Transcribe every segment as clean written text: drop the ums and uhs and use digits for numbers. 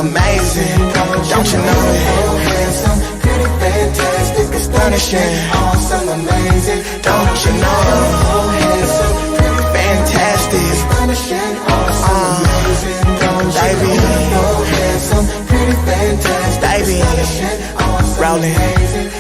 Amazing, don't you know it? Handsome, pretty, fantastic, astonishing, awesome, amazing, don't you know it? Handsome, pretty, fantastic, astonishing, awesome, amazing, don't you know it? Handsome, pretty, fantastic, astonishing, awesome, amazing.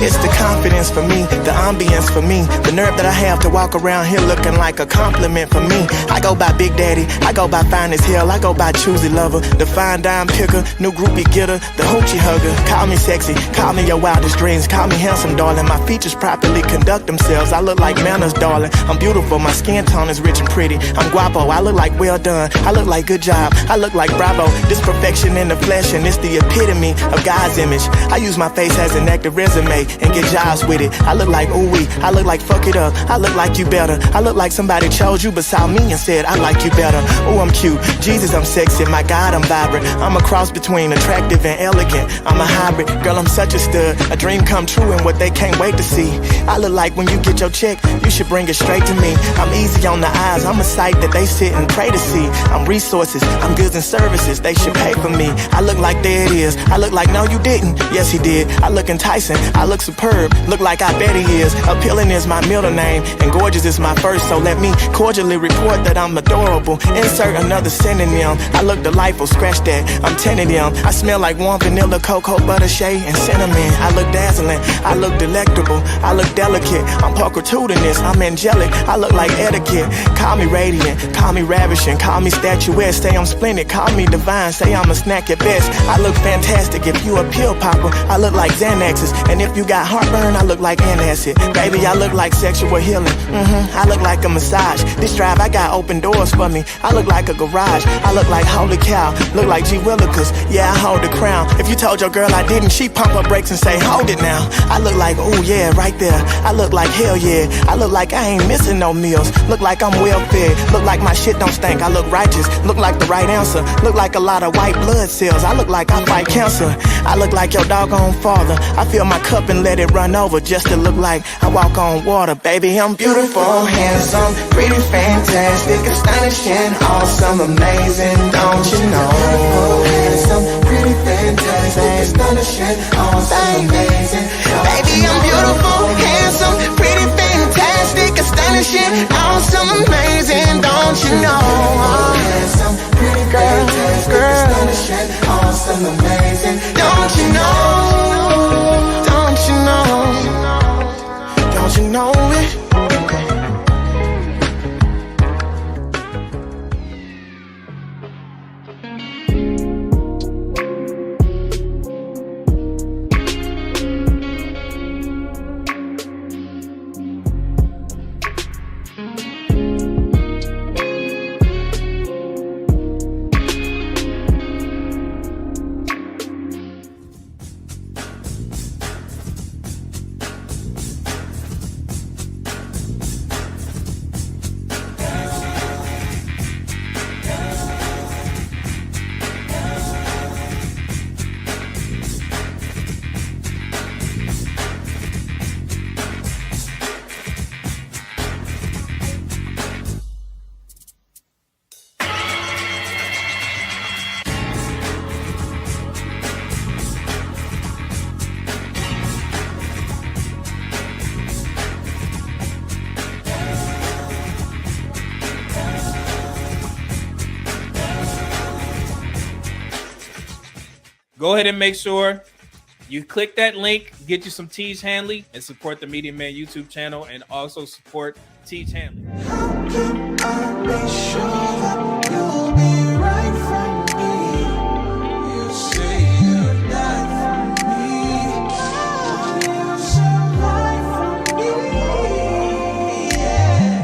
It's the confidence for me, the ambience for me, the nerve that I have to walk around here looking like a compliment for me. I go by Big Daddy, I go by Fine as Hell, I go by Choosy Lover, the fine dime picker, new groupie getter, the hoochie hugger. Call me sexy, call me your wildest dreams, call me handsome, darling. My features properly conduct themselves. I look like manners, darling. I'm beautiful, my skin tone is rich and pretty. I'm guapo, I look like well done, I look like good job, I look like bravo. This perfection in the flesh, and it's the epitome of God's image. I use my face as an active resume and get jobs with it. I look like ooh-wee, I look like fuck it up, I look like you better. I look like somebody chose you beside me and said I like you better. Oh, I'm cute, Jesus, I'm sexy, my God, I'm vibrant. I'm a cross between attractive and elegant. I'm a hybrid, girl, I'm such a stud. A dream come true and what they can't wait to see. I look like when you get your check, you should bring it straight to me. I'm easy on the eyes, I'm a sight that they sit and pray to see. I'm resources, I'm goods and services, they should pay for me. I look like there it is, I look like no you didn't, yes he did. I look enticing, I look superb, look like I bet he is. Appealing is my middle name and gorgeous is my first, so let me cordially report that I'm adorable. Insert another synonym, I look delightful, scratch that, I'm 10 of them. I smell like warm vanilla, cocoa butter, shea, and cinnamon. I look dazzling, I look delectable, I look delicate, I'm pulchritudinous, I'm angelic, I look like etiquette. Call me radiant, call me ravishing, call me statuesque, say I'm splendid, call me divine, say I'm a snack at best. I look fantastic if you a pill popper, I look like Xanaxes, and if you got heartburn, I look like antacid. Baby, I look like sexual healing, I look like a massage. This drive, I got open doors for me, I look like a garage. I look like holy cow, look like G Willikers, yeah, I hold the crown. If you told your girl I didn't, she pump her brakes and say, hold it now. I look like, ooh yeah, right there. I look like hell yeah, I look like I ain't missing no meals. Look like I'm well fed, look like my shit don't stink. I look righteous, look like the right answer. Look like a lot of white blood cells, I look like I fight cancer. I look like your doggone father, I fill my cup and let it run over just to look like I walk on water. Baby, I'm beautiful, handsome, pretty, fantastic, astonishing, awesome, amazing, don't you know? Handsome, pretty, fantastic, astonishing, awesome, amazing. Baby, I'm beautiful, handsome, pretty, fantastic, astonishing, awesome, amazing, don't you know? Handsome, pretty, fantastic, astonishing, awesome, amazing, don't you know? Don't you know? Don't you know it? go ahead and make sure you click that link, get you some Teej Hanley, and support the Media Man YouTube channel, and also support Teej Hanley. How can I be sure that you'll be right for me? You say you'd die for me. Will you survive for me? Yeah.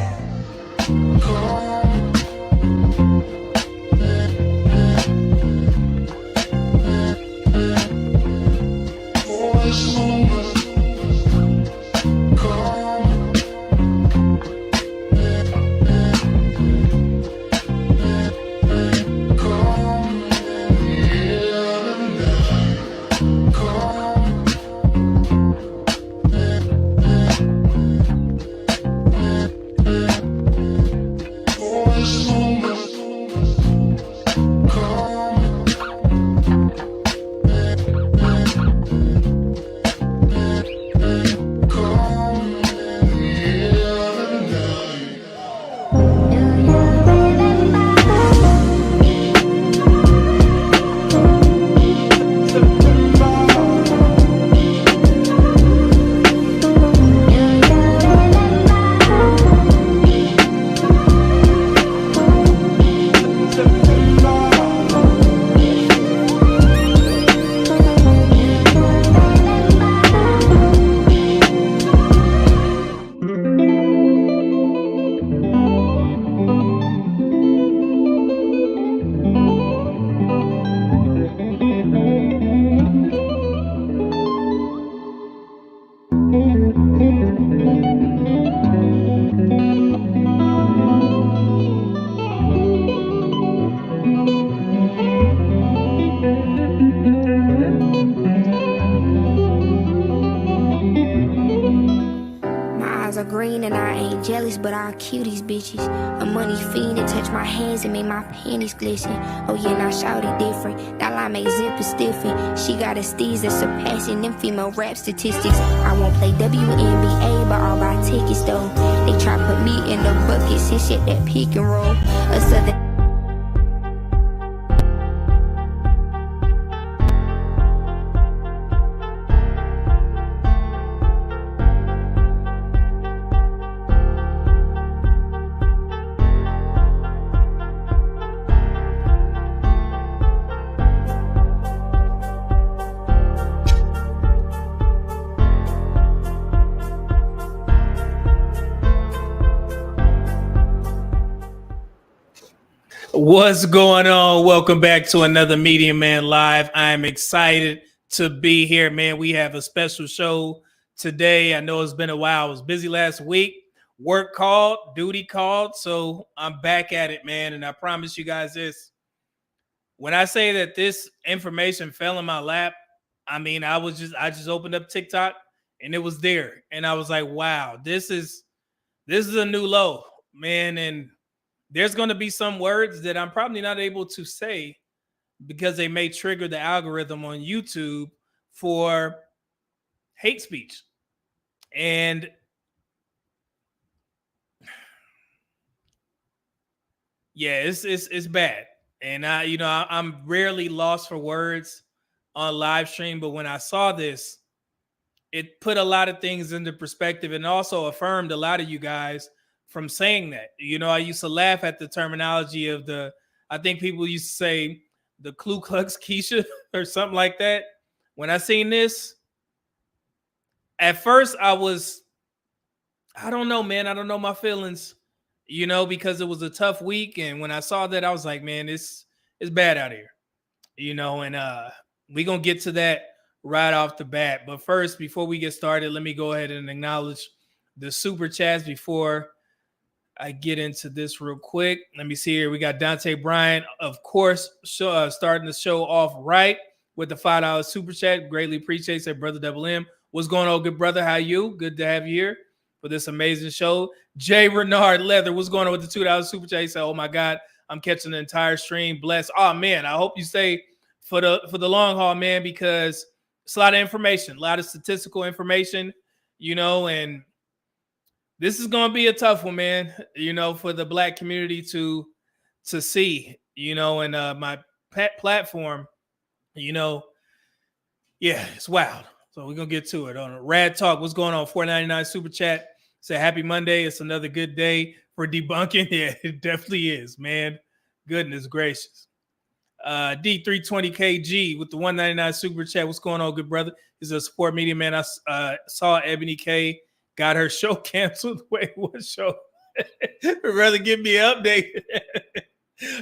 But I'll kill these bitches. A money fiend that touch my hands and make my panties glisten. Oh yeah, now shout it different. That line make zipper stiffen. She got a steez that's surpassing them female rap statistics. I won't play WNBA, but I'll buy tickets though. They try put me in the buckets and shit that pick and roll. A southern What's going on? Welcome back to another Media Man Live. I'm excited to be here, man. We have a special show today. I know it's been a while. I was busy last week. Work called, duty called, so I'm back at it, man. And I promise you guys this. When I say that this information fell in my lap, I mean, I just opened up TikTok and it was there. And I was like, wow, this is a new low, man. And there's going to be some words that I'm probably not able to say because they may trigger the algorithm on YouTube for hate speech. And yeah, it's bad. And I'm rarely lost for words on live stream, but when I saw this, it put a lot of things into perspective and also affirmed a lot of you guys from saying that. I used to laugh at the terminology of I think people used to say the Ku Klux Keisha or something like that. When I seen this, at first I don't know, man. I don't know my feelings, because it was a tough week. And when I saw that, I was like, man, it's bad out here, and we're going to get to that right off the bat. But first, before we get started, let me go ahead and acknowledge the super chats before I get into this real quick. Let me see here. We got Dante Bryant, of course, starting the show off right with the $5 super chat. Greatly appreciate it, Brother Double M. What's going on, good brother? How you? Good to have you here for this amazing show. Jay Renard Leather, what's going on with the $2 super chat? He said, oh my God, I'm catching the entire stream. Bless. Oh man, I hope you stay for the long haul, man, because it's a lot of information, a lot of statistical information, and this is going to be a tough one, man, for the Black community to see, and my platform, Yeah, it's wild. So we're gonna get to it on Rad Talk. What's going on? $4.99 super chat. Say happy Monday. It's another good day for debunking. Yeah, it definitely is, man. Goodness gracious. D320KG with the $1.99 super chat. What's going on, good brother? He's a support media man. I saw Ebony K got her show canceled. Wait, what show? Rather give me an update.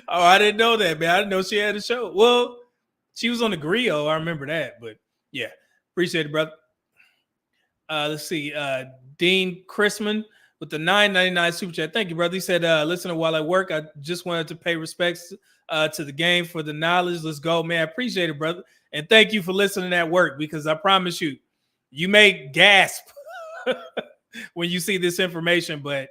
Oh, I didn't know that, man. I didn't know she had a show. Well, she was on the Griot. I remember that, but yeah, appreciate it, brother. Let's see. Dean Chrisman with the $9.99 super chat. Thank you, brother. He said, listen, while I work, I just wanted to pay respects to the game for the knowledge. Let's go, man. I appreciate it, brother. And thank you for listening at work, because I promise you, you may gasp when you see this information, but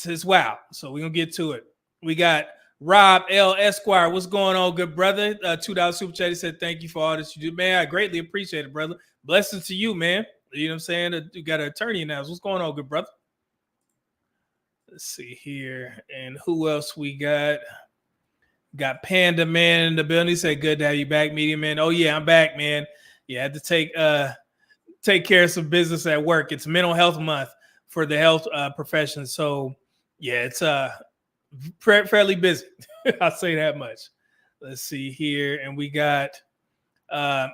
it's wow. So we're going to get to it. We got Rob L. Esquire. What's going on, good brother? $2 super chat. He said, thank you for all this you do. Man, I greatly appreciate it, brother. Blessings to you, man. You know what I'm saying? You got an attorney now. What's going on, good brother? Let's see here. And who else we got? Got Panda Man in the building. He said, good to have you back, Media Man. Oh, yeah, I'm back, man. Yeah, I had to take care of some business at work. It's Mental Health Month for the health profession. So, yeah, it's fairly busy. I'll say that much. Let's see here. And we got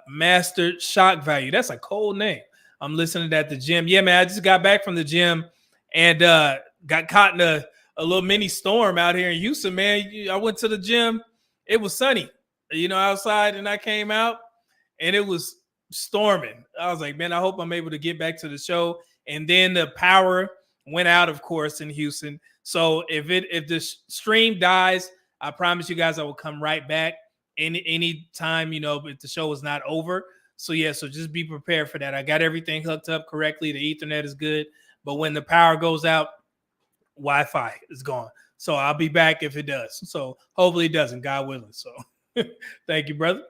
Master Shock Value. That's a cold name. I'm listening at the gym. Yeah, man, I just got back from the gym and got caught in a little mini storm out here in Houston, man. I went to the gym. It was sunny, outside, and I came out and it was storming. I was like, man, I hope I'm able to get back to the show. And then the power went out, of course, in Houston. So if the stream dies, I promise you guys I will come right back any time, if the show is not over. So yeah, so just be prepared for that. I got everything hooked up correctly. The Ethernet is good, but when the power goes out, Wi-Fi is gone. So I'll be back if it does. So hopefully it doesn't, God willing. So thank you, brother.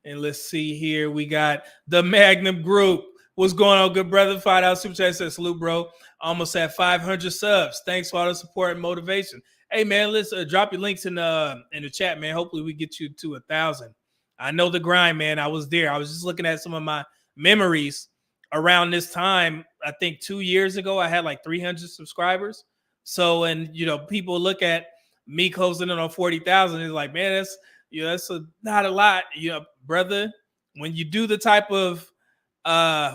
And let's see here. We got the Magnum Group. What's going on, good brother? $5 super chat says, salute, bro. Almost at 500 subs. Thanks for all the support and motivation. Hey, man, let's drop your links in the chat, man. Hopefully we get you to 1,000. I know the grind, man. I was there. I was just looking at some of my memories around this time. I think 2 years ago, I had like 300 subscribers. So, and, people look at me closing in on 40,000. It's like, man, that's not a lot. Brother, when you do the type of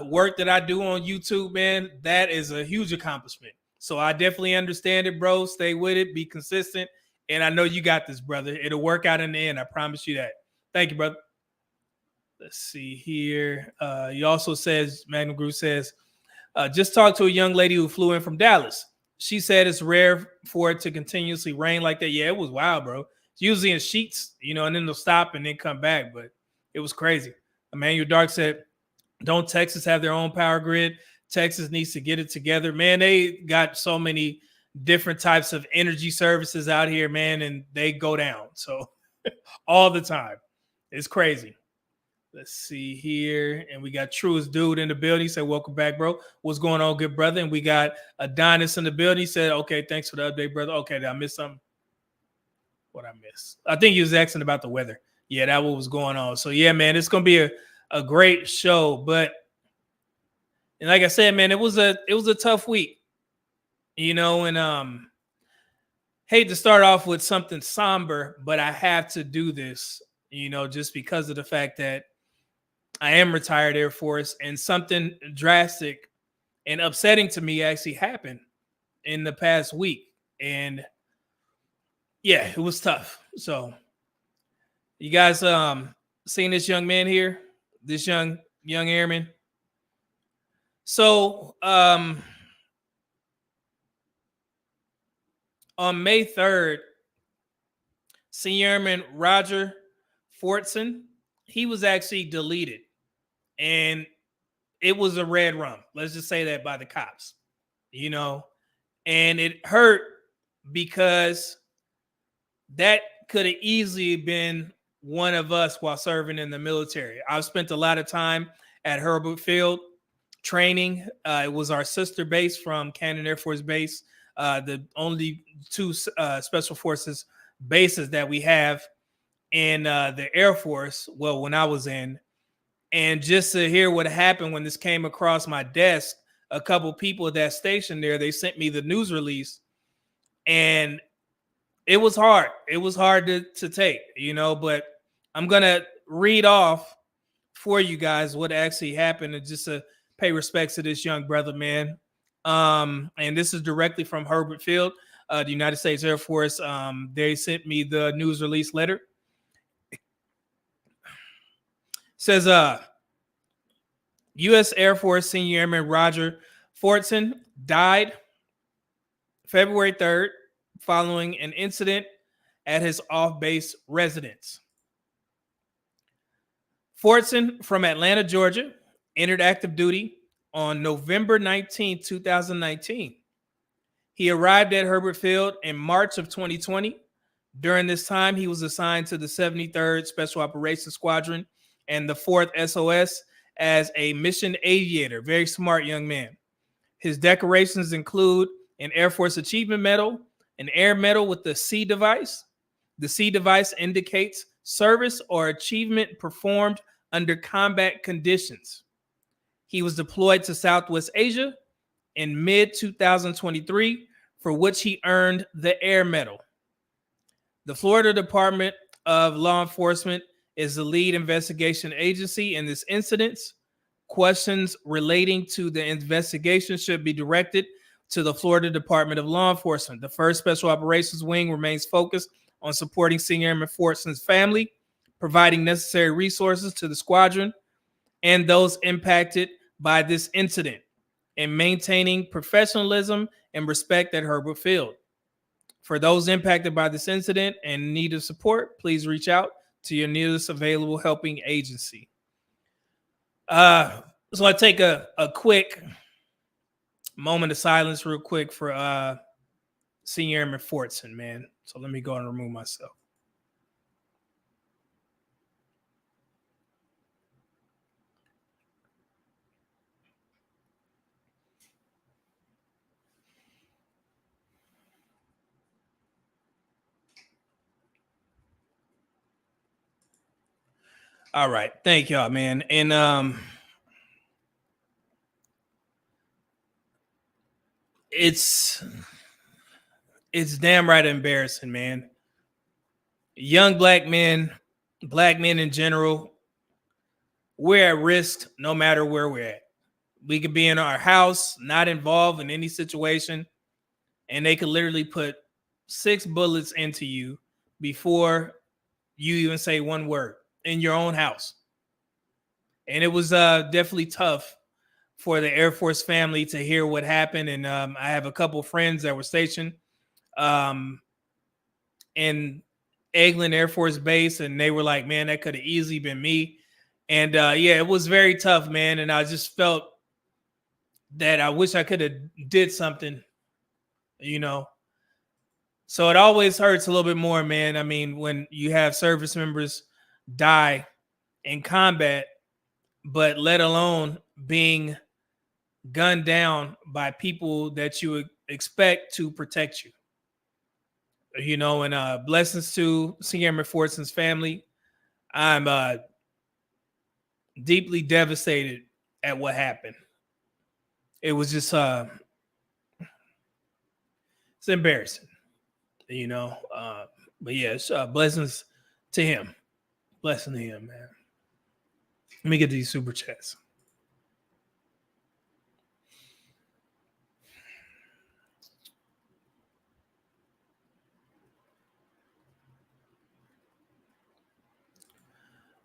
work that I do on YouTube, man, that is a huge accomplishment. So I definitely understand it, bro. Stay with it. Be consistent. And I know you got this, brother. It'll work out in the end. I promise you that. Thank you, brother. Let's see here. He also says, Magnum Group says, just talked to a young lady who flew in from Dallas. She said it's rare for it to continuously rain like that. Yeah, it was wild, bro. It's usually in sheets, and then they'll stop and then come back. But it was crazy. Emmanuel Dark said, don't Texas have their own power grid? Texas needs to get it together. Man, they got so many different types of energy services out here, man, and they go down. So all the time. It's crazy. Let's see here. And we got Truest Dude in the building. He said, welcome back, bro. What's going on, good brother? And we got Adonis in the building. He said, okay, thanks for the update, brother. Okay, did I miss something? What I missed? I think he was asking about the weather. Yeah, that what was going on. So, yeah, man, it's going to be a great show. And like I said, man, it was a tough week, and hate to start off with something somber, but I have to do this, just because of the fact that I am retired Air Force, and something drastic and upsetting to me actually happened in the past week. And yeah, it was tough. So you guys seen this young man here, this young airman? So on May 3rd, Senior Airman Roger Fortson, he was actually deleted. And it was a red rum. Let's just say that, by the cops, and it hurt because that could have easily been one of us while serving in the military. I've spent a lot of time at Herbert Field training. It was our sister base from Cannon Air Force Base, the only two Special Forces bases that we have in the Air Force. Well, when I was in. And just to hear what happened when this came across my desk, a couple people that stationed there, they sent me the news release, and it was hard. It was hard to take, but I'm going to read off for you guys what actually happened, and just to pay respects to this young brother, man. And this is directly from Herbert Field, the United States Air Force. They sent me the news release letter. Says U.S. Air Force Senior Airman Roger Fortson died February 3rd following an incident at his off-base residence. Fortson from Atlanta, Georgia, entered active duty on November 19, 2019. He arrived at Herbert Field in March of 2020. During this time, he was assigned to the 73rd Special Operations Squadron and the 4th SOS as a mission aviator. Very smart young man. His decorations include an Air Force Achievement Medal, an Air Medal with the C device. The C device indicates service or achievement performed under combat conditions. He was deployed to Southwest Asia in mid-2023, for which he earned the Air Medal. The Florida Department of Law Enforcement is the lead investigation agency in this incident. Questions relating to the investigation should be directed to the Florida Department of Law Enforcement. The 1st Special Operations Wing remains focused on supporting Senior Airman Fortson's family, providing necessary resources to the squadron and those impacted by this incident, and maintaining professionalism and respect at Herbert Field. For those impacted by this incident and in need of support, please reach out to your nearest available helping agency. So I take a quick moment of silence real quick for Senior Airman Fortson, man. So let me go and remove myself. All right. Thank y'all, man. And it's damn right embarrassing, man. Young black men in general, we're at risk no matter where we're at. We could be in our house, not involved in any situation, and they could literally put 6 bullets into you before you even say one word in your own house. And it was definitely tough for the Air Force family to hear what happened. And I have a couple of friends that were stationed in Eglin Air Force Base, and they were like, man, that could have easily been me. And yeah, it was very tough, man. And I just felt that I wish I could have did something, So it always hurts a little bit more, man. I mean, when you have service members die in combat, but let alone being gunned down by people that you would expect to protect you. And blessings to Senior Airman Fortson's family. I'm deeply devastated at what happened. It was just it's embarrassing, but yes, blessings to him. Blessing to him, man. Let me get these super chats.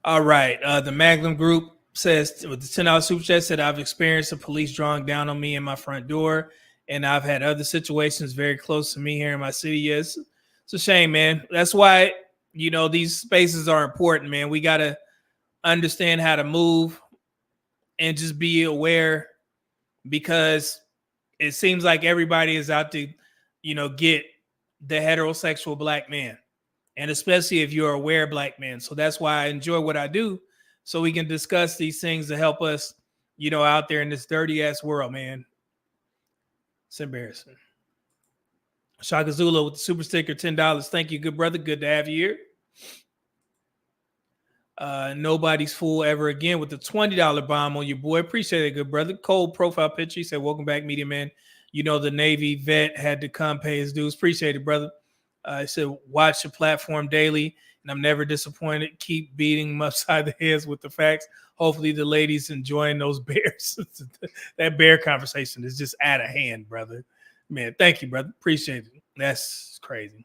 All right. The Magnum Group says, with the $10 super chat, said, I've experienced the police drawing down on me in my front door, and I've had other situations very close to me here in my city. Yes, it's a shame, man. That's why, these spaces are important, man. We got to understand how to move and just be aware, because it seems like everybody is out to, get the heterosexual black man. And especially if you're aware black man. So that's why I enjoy what I do, so we can discuss these things to help us, out there in this dirty ass world, man. It's embarrassing. Shaka Zula with the super sticker, $10. Thank you, good brother. Good to have you here. Nobody's fool ever again with the $20 bomb on your boy. Appreciate it, good brother. Cold profile picture. He said, welcome back, media man. You know, the Navy vet had to come pay his dues. Appreciate it, brother. He said, watch the platform daily, and I'm never disappointed. Keep beating them upside the heads with the facts. Hopefully the ladies enjoying those bears. That bear conversation is just out of hand, brother. Man, thank you, brother. Appreciate it. That's crazy.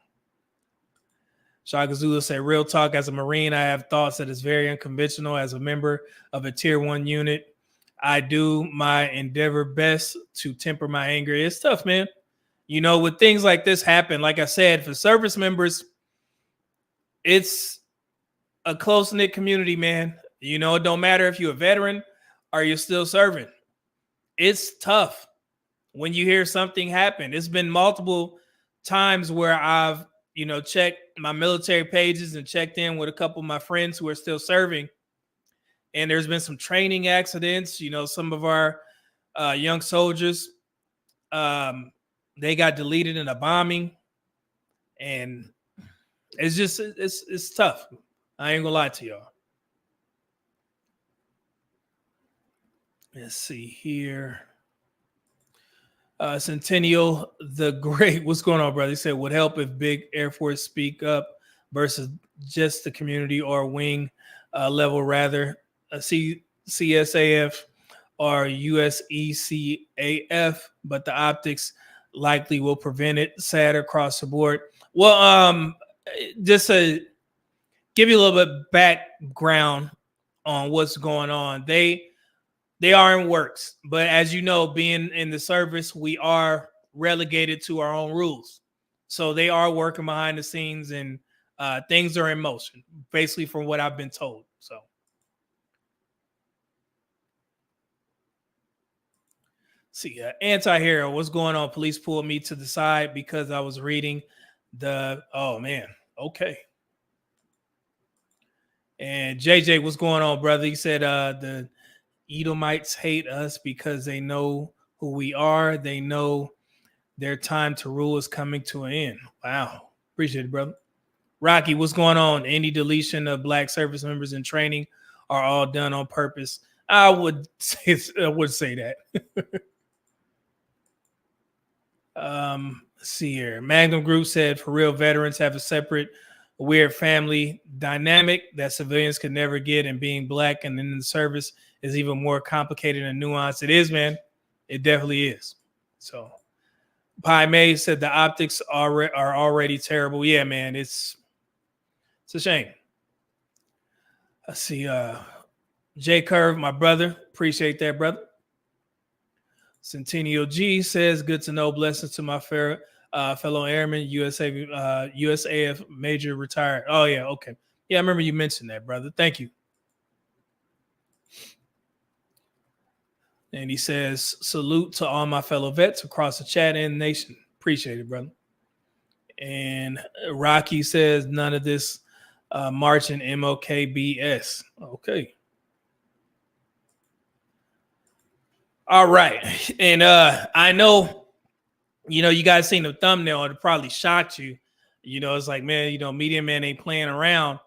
Shaka Zulu said, real talk, as a Marine, I have thoughts that is very unconventional. As a member of a tier 1 unit, I do my endeavor best to temper my anger. It's tough, man. You know, with things like this happen, like I said, for service members, it's a close-knit community, man. You know, it don't matter if you're a veteran or you're still serving. It's tough when you hear something happen. It's been multiple times where I've, you know, checked my military pages and checked in with a couple of my friends who are still serving. And there's been some training accidents. You know, some of our young soldiers, they got deleted in a bombing. And it's just, it's tough. I ain't gonna lie to y'all. Let's see here. Centennial the Great. What's going on, brother? He said, would help if big Air Force speak up versus just the community or wing level, rather CSAF or USECAF, but the optics likely will prevent it. Sad across the board. Well, just to give you a little bit background on what's going on. They are in works, but as you know, being in the service, we are relegated to our own rules. So they are working behind the scenes, and things are in motion, basically from what I've been told. So, see, anti-hero, what's going on? Police pulled me to the side because I was reading oh man, okay. And JJ, what's going on, brother? He said the Edomites hate us because they know who we are. They know their time to rule is coming to an end. Wow. Appreciate it, brother. Rocky, what's going on? Any deletion of black service members in training are all done on purpose? I would say that. Let's see here. Magnum Group said, for real, veterans have a separate weird family dynamic that civilians could never get, and being black and in the service is even more complicated and nuanced. It is, man. It definitely is. So Pi May said the optics are already terrible. Yeah, man, it's a shame. Let's see. J Curve, my brother. Appreciate that, brother. Centennial G says, good to know. Blessings to my fellow airmen, USAF major retired. Oh, yeah, okay. Yeah, I remember you mentioned that, brother. Thank you. And he says, salute to all my fellow vets across the chat and nation. Appreciate it, brother. And Rocky says, none of this marching MOK BS. Okay. All right. And I know, you know, you guys seen the thumbnail. It probably shocked you. You know, it's like, man, you know, Media Man ain't playing around.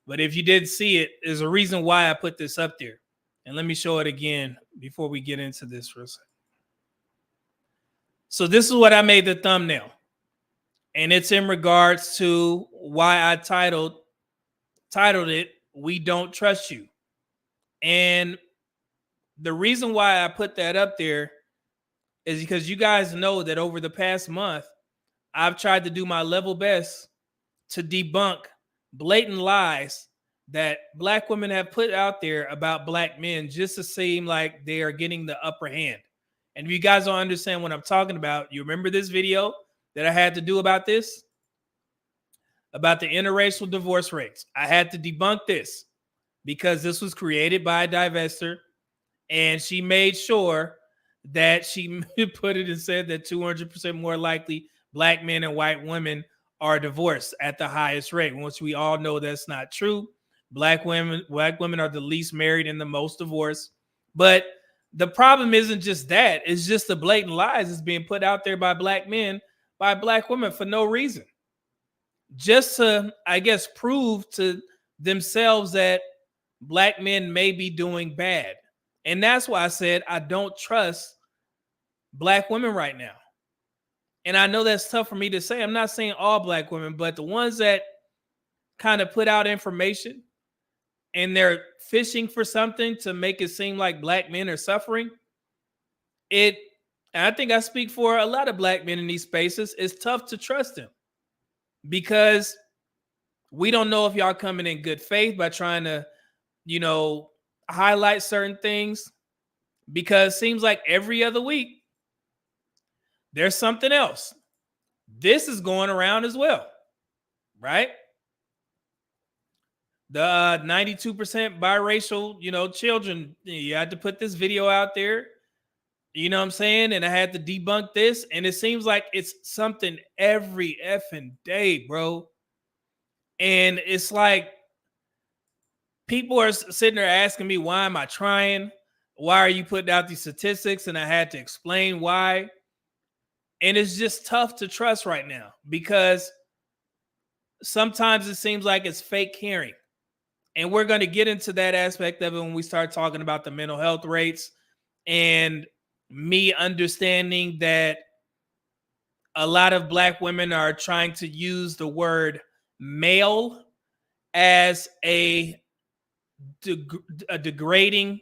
But if you didn't see it, there's a reason why I put this up there. And let me show it again before we get into this for a second. So this is what I made the thumbnail. And it's in regards to why I titled it, We Don't Trust You. And the reason why I put that up there is because you guys know that over the past month, I've tried to do my level best to debunk blatant lies that black women have put out there about black men just to seem like they are getting the upper hand. And if you guys don't understand what I'm talking about, you remember this video that I had to do about this? About the interracial divorce rates. I had to debunk this because this was created by a divester, and she made sure that she put it and said that 200% more likely black men and white women are divorced at the highest rate, which we all know that's not true. Black women are the least married and the most divorced. But the problem isn't just that. It's just the blatant lies that's being put out there by black men, by black women for no reason. Just to, I guess, prove to themselves that black men may be doing bad. And that's why I said I don't trust black women right now. And I know that's tough for me to say. I'm not saying all black women, but the ones that kind of put out information and they're fishing for something to make it seem like black men are suffering, and I think I speak for a lot of black men in these spaces, it's tough to trust them because we don't know if y'all coming in good faith by trying to, highlight certain things, because it seems like every other week there's something else. This is going around as well, right? The 92% biracial, children. You had to put this video out there. You know what I'm saying? And I had to debunk this. And it seems like it's something every effing day, bro. And it's like people are sitting there asking me, why am I trying? Why are you putting out these statistics? And I had to explain why. And it's just tough to trust right now because sometimes it seems like it's fake hearing. And we're going to get into that aspect of it when we start talking about the mental health rates and me understanding that a lot of black women are trying to use the word male as a degrading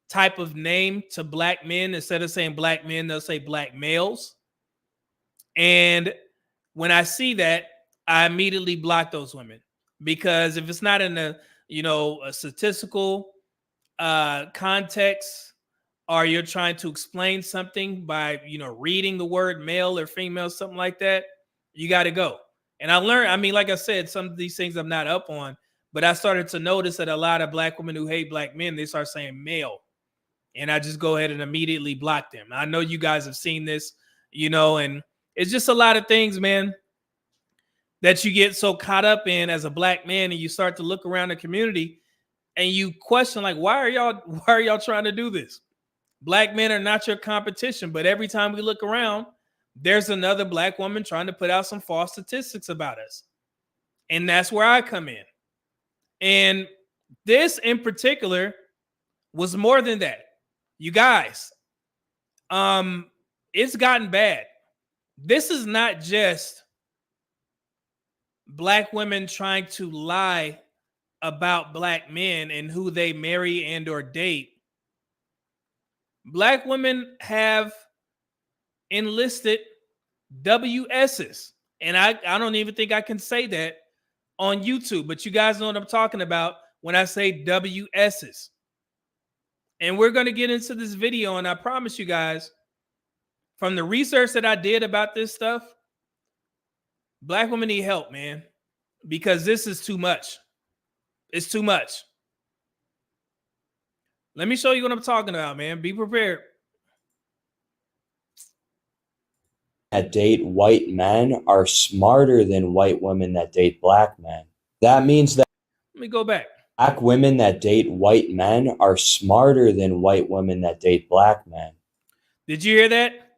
type of name to black men. Instead of saying black men, they'll say black males. And when I see that, I immediately block those women, because if it's not in a statistical context, or you're trying to explain something by, reading the word male or female, something like that, you got to go. And I learned, like I said, some of these things I'm not up on, but I started to notice that a lot of black women who hate black men, they start saying male. And I just go ahead and immediately block them. I know you guys have seen this, and it's just a lot of things, man, that you get so caught up in as a black man, and you start to look around the community and you question, like, why are y'all trying to do this? Black men are not your competition, but every time we look around, there's another black woman trying to put out some false statistics about us. And that's where I come in. And this in particular was more than that. You guys, it's gotten bad. This is not just black women trying to lie about black men and who they marry and or date. Black women have enlisted WSs. And I don't even think I can say that on YouTube, but you guys know what I'm talking about when I say WSs. And we're going to get into this video, and I promise you guys, from the research that I did about this stuff, black women need help, man, because this is too much. It's too much. Let me show you what I'm talking about, man. Be prepared. That date white men are smarter than white women that date black men. That means that Let me go back. black women that date white men are smarter than white women that date black men. Did you hear that?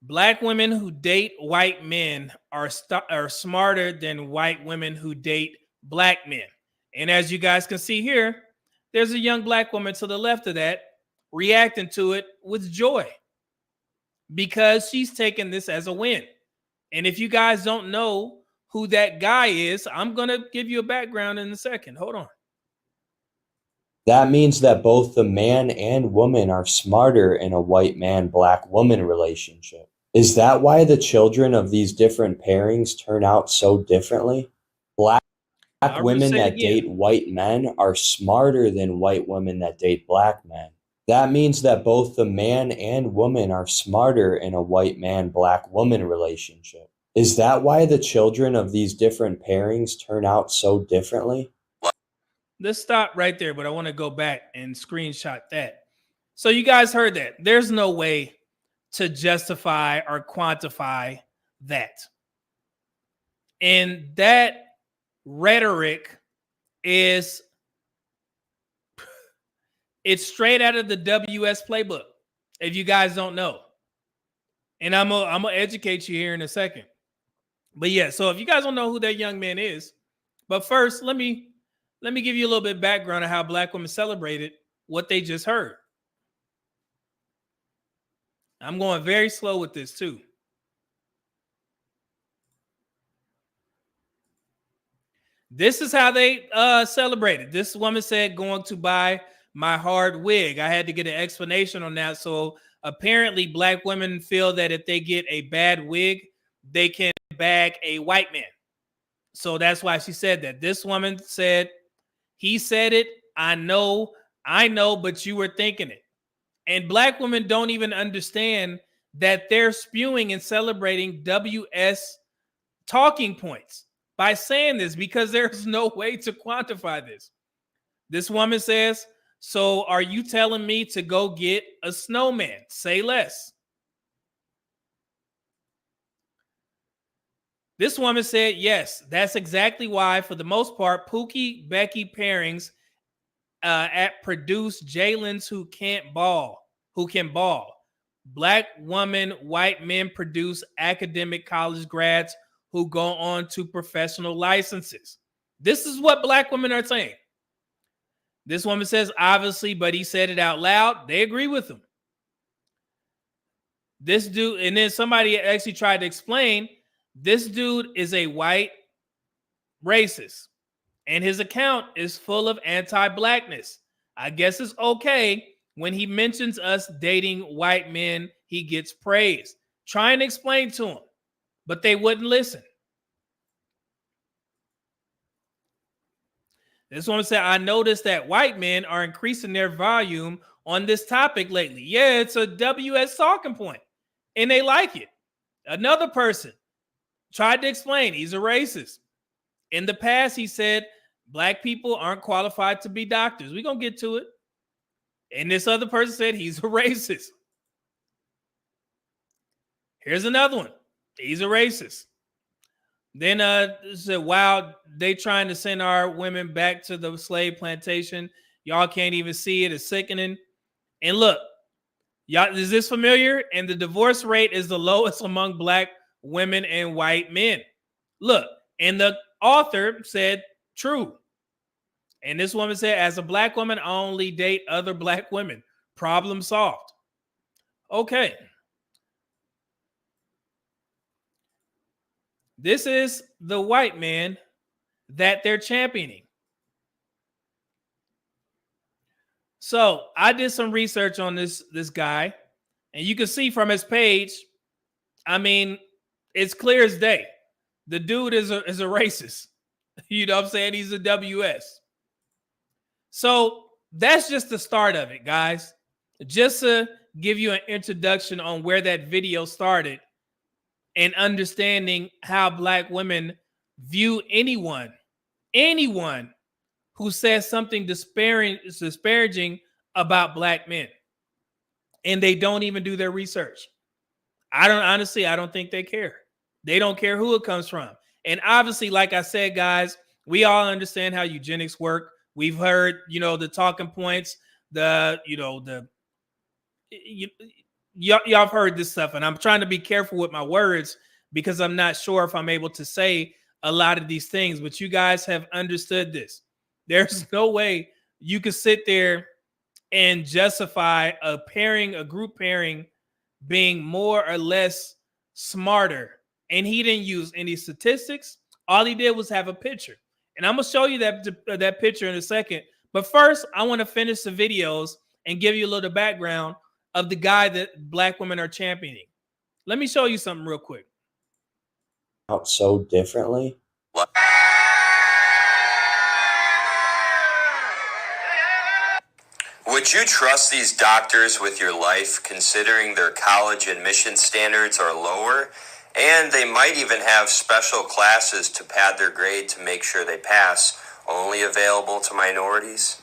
Black women who date white men are smarter than white women who date black men. And as you guys can see here, there's a young black woman to the left of that reacting to it with joy because she's taking this as a win. And if you guys don't know who that guy is, I'm going to give you a background in a second. Hold on. That means that both the man and woman are smarter in a white man, black woman relationship. Is that why the children of these different pairings turn out so differently? Black women that date white men are smarter than white women that date black men. That means that both the man and woman are smarter in a white man, black woman relationship. Is that why the children of these different pairings turn out so differently? Let's stop right there, but I want to go back and screenshot that. So you guys heard that. There's no way to justify or quantify that. And that rhetoric is, it's straight out of the WS playbook, if you guys don't know. And I'm gonna educate you here in a second. But yeah, so if you guys don't know who that young man is, But first, let me give you a little bit of background of how black women celebrated what they just heard. I'm going very slow with this too. This is how they celebrated. This woman said, going to buy my hard wig. I had to get an explanation on that. So apparently black women feel that if they get a bad wig, they can bag a white man. So that's why she said that. This woman said, he said it, I know, but you were thinking it. And black women don't even understand that they're spewing and celebrating WS talking points by saying this, because there's no way to quantify this. This woman says, so are you telling me to go get a snowman? Say less. This woman said, yes, that's exactly why, for the most part, Pookie Becky pairings at produce Jalen's who can ball. Black woman, white men produce academic college grads who go on to professional licenses. This is what black women are saying. This woman says, obviously, but he said it out loud. They agree with him. This dude, and then somebody actually tried to explain, this dude is a white racist, and his account is full of anti-blackness. I guess it's okay when he mentions us dating white men, he gets praised. Trying to explain to him, but they wouldn't listen. This woman said, I noticed that white men are increasing their volume on this topic lately. Yeah, it's a WS talking point, and they like it. Another person tried to explain he's a racist. In the past, he said, black people aren't qualified to be doctors. We're going to get to it. And this other person said he's a racist. Here's another one. He's a racist. Then said, wow, they trying to send our women back to the slave plantation. Y'all can't even see it. It's sickening. And look, y'all, is this familiar? And the divorce rate is the lowest among black women and white men. Look, and the author said, true. And this woman said, as a black woman, I only date other black women. Problem solved. Okay. This is the white man that they're championing. So I did some research on this guy, and you can see from his page, I mean, it's clear as day. The dude is a racist. You know what I'm saying? He's a WS. So that's just the start of it, guys. Just to give you an introduction on where that video started and understanding how black women view anyone who says something disparaging about black men. And they don't even do their research. I don't think they care. They don't care who it comes from. And obviously, like I said, guys, we all understand how eugenics work. We've heard, the talking points, y'all have heard this stuff, and I'm trying to be careful with my words because I'm not sure if I'm able to say a lot of these things, but you guys have understood this. There's no way you could sit there and justify a group pairing being more or less smarter. And he didn't use any statistics. All he did was have a picture. And I'm going to show you that picture in a second. But first, I want to finish the videos and give you a little background of the guy that black women are championing. Let me show you something real quick. Out so differently. Would you trust these doctors with your life, considering their college admission standards are lower, and they might even have special classes to pad their grade to make sure they pass, only available to minorities?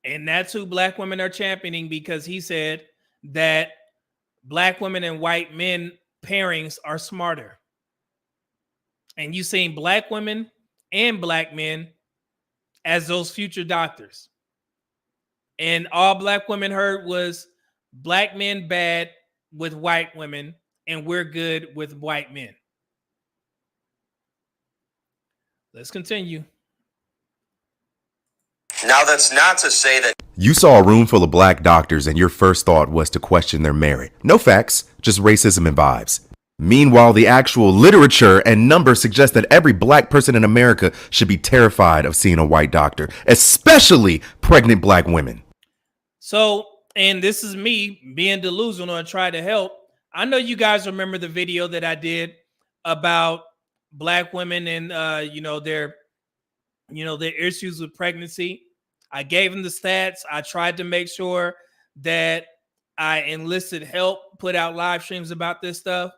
And that's who black women are championing, because he said that black women and white men pairings are smarter. And you've seen black women and black men as those future doctors. And all black women heard was black men bad with white women, and we're good with white men. Let's continue. Now, that's not to say that You saw a room full of black doctors and your first thought was to question their merit. No facts, just racism and vibes. Meanwhile, the actual literature and numbers suggest that every black person in America should be terrified of seeing a white doctor, especially pregnant black women. So, and this is me being delusional and trying to help. I know you guys remember the video that I did about black women and their issues with pregnancy. I gave them the stats. I tried to make sure that I enlisted help, put out live streams about this stuff.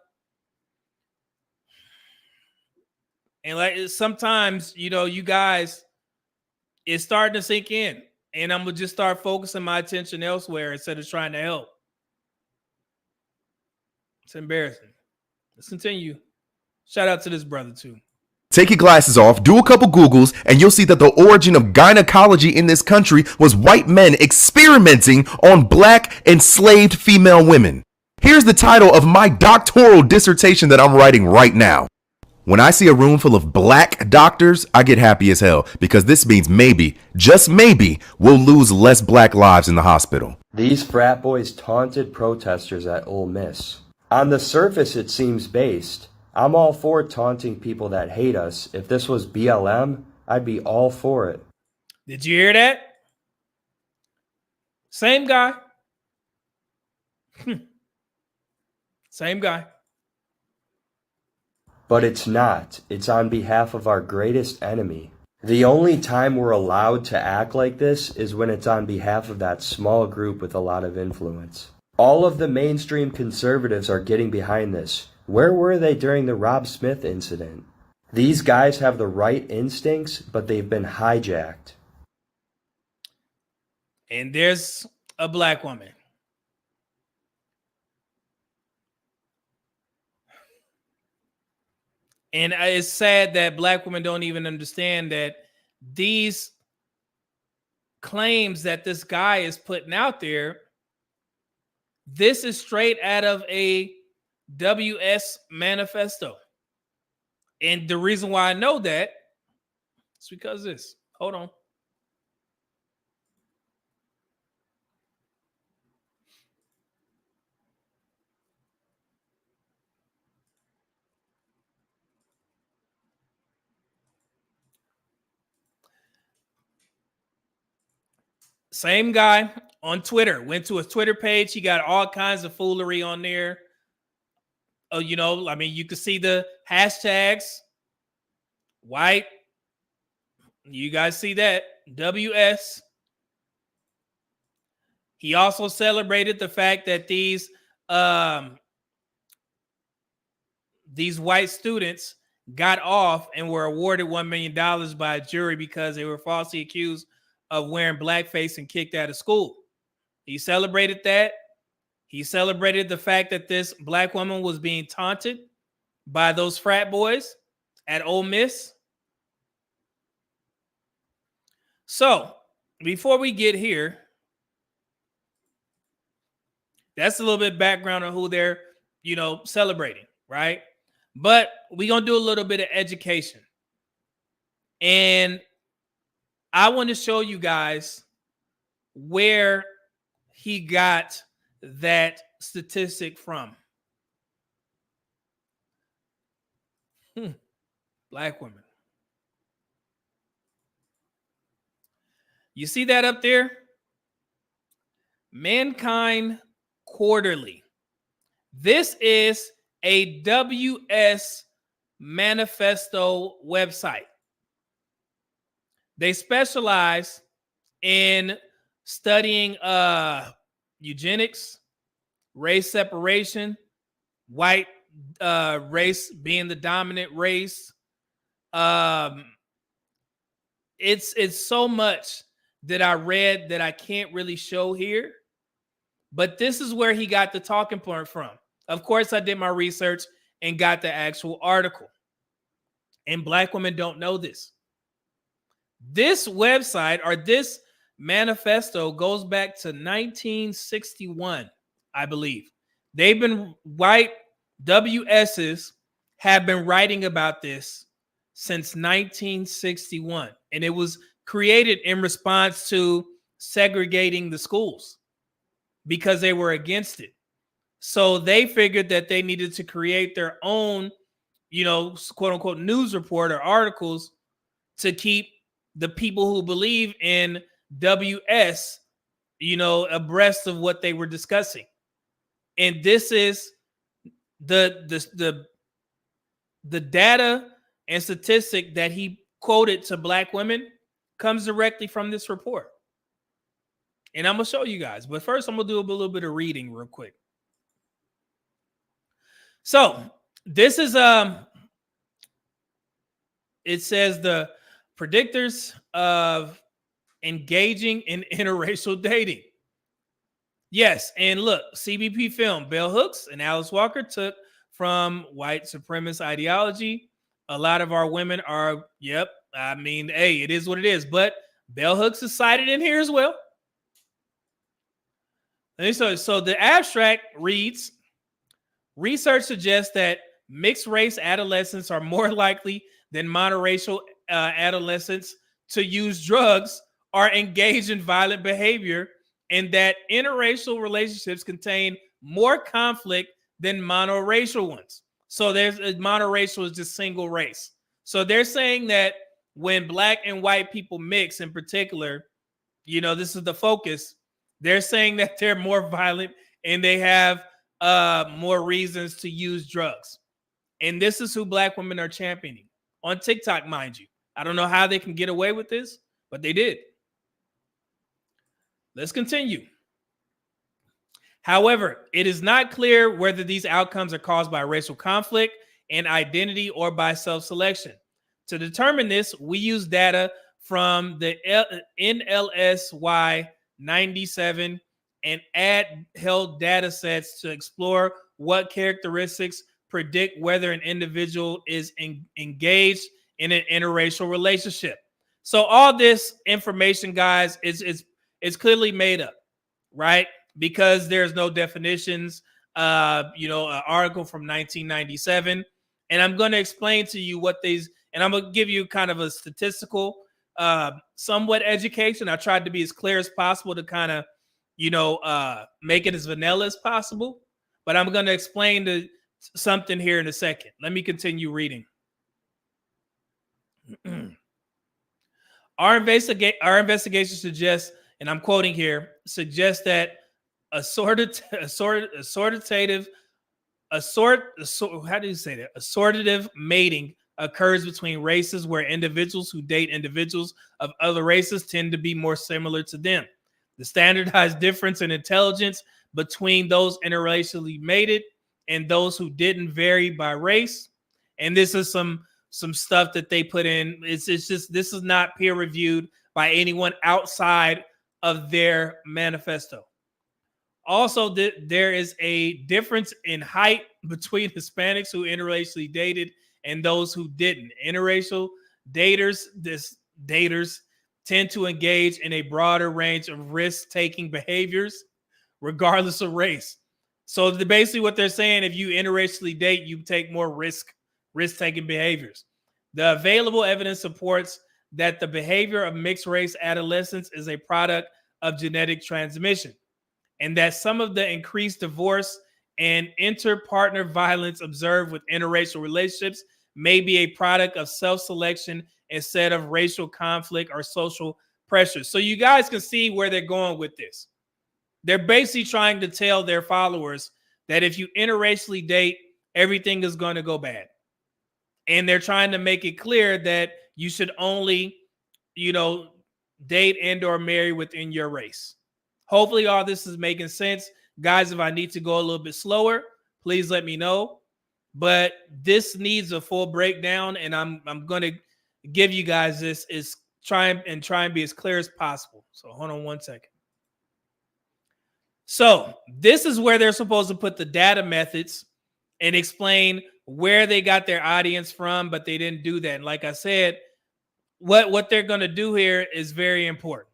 And like sometimes, you guys, it's starting to sink in. And I'm going to just start focusing my attention elsewhere instead of trying to help. It's embarrassing. Let's continue. Shout out to this brother, too. Take your glasses off, do a couple Googles, and you'll see that the origin of gynecology in this country was white men experimenting on black enslaved female women. Here's the title of my doctoral dissertation that I'm writing right now. When I see a room full of black doctors, I get happy as hell because this means maybe, just maybe, we'll lose less black lives in the hospital. These frat boys taunted protesters at Ole Miss. On the surface, it seems based. I'm all for taunting people that hate us. If this was BLM, I'd be all for it. Did you hear that? Same guy. Same guy. But it's not. It's on behalf of our greatest enemy. The only time we're allowed to act like this is when it's on behalf of that small group with a lot of influence. All of the mainstream conservatives are getting behind this. Where were they during the Rob Smith incident? These guys have the right instincts, but they've been hijacked. And there's a black woman. And it's sad that black women don't even understand that these claims that this guy is putting out there, this is straight out of a WS manifesto. And the reason why I know that is because this. Hold on. Same guy on Twitter. Went to his Twitter page. He got all kinds of foolery on there. Oh, you can see the hashtags. White. You guys see that. WS. He also celebrated the fact that these white students got off and were awarded $1 million by a jury because they were falsely accused of wearing blackface and kicked out of school. He celebrated that. He celebrated the fact that this black woman was being taunted by those frat boys at Ole Miss. So, before we get here, that's a little bit background on who they're, celebrating, right? But we're going to do a little bit of education. And I want to show you guys where he got that statistic from. Black women. You see that up there? Mankind Quarterly. This is a WS manifesto website. They specialize in studying eugenics, race separation, white race being the dominant race. It's so much that I read that I can't really show here, but this is where he got the talking point from. Of course, I did my research and got the actual article. And black women don't know this. This website or this manifesto goes back to 1961, I believe. They've been white WSs have been writing about this since 1961, and it was created in response to segregating the schools because they were against it. So they figured that they needed to create their own, quote unquote, news report or articles to keep the people who believe in WS, abreast of what they were discussing. And this is the data and statistic that he quoted to black women comes directly from this report. And I'm going to show you guys. But first, I'm going to do a little bit of reading real quick. So this is, it says the predictors of engaging in interracial dating. Yes, and look, CBP film, Bell Hooks and Alice Walker took from white supremacist ideology. A lot of our women are, hey, it is what it is. But Bell Hooks is cited in here as well. And so the abstract reads, research suggests that mixed race adolescents are more likely than monoracial adolescents to use drugs or engage in violent behavior, and that interracial relationships contain more conflict than monoracial ones. So there's monoracial is just single race. So they're saying that when black and white people mix in particular, this is the focus. They're saying that they're more violent and they have more reasons to use drugs. And this is who black women are championing on TikTok, mind you. I don't know how they can get away with this, but they did. Let's continue. However, it is not clear whether these outcomes are caused by racial conflict and identity or by self-selection. To determine this, we use data from the NLSY 97 and ADHELD data sets to explore what characteristics predict whether an individual is engaged in an interracial relationship. So all this information, guys, is clearly made up, right? Because there's no definitions, an article from 1997. And I'm going to explain to you what these, and I'm going to give you kind of a statistical, somewhat education. I tried to be as clear as possible to kind of, make it as vanilla as possible. But I'm going to explain something here in a second. Let me continue reading. Our investigation suggests, and I'm quoting here, suggests that assortative mating occurs between races where individuals who date individuals of other races tend to be more similar to them. The standardized difference in intelligence between those interracially mated and those who didn't vary by race. And this is some stuff that they put in. It's just, this is not peer reviewed by anyone outside of their manifesto. Also, there is a difference in height between Hispanics who interracially dated and those who didn't. Interracial daters tend to engage in a broader range of risk-taking behaviors, regardless of race. So basically what they're saying, if you interracially date, you take more risk-taking behaviors. The available evidence supports that the behavior of mixed-race adolescents is a product of genetic transmission, and that some of the increased divorce and inter-partner violence observed with interracial relationships may be a product of self-selection instead of racial conflict or social pressure. So you guys can see where they're going with this. They're basically trying to tell their followers that if you interracially date, everything is going to go bad. And they're trying to make it clear that you should only, date and or marry within your race. Hopefully all this is making sense. Guys, if I need to go a little bit slower, please let me know. But this needs a full breakdown, and I'm going to give you guys this try and be as clear as possible. So hold on one second. So this is where they're supposed to put the data methods and explain where they got their audience from, but they didn't do that. And like I said, what they're going to do here is very important.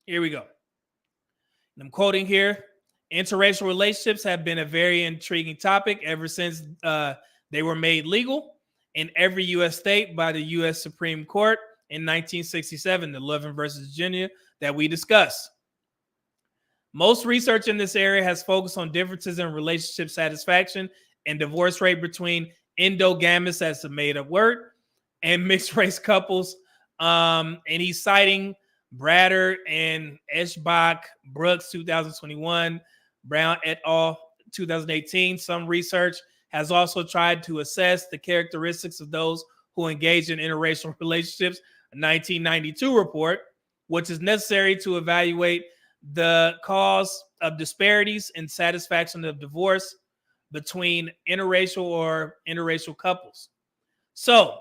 Here we go. And I'm quoting here. Interracial relationships have been a very intriguing topic ever since they were made legal in every U.S. state by the U.S. Supreme Court in 1967, the Loving versus Virginia that we discussed. Most research in this area has focused on differences in relationship satisfaction and divorce rate between endogamous, that's a made-up word, and mixed race couples. And he's citing Brader and Eschbach, Brooks, 2021, Brown et al., 2018. Some research has also tried to assess the characteristics of those who engage in interracial relationships, a 1992 report, which is necessary to evaluate the cause of disparities in satisfaction of divorce between interracial couples. So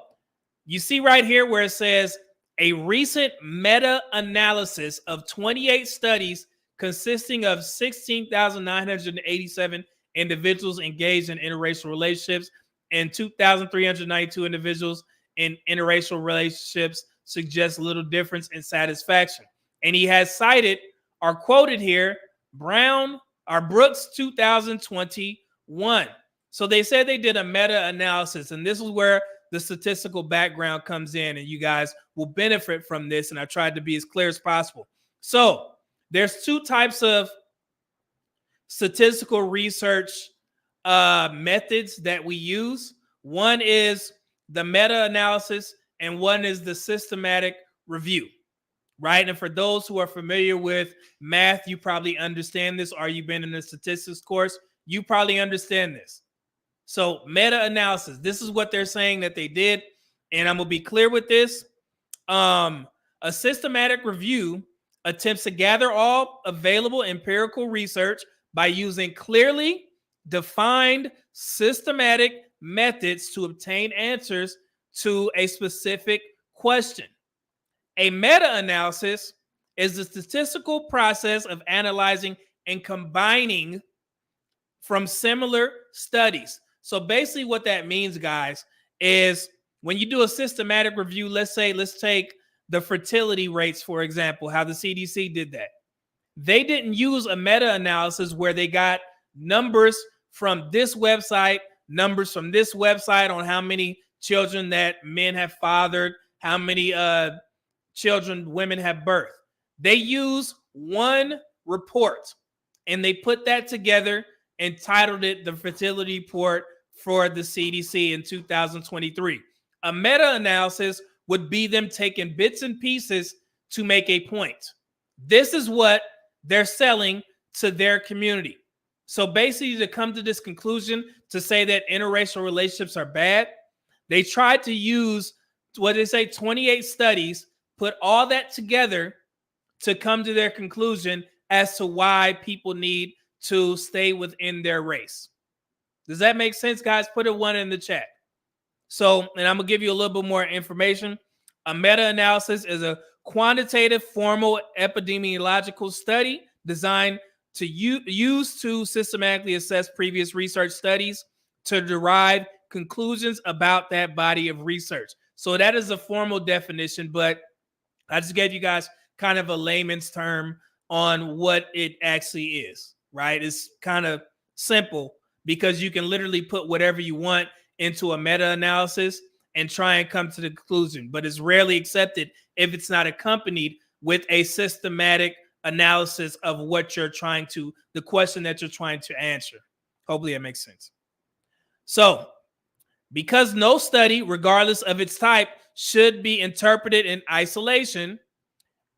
you see right here where it says a recent meta-analysis of 28 studies consisting of 16,987 individuals engaged in interracial relationships and 2,392 individuals in interracial relationships suggests little difference in satisfaction. And he has cited or quoted here Brown or Brooks 2021. So they said they did a meta-analysis, and this is where the statistical background comes in, and you guys will benefit from this, and I tried to be as clear as possible. So there's two types of statistical research methods that we use. One is the meta-analysis, and one is the systematic review, right? And for those who are familiar with math, you probably understand this, or you've been in a statistics course, you probably understand this. So meta-analysis, this is what they're saying that they did, and I'm going to be clear with this. A systematic review attempts to gather all available empirical research by using clearly defined systematic methods to obtain answers to a specific question. A meta-analysis is the statistical process of analyzing and combining from similar studies. So basically what that means, guys, is when you do a systematic review, let's take the fertility rates, for example, how the CDC did that. They didn't use a meta-analysis where they got numbers from this website, numbers from this website on how many children that men have fathered, how many children women have birthed. They use one report, and they put that together and titled it the Fertility Report for the CDC in 2023. A meta-analysis would be them taking bits and pieces to make a point. This is what they're selling to their community. So basically, to come to this conclusion to say that interracial relationships are bad, they tried to use, 28 studies, put all that together to come to their conclusion as to why people need to stay within their race. Does that make sense, guys? Put a 1 in the chat. So, and I'm going to give you a little bit more information. A meta-analysis is a quantitative, formal epidemiological study designed to use to systematically assess previous research studies to derive conclusions about that body of research. So that is a formal definition, but I just gave you guys kind of a layman's term on what it actually is, right? It's kind of simple because you can literally put whatever you want into a meta-analysis and try and come to the conclusion, but it's rarely accepted if it's not accompanied with a systematic analysis of what you're trying to, the question that you're trying to answer. Hopefully that makes sense. So, because no study, regardless of its type, should be interpreted in isolation,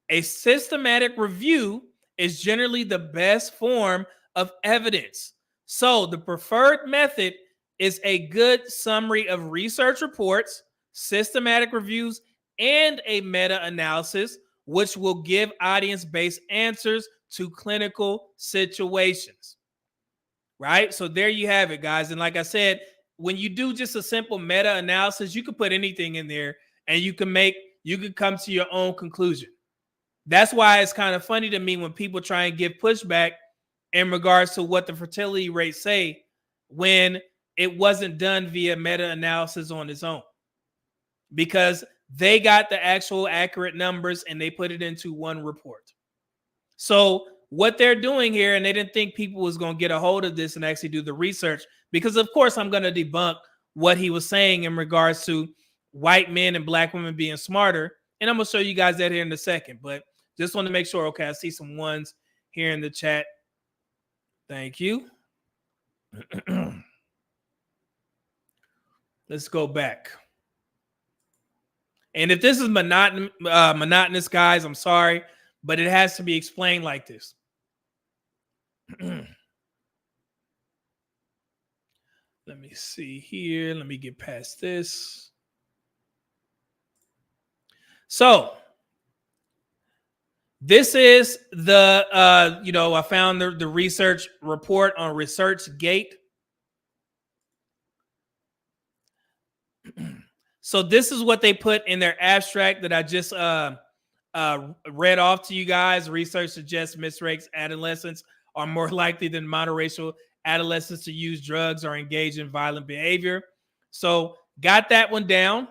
a systematic review is generally the best form of evidence. So the preferred method is a good summary of research reports, systematic reviews, and a meta-analysis, which will give audience-based answers to clinical situations. Right? So there you have it, guys. And like I said, when you do just a simple meta-analysis, you can put anything in there and you can come to your own conclusion. That's why it's kind of funny to me when people try and give pushback in regards to what the fertility rates say when it wasn't done via meta-analysis on its own, because they got the actual accurate numbers and they put it into one report. So what they're doing here, and they didn't think people was going to get a hold of this and actually do the research, because of course I'm going to debunk what he was saying in regards to white men and black women being smarter. And I'm going to show you guys that here in a second, but just want to make sure. Okay, I see some ones here in the chat. Thank you. Let's go back. And if this is monotonous, guys, I'm sorry, but it has to be explained like this. Let me see here. Let me get past this. So this is the, I found the research report on ResearchGate. So this is what they put in their abstract that I just read off to you guys. Research suggests mixed-race adolescents are more likely than monoracial adolescents to use drugs or engage in violent behavior. So got that one down.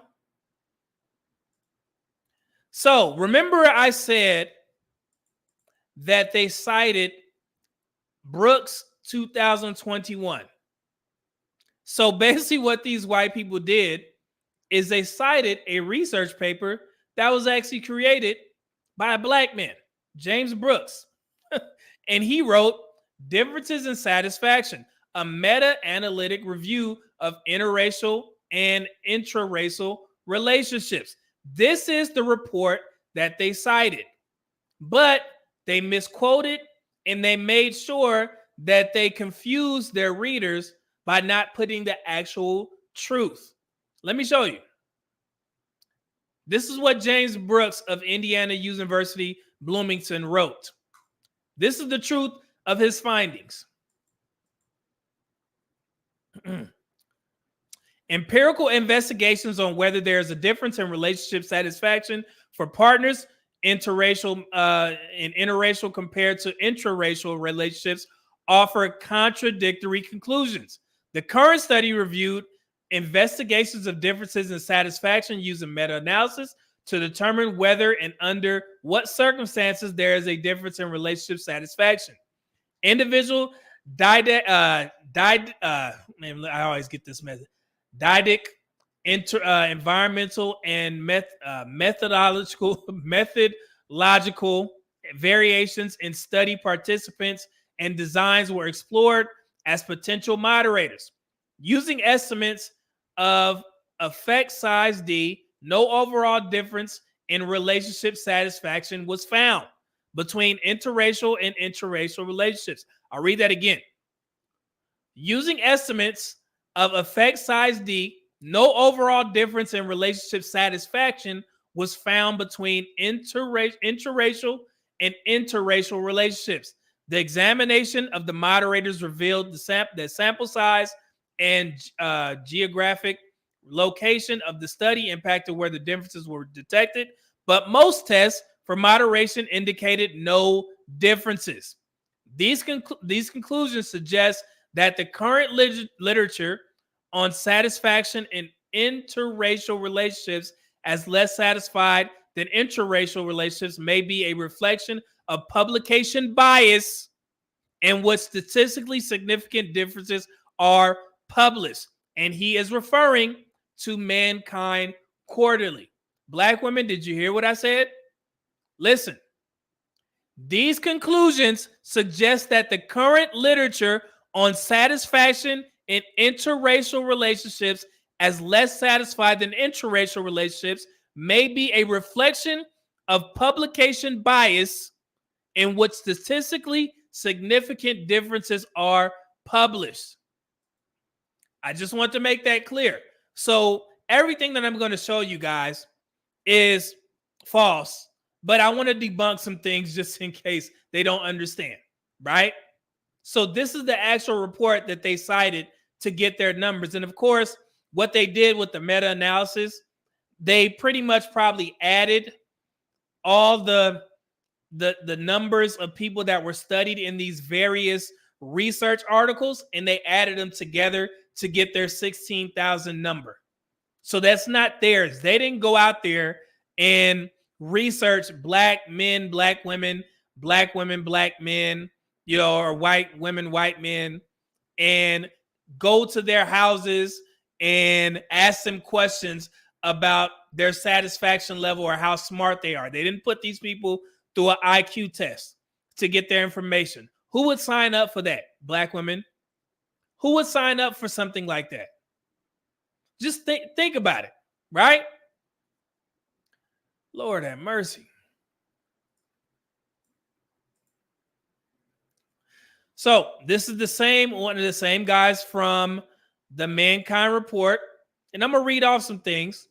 So remember I said that they cited Brooks 2021. So basically what these white people did is they cited a research paper that was actually created by a black man, James Brooks. And he wrote Differences in Satisfaction, a meta-analytic review of interracial and intraracial relationships. This is the report that they cited, but they misquoted and they made sure that they confused their readers by not putting the actual truth. Let me show you. This is what James Brooks of Indiana University, Bloomington wrote. This is the truth of his findings. Empirical investigations on whether there is a difference in relationship satisfaction for partners interracial and interracial compared to intraracial relationships offer contradictory conclusions. The current study reviewed investigations of differences in satisfaction using meta-analysis to determine whether and under what circumstances there is a difference in relationship satisfaction. Individual I always get this method. Environmental and methodological variations in study participants and designs were explored as potential moderators. Using estimates of effect size D, no overall difference in relationship satisfaction was found between interracial and intraracial relationships. I'll read that again. Using estimates of effect size D, no overall difference in relationship satisfaction was found between intraracial and interracial relationships. The examination of the moderators revealed the sample size and geographic location of the study impacted where the differences were detected, but most tests for moderation indicated no differences. These conclusions suggest that the current literature on satisfaction in interracial relationships as less satisfied than intraracial relationships may be a reflection of publication bias and what statistically significant differences are published. And he is referring to Mankind Quarterly. Black women, did you hear what I said? Listen, these conclusions suggest that the current literature on satisfaction in interracial relationships as less satisfied than intraracial relationships may be a reflection of publication bias in which statistically significant differences are published. I just want to make that clear. So everything that I'm going to show you guys is false, but I want to debunk some things just in case they don't understand, right? So this is the actual report that they cited to get their numbers. And of course, what they did with the meta-analysis, they pretty much probably added all the numbers of people that were studied in these various research articles, and they added them together to get their 16,000 number. So that's not theirs. They didn't go out there and research black men, black women, black women, black men, or white women, white men, and go to their houses and ask them questions about their satisfaction level or how smart they are. They didn't put these people through an IQ test to get their information. Who would sign up for that? Black women. Who would sign up for something like that? Just think about it, right? Lord have mercy. So this is one of the same guys from the Mankind Report. And I'm going to read off some things.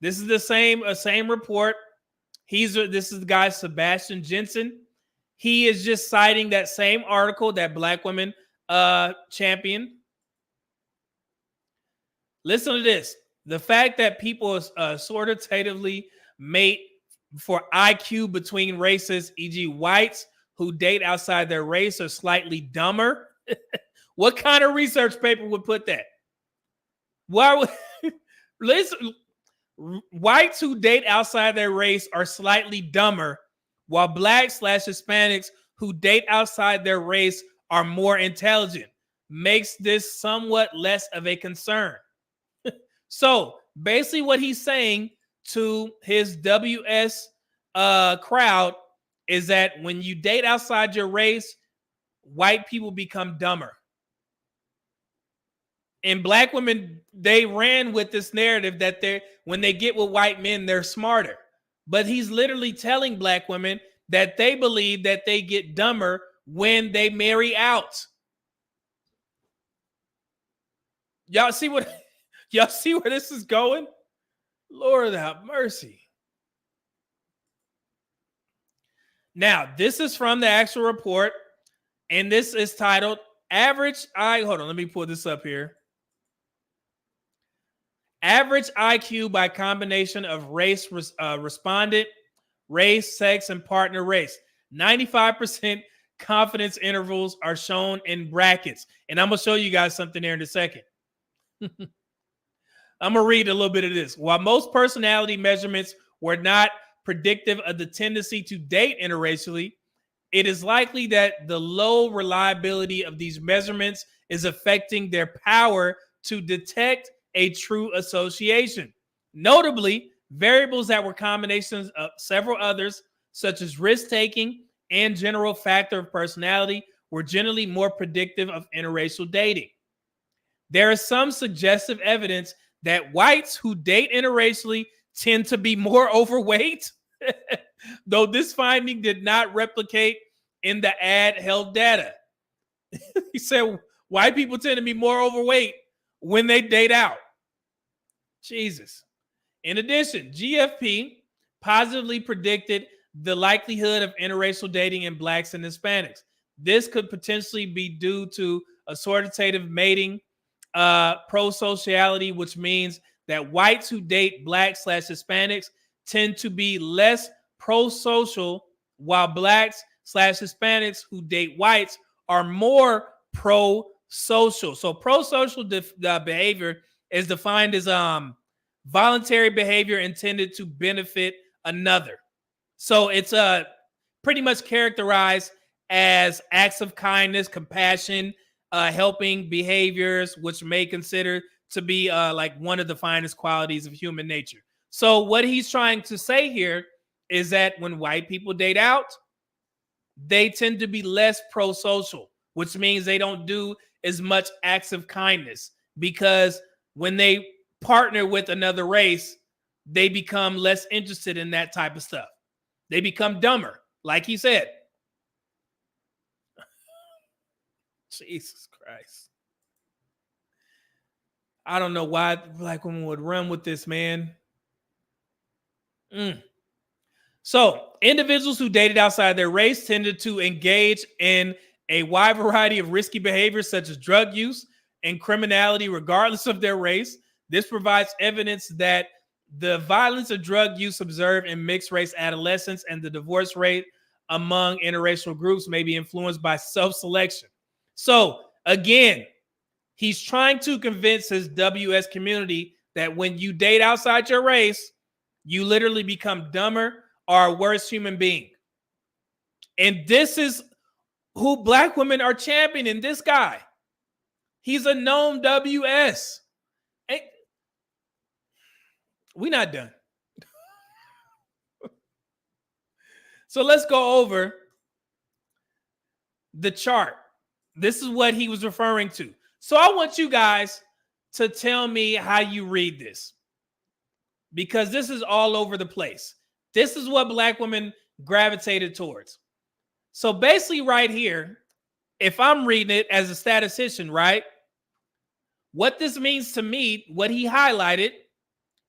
This is the same report. This is the guy, Sebastian Jensen. He is just citing that same article that black women championed. Listen to this. The fact that people authoritatively mate for IQ between races, e.g. whites who date outside their race are slightly dumber. What kind of research paper would put that? Why would listen? Whites who date outside their race are slightly dumber, while blacks/Hispanics who date outside their race are more intelligent. Makes this somewhat less of a concern. So basically what he's saying to his WS crowd is that when you date outside your race, white people become dumber. And black women, they ran with this narrative that when they get with white men, they're smarter. But he's literally telling black women that they believe that they get dumber when they marry out. Y'all see where this is going? Lord have mercy. Now, this is from the actual report, and this is titled hold on, let me pull this up here. Average IQ by combination of race respondent, race, sex, and partner race. 95% confidence intervals are shown in brackets. And I'm going to show you guys something there in a second. I'm going to read a little bit of this. While most personality measurements were not predictive of the tendency to date interracially, it is likely that the low reliability of these measurements is affecting their power to detect a true association. Notably, variables that were combinations of several others, such as risk-taking and general factor of personality, were generally more predictive of interracial dating. There is some suggestive evidence that whites who date interracially tend to be more overweight, though this finding did not replicate in the ad held data. He said white people tend to be more overweight when they date out. Jesus. In addition, GFP positively predicted the likelihood of interracial dating in blacks and Hispanics. This could potentially be due to assortative mating, prosociality, which means that whites who date blacks/Hispanics tend to be less prosocial, while blacks/Hispanics who date whites are more pro-social. So pro-social behavior is defined as voluntary behavior intended to benefit another. So it's pretty much characterized as acts of kindness, compassion, helping behaviors, which may consider to be like one of the finest qualities of human nature. So what he's trying to say here is that when white people date out, they tend to be less pro-social, which means they don't do as much acts of kindness, because when they partner with another race, they become less interested in that type of stuff. They become dumber, like he said. Jesus Christ. I don't know why black women would run with this, man. So, individuals who dated outside their race tended to engage in a wide variety of risky behaviors, such as drug use and criminality, regardless of their race. This provides evidence that the violence of drug use observed in mixed race adolescents and the divorce rate among interracial groups may be influenced by self-selection. So, again, he's trying to convince his WS community that when you date outside your race, you literally become dumber or a worse human being. And this is who black women are championing. This guy. He's a known WS. Hey, we're not done. So let's go over the chart. This is what he was referring to. So I want you guys to tell me how you read this, because this is all over the place. This is what black women gravitated towards. So basically right here, if I'm reading it as a statistician, right? What this means to me, what he highlighted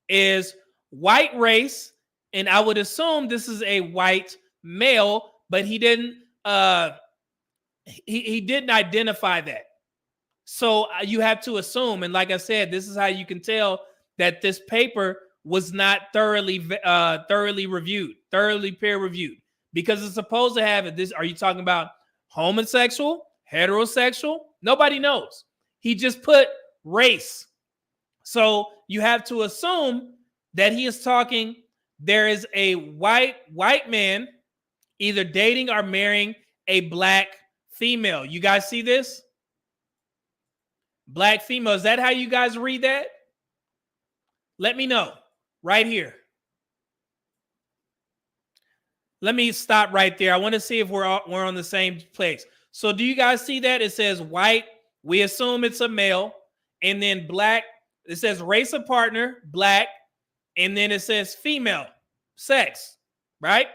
is white race, and I would assume this is a white male, but he didn't he didn't identify that. So you have to assume, and like I said, this is how you can tell that this paper was not thoroughly reviewed, thoroughly peer reviewed, because it's supposed to have this. Are you talking about homosexual, heterosexual? Nobody knows. He just put race. So you have to assume that he is talking. There is a white man either dating or marrying a black female. You guys see this? Black female. Is that how you guys read that? Let me know right here. Let me stop right there. I want to see if we're on the same place. So do you guys see that? It says white. We assume it's a male. And then black. It says race of partner, black. And then it says female, sex, right?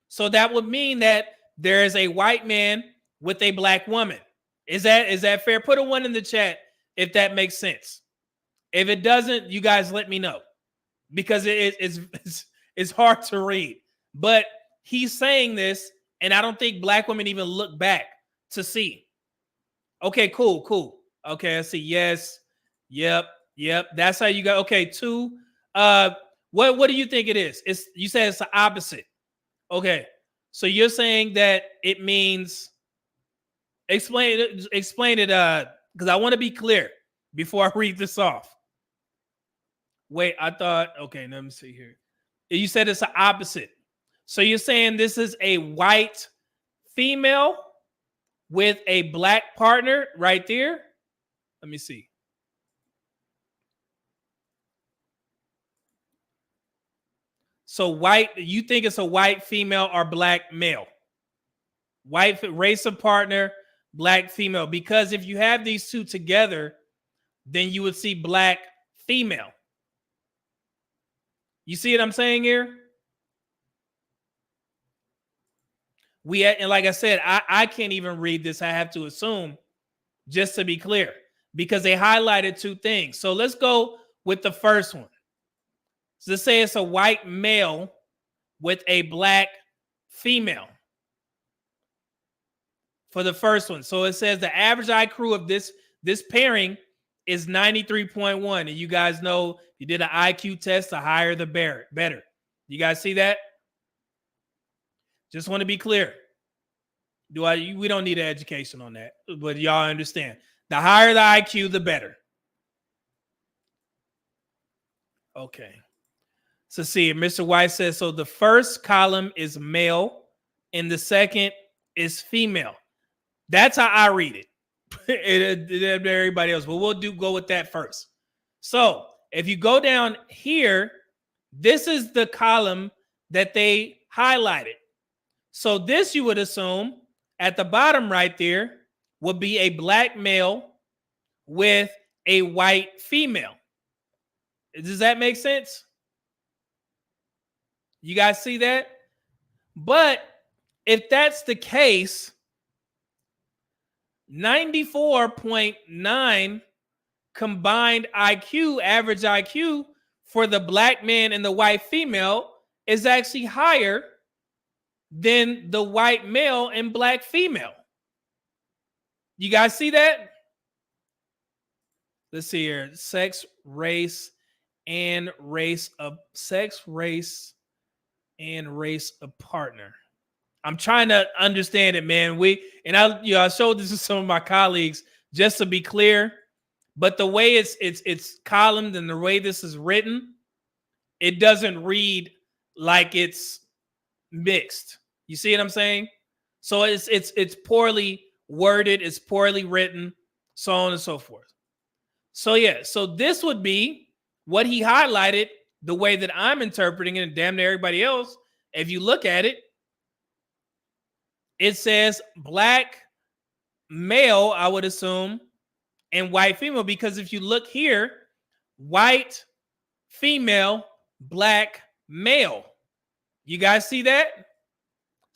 So that would mean that there is a white man with a black woman. Is that fair? Put a 1 in the chat if that makes sense. If it doesn't, you guys let me know, because it's hard to read. But he's saying this, and I don't think black women even look back to see. Okay, cool. Okay, I see. Yes. Yep. That's how you got. Okay, 2. What do you think it is? You said it's the opposite. Okay, so you're saying that it means. Explain it. Because I want to be clear before I read this off. Wait, I thought. Okay, let me see here. You said it's the opposite. So you're saying this is a white female with a black partner right there? Let me see. So white, you think it's a white female or black male? White race of partner, black female. Because if you have these two together, then you would see black female. You see what I'm saying here? And like I said, I can't even read this. I have to assume, just to be clear, because they highlighted 2 things. So let's go with the first one. So let's say it's a white male with a black female for the first one. So it says the average IQ of this pairing is 93.1. And you guys know you did an IQ test, the higher the better. You guys see that? Just want to be clear. We don't need an education on that, but y'all understand. The higher the IQ, the better. Okay. So see, Mr. White says, so the first column is male and the second is female. That's how I read it. Everybody else, but we'll go with that first. So if you go down here, this is the column that they highlighted. So this, you would assume, at the bottom right there would be a black male with a white female. Does that make sense? You guys see that? But if that's the case, 94.9 combined IQ, average IQ for the black man and the white female is actually higher than the white male and black female. You guys see that? Let's see here. Sex, race, and race of partner. I'm trying to understand it, man. I showed this to some of my colleagues just to be clear, but the way it's columned and the way this is written, it doesn't read like it's mixed. You see what I'm saying? So it's poorly worded, it's poorly written, so on and so forth. So yeah, so this would be what he highlighted, the way that I'm interpreting it, and damn near everybody else. If you look at it, it says black male, I would assume, and white female, because if you look here, white female, black male. You guys see that?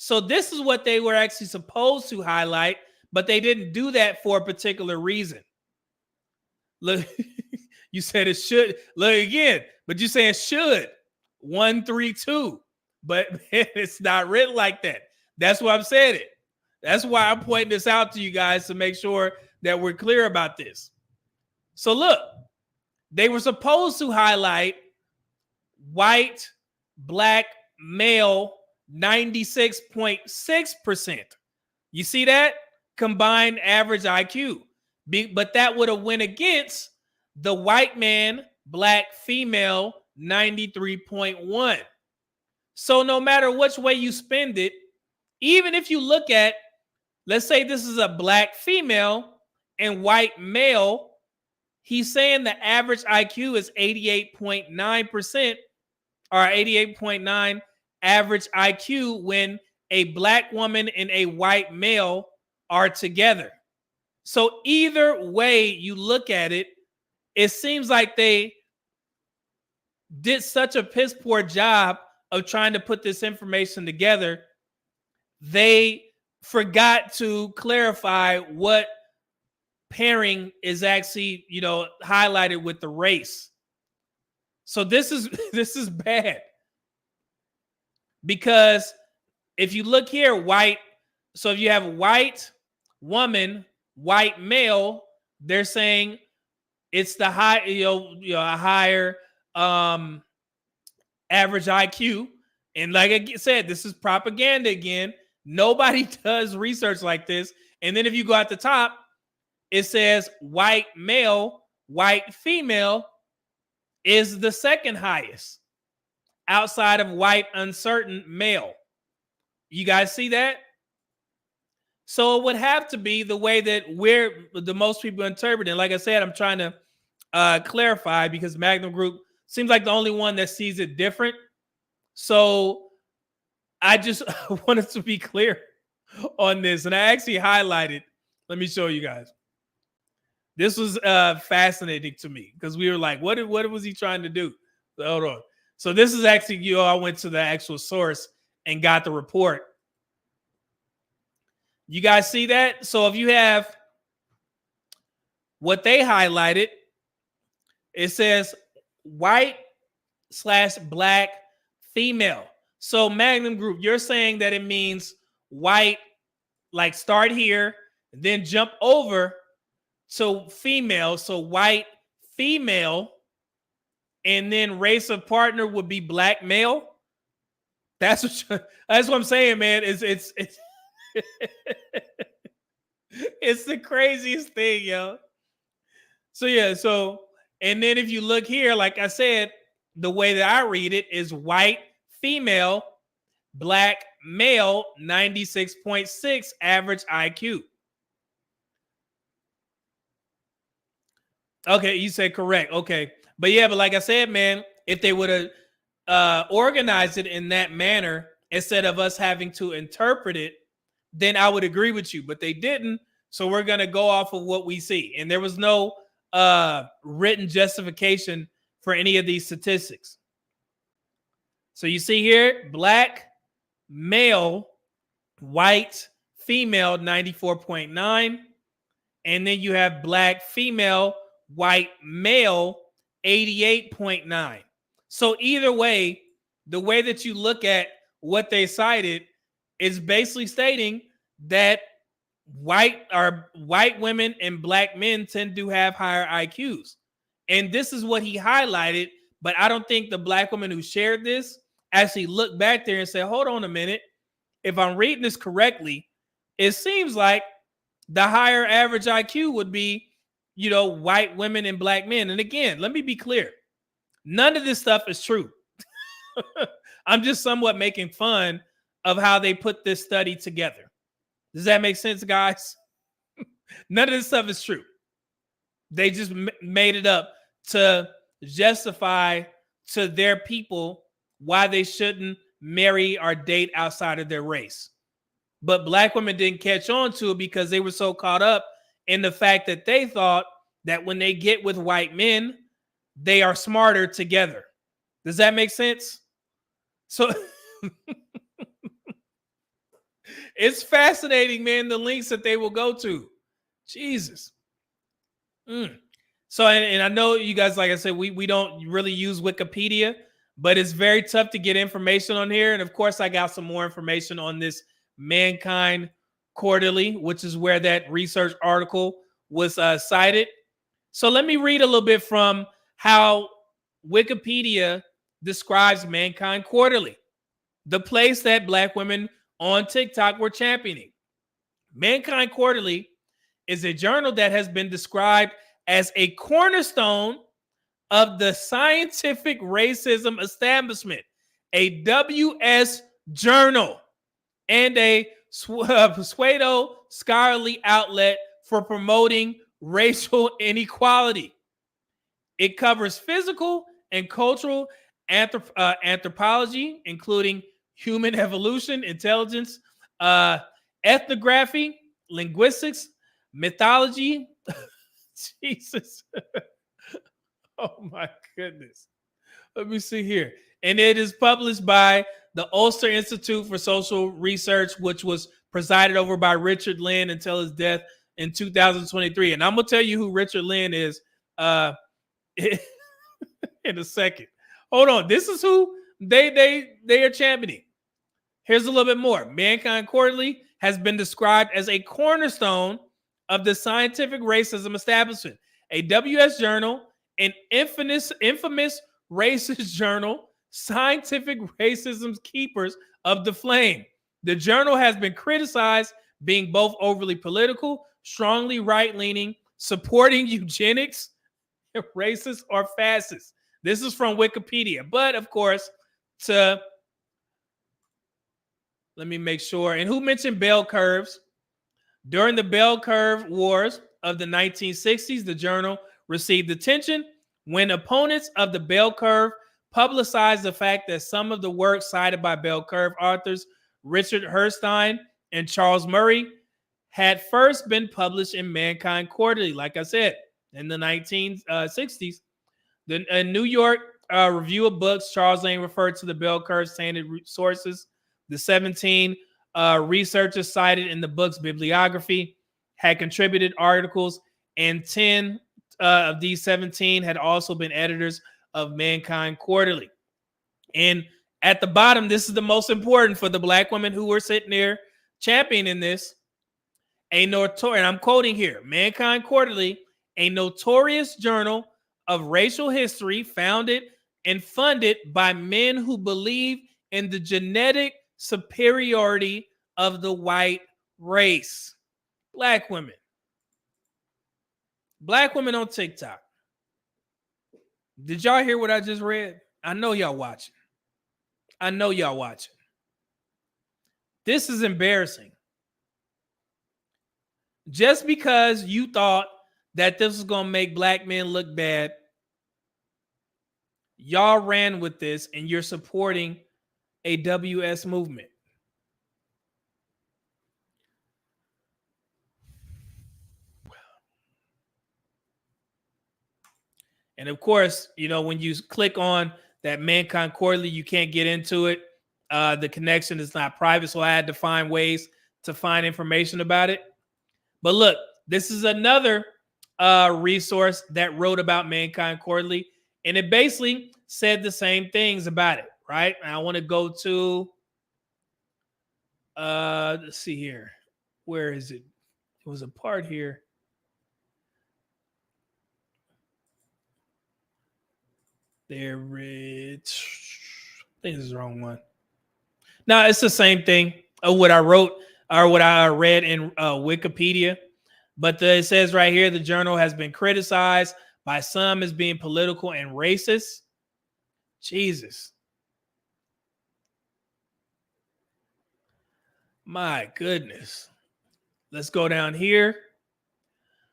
So this is what they were actually supposed to highlight, but they didn't do that for a particular reason. Look, you said it should. Look again, but you're saying should. 1, 3, 2. But it's not written like that. That's why I'm saying it. That's why I'm pointing this out to you guys, to make sure that we're clear about this. So look, they were supposed to highlight white, black, male, 96.6%. You see that? Combined average IQ. But that would have went against the white man, black, female, 93.1. So no matter which way you spend it, even if you look at, let's say this is a black female and white male, he's saying the average IQ is 88.9%, or 88.9 average IQ when a black woman and a white male are together. So either way you look at it, it seems like they did such a piss poor job of trying to put this information together. They forgot to clarify what pairing is actually, highlighted with the race. So this is bad, because if you look here, white, so if you have white woman, white male, they're saying it's the high, a higher average IQ. And like I said, this is propaganda again. Nobody does research like this. And then if you go at the top, it says white male, white female is the second highest outside of white uncertain male. You guys see that? So it would have to be the way that the most people interpret it. Like I said, I'm trying to clarify, because Magnum Group seems like the only one that sees it different. So I just wanted to be clear on this. And I actually highlighted, let me show you guys. This was fascinating to me, because we were like, what was he trying to do? So, hold on. So this is actually, I went to the actual source and got the report. You guys see that? So if you have what they highlighted, it says white/black female. So Magnum Group, you're saying that it means white, like start here, then jump over to female. So white female, and then race of partner would be black male. That's what I'm saying, man. It's it's the craziest thing, yo. So yeah, and then if you look here, like I said, the way that I read it is white female, black male, 96.6 average IQ. Okay, you said correct. Okay. But yeah, but like I said, man, if they would have organized it in that manner instead of us having to interpret it, then I would agree with you. But they didn't. So we're going to go off of what we see. And there was no written justification for any of these statistics. So you see here, black male, white female, 94.9. And then you have black female, white male, 88.9. So either way, the way that you look at what they cited is basically stating that white women and black men tend to have higher IQs. And this is what he highlighted, but I don't think the black woman who shared this actually looked back there and said, hold on a minute. If I'm reading this correctly, it seems like the higher average IQ would be, white women and black men. And again, let me be clear. None of this stuff is true. I'm just somewhat making fun of how they put this study together. Does that make sense, guys? None of this stuff is true. They just made it up to justify to their people why they shouldn't marry or date outside of their race. But black women didn't catch on to it because they were so caught up in the fact that they thought that when they get with white men, they are smarter together. Does that make sense? So it's fascinating, man, the links that they will go to. Jesus. So, and I know you guys, like I said, we don't really use Wikipedia, but it's very tough to get information on here. And of course, I got some more information on this Mankind Quarterly, which is where that research article was cited. So let me read a little bit from how Wikipedia describes Mankind Quarterly, the place that black women on TikTok were championing. Mankind Quarterly is a journal that has been described as a cornerstone of the scientific racism establishment, a WS journal, and a pseudo scholarly outlet for promoting racial inequality. It covers physical and cultural anthropology, including human evolution, intelligence, ethnography, linguistics, mythology. Jesus. Oh my goodness. Let me see here. And it is published by the Ulster Institute for Social Research, which was presided over by Richard Lynn until his death in 2023. And I'm going to tell you who Richard Lynn is in a second. Hold on. This is who they are championing. Here's a little bit more. Mankind Quarterly has been described as a cornerstone of the scientific racism establishment, a WS journal, an infamous racist journal, scientific racism's keepers of the flame. The journal has been criticized being both overly political, strongly right-leaning, supporting eugenics, racist, or fascist. This is from Wikipedia. But of course, let me make sure. And who mentioned bell curves? During the bell curve wars of the 1960s, the journal received attention when opponents of the bell curve publicized the fact that some of the work cited by bell curve authors Richard Herrstein and Charles Murray had first been published in Mankind Quarterly, like I said, in the 1960s. The New York Review of Books, Charles Lane referred to the bell curve standard sources. The 17 researchers cited in the book's bibliography had contributed articles, and 10 of these 17 had also been editors of Mankind Quarterly. And at the bottom, this is the most important for the black women who were sitting there championing this. And I'm quoting here, Mankind Quarterly, a notorious journal of racial history founded and funded by men who believe in the genetic superiority of the white race. Black women on TikTok. Did y'all hear what I just read? I know y'all watching. This is embarrassing. Just because you thought that this was going to make black men look bad, y'all ran with this and you're supporting a WS movement. And of course, you know, when you click on that Mankind Quarterly, you can't get into it. The connection is not private, so I had to find ways to find information about it. But look, this is another resource that wrote about Mankind Quarterly, and it basically said the same things about it, right? And I want to go to, let's see here. Where is it? It was a part here. There it. I think this is the wrong one. No, it's the same thing of what I wrote or what I read in Wikipedia. But it says right here, the journal has been criticized by some as being political and racist. Jesus. My goodness. Let's go down here.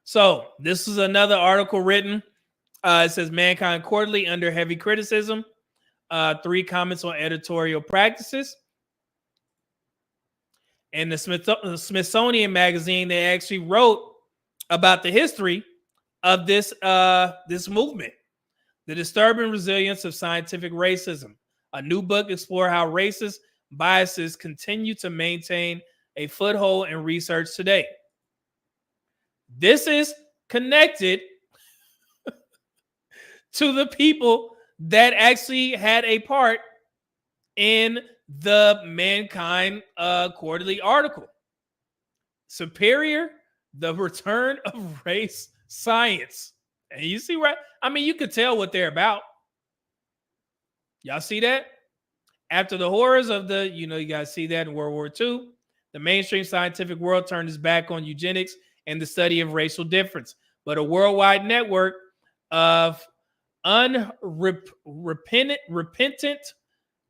So this is another article written. It says Mankind Quarterly under heavy criticism. 3 comments on editorial practices. And the Smithsonian Magazine, they actually wrote about the history of this movement, The Disturbing Resilience of Scientific Racism. A new book explores how racist biases continue to maintain a foothold in research today. This is connected to the people that actually had a part in the Mankind Quarterly article. Superior, the return of race science. And you see, right? I mean, you could tell what they're about. Y'all see that? After the horrors of you guys see that in World War II, the mainstream scientific world turned its back on eugenics and the study of racial difference. But a worldwide network of unrepentant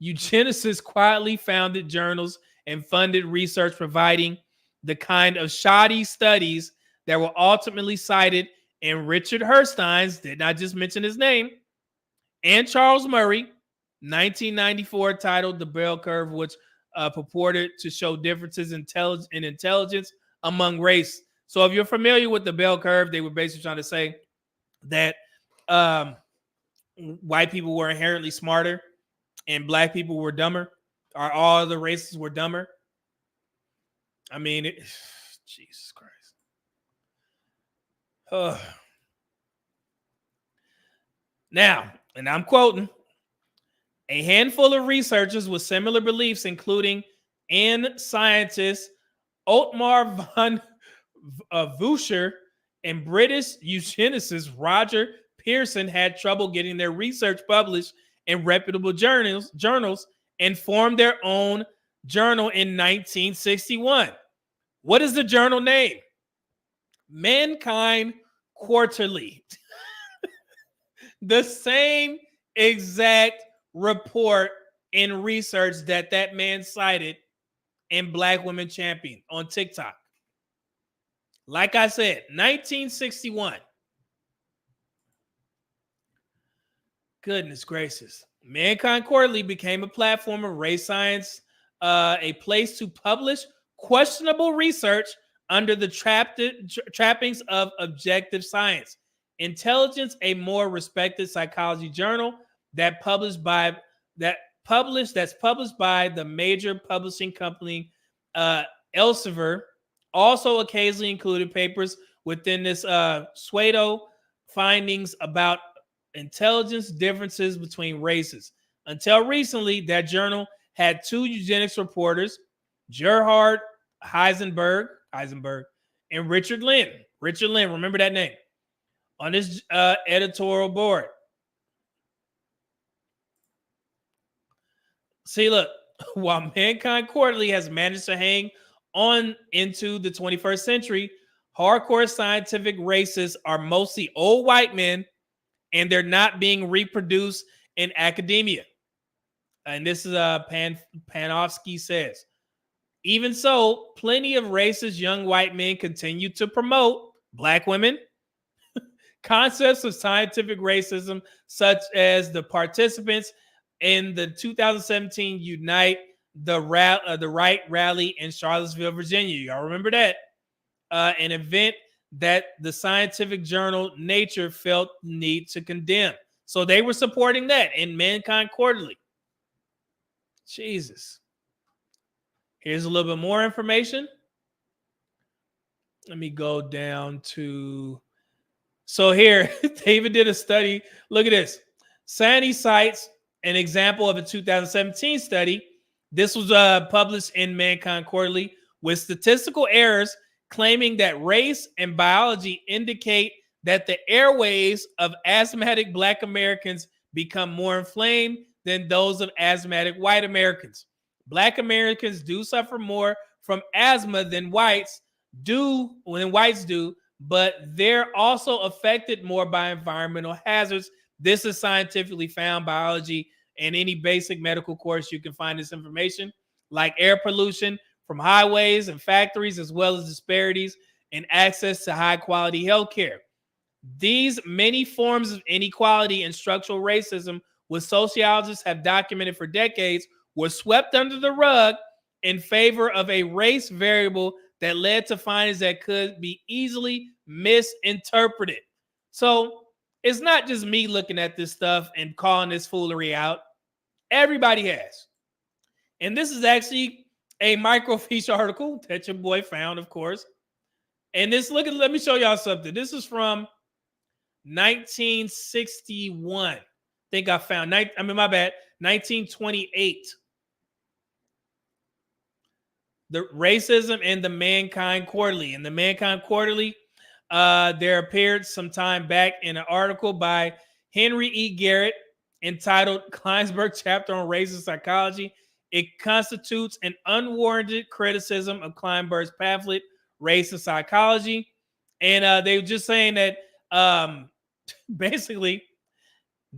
eugenicists quietly founded journals and funded research providing the kind of shoddy studies that were ultimately cited in Richard Herstein's, did not just mention his name, and Charles Murray, 1994, titled The Bell Curve, which purported to show differences in intelligence among race. So if you're familiar with the Bell Curve, they were basically trying to say that white people were inherently smarter and black people were dumber, or all the races were dumber. I mean, Jesus Christ. Now, and I'm quoting, a handful of researchers with similar beliefs, including scientist Otmar von Vuscher and British eugenicist Roger Pearson, had trouble getting their research published in reputable journals and formed their own journal in 1961. What is the journal name? Mankind Quarterly. The same exact report and research that man cited in Black Women Champion on TikTok. Like I said, 1961. Goodness gracious. Mankind Quarterly became a platform of race science, a place to publish questionable research under the trappings of objective science. Intelligence, a more respected psychology journal that's published by the major publishing company Elsevier, also occasionally included papers within this pseudo findings about intelligence differences between races. Until recently, that journal had 2 eugenics reporters, Gerhard Heisenberg and Richard Lynn. Richard Lynn, remember that name, on his editorial board. See, look, while Mankind Quarterly has managed to hang on into the 21st century, hardcore scientific racists are mostly old white men, and they're not being reproduced in academia. And this is Panofsky says. Even so, plenty of racist young white men continue to promote Black women, concepts of scientific racism, such as the participants in the 2017 Unite the Right rally in Charlottesville, Virginia. Y'all remember that? An event that the scientific journal Nature felt the need to condemn. So they were supporting that in Mankind Quarterly. Jesus. Here's a little bit more information. Let me go down to... So here, David did a study. Look at this. Sani cites an example of a 2017 study. This was published in Mankind Quarterly with statistical errors claiming that race and biology indicate that the airways of asthmatic Black Americans become more inflamed than those of asthmatic white Americans. Black Americans do suffer more from asthma than whites do, but they're also affected more by environmental hazards. This is scientifically found. Biology and any basic medical course, you can find this information, like air pollution from highways and factories, as well as disparities in access to high quality health care. These many forms of inequality and structural racism, which sociologists have documented for decades, were swept under the rug in favor of a race variable that led to findings that could be easily misinterpreted. So it's not just me looking at this stuff and calling this foolery out. Everybody has. And this is actually a microfiche article that your boy found, of course. And this, let me show y'all something. This is from 1961. I think I found, my bad, 1928. The Racism in the Mankind Quarterly. In the Mankind Quarterly, there appeared some time back in an article by Henry E. Garrett entitled Kleinsberg Chapter on Racist Psychology. It constitutes an unwarranted criticism of Kleinsberg's pamphlet, Racist Psychology. And they were just saying that basically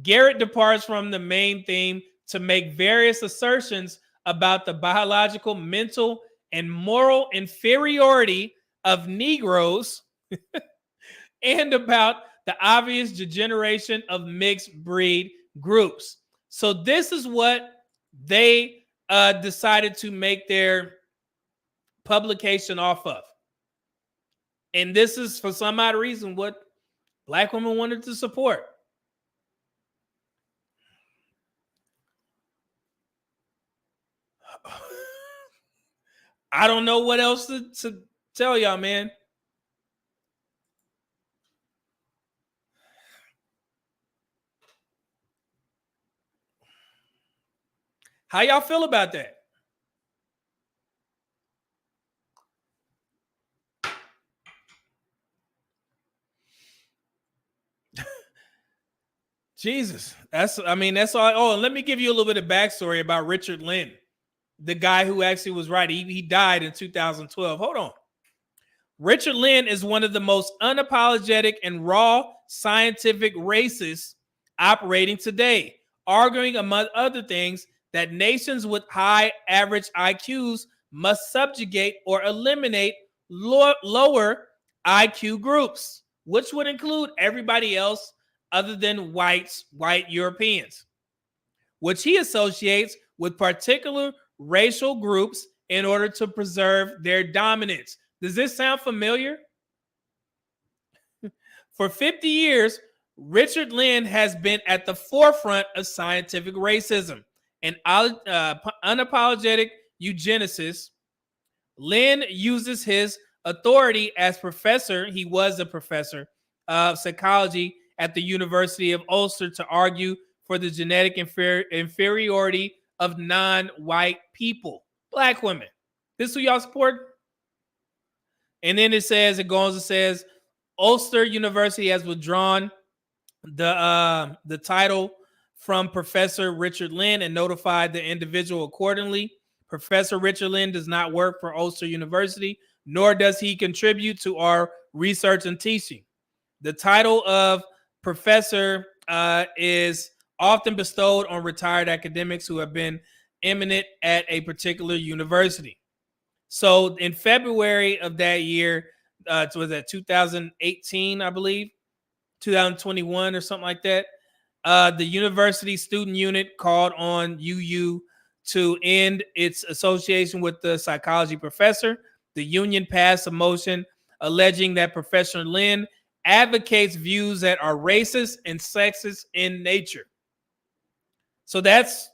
Garrett departs from the main theme to make various assertions about the biological, mental, and moral inferiority of Negroes and about the obvious degeneration of mixed breed groups. So this is what they decided to make their publication off of. And this is, for some odd reason, what Black women wanted to support. I don't know what else to tell y'all, man. How y'all feel about that? Jesus, that's all. Oh, and let me give you a little bit of backstory about Richard Lynn, the guy who actually was right. He died in 2012. Hold on. Richard Lynn is one of the most unapologetic and raw scientific racists operating today, arguing, among other things, that nations with high average IQs must subjugate or eliminate lower IQ groups, which would include everybody else other than white Europeans, which he associates with particular racial groups in order to preserve their dominance. Does this sound familiar? For 50 years, Richard Lynn has been at the forefront of scientific racism. An unapologetic eugenicist, Lynn uses his authority as professor. He was a professor of psychology at the University of Ulster to argue for the genetic inferiority of non-white people, Black women. This is who y'all support? And then it says, Ulster University has withdrawn the title from Professor Richard Lynn and notified the individual accordingly. Professor Richard Lynn does not work for Ulster University, nor does he contribute to our research and teaching. The title of professor is often bestowed on retired academics who have been eminent at a particular university. So in February of that year, was that 2018, I believe, 2021 or something like that, the university student unit called on UU to end its association with the psychology professor. The union passed a motion alleging that Professor Lynn advocates views that are racist and sexist in nature. So that's,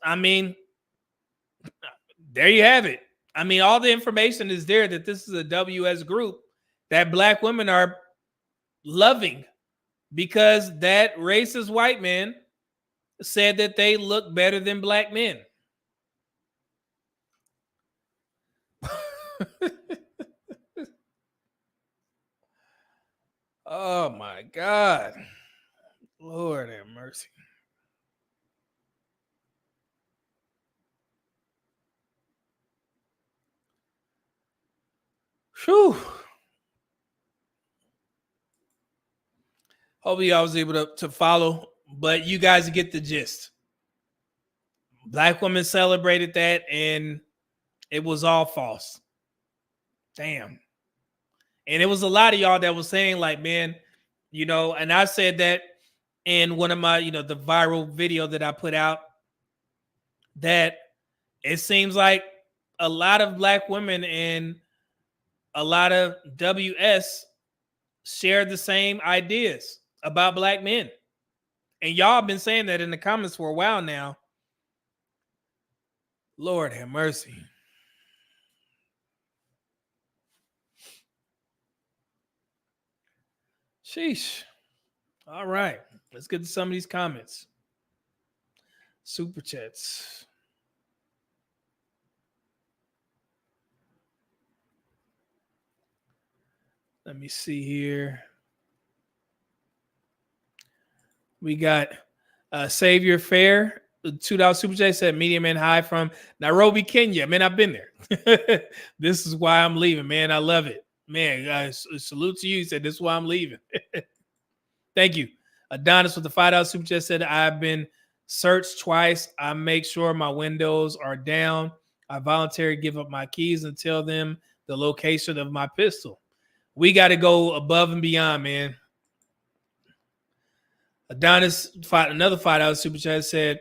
there you have it. All the information is there that this is a WS group that Black women are loving because that racist white man said that they look better than Black men. Oh my God. Lord have mercy. Whew. Hopefully I was able to follow, but you guys get the gist. Black women celebrated that and it was all false. Damn. And it was a lot of y'all that was saying, like, man, you know, and I said that in one of my, you know, the viral video that I put out, that it seems like a lot of black women and a lot of WS share the same ideas about black men. And y'all been saying that in the comments for a while now. Lord have mercy. Sheesh. All right. Let's get to some of these comments. Super chats. Let me see here. We got Savior Fair, $2 super chat, said Media Man High from Nairobi, Kenya. Man, I've been there. This is why I'm leaving, man. I love it. Man, guys, salute to you. He said, this is why I'm leaving. Thank you. Adonis with the $5 super chat said, I've been searched twice. I make sure my windows are down. I voluntarily give up my keys and tell them the location of my pistol. We got to go above and beyond, man. Adonis, another $5 super chat said,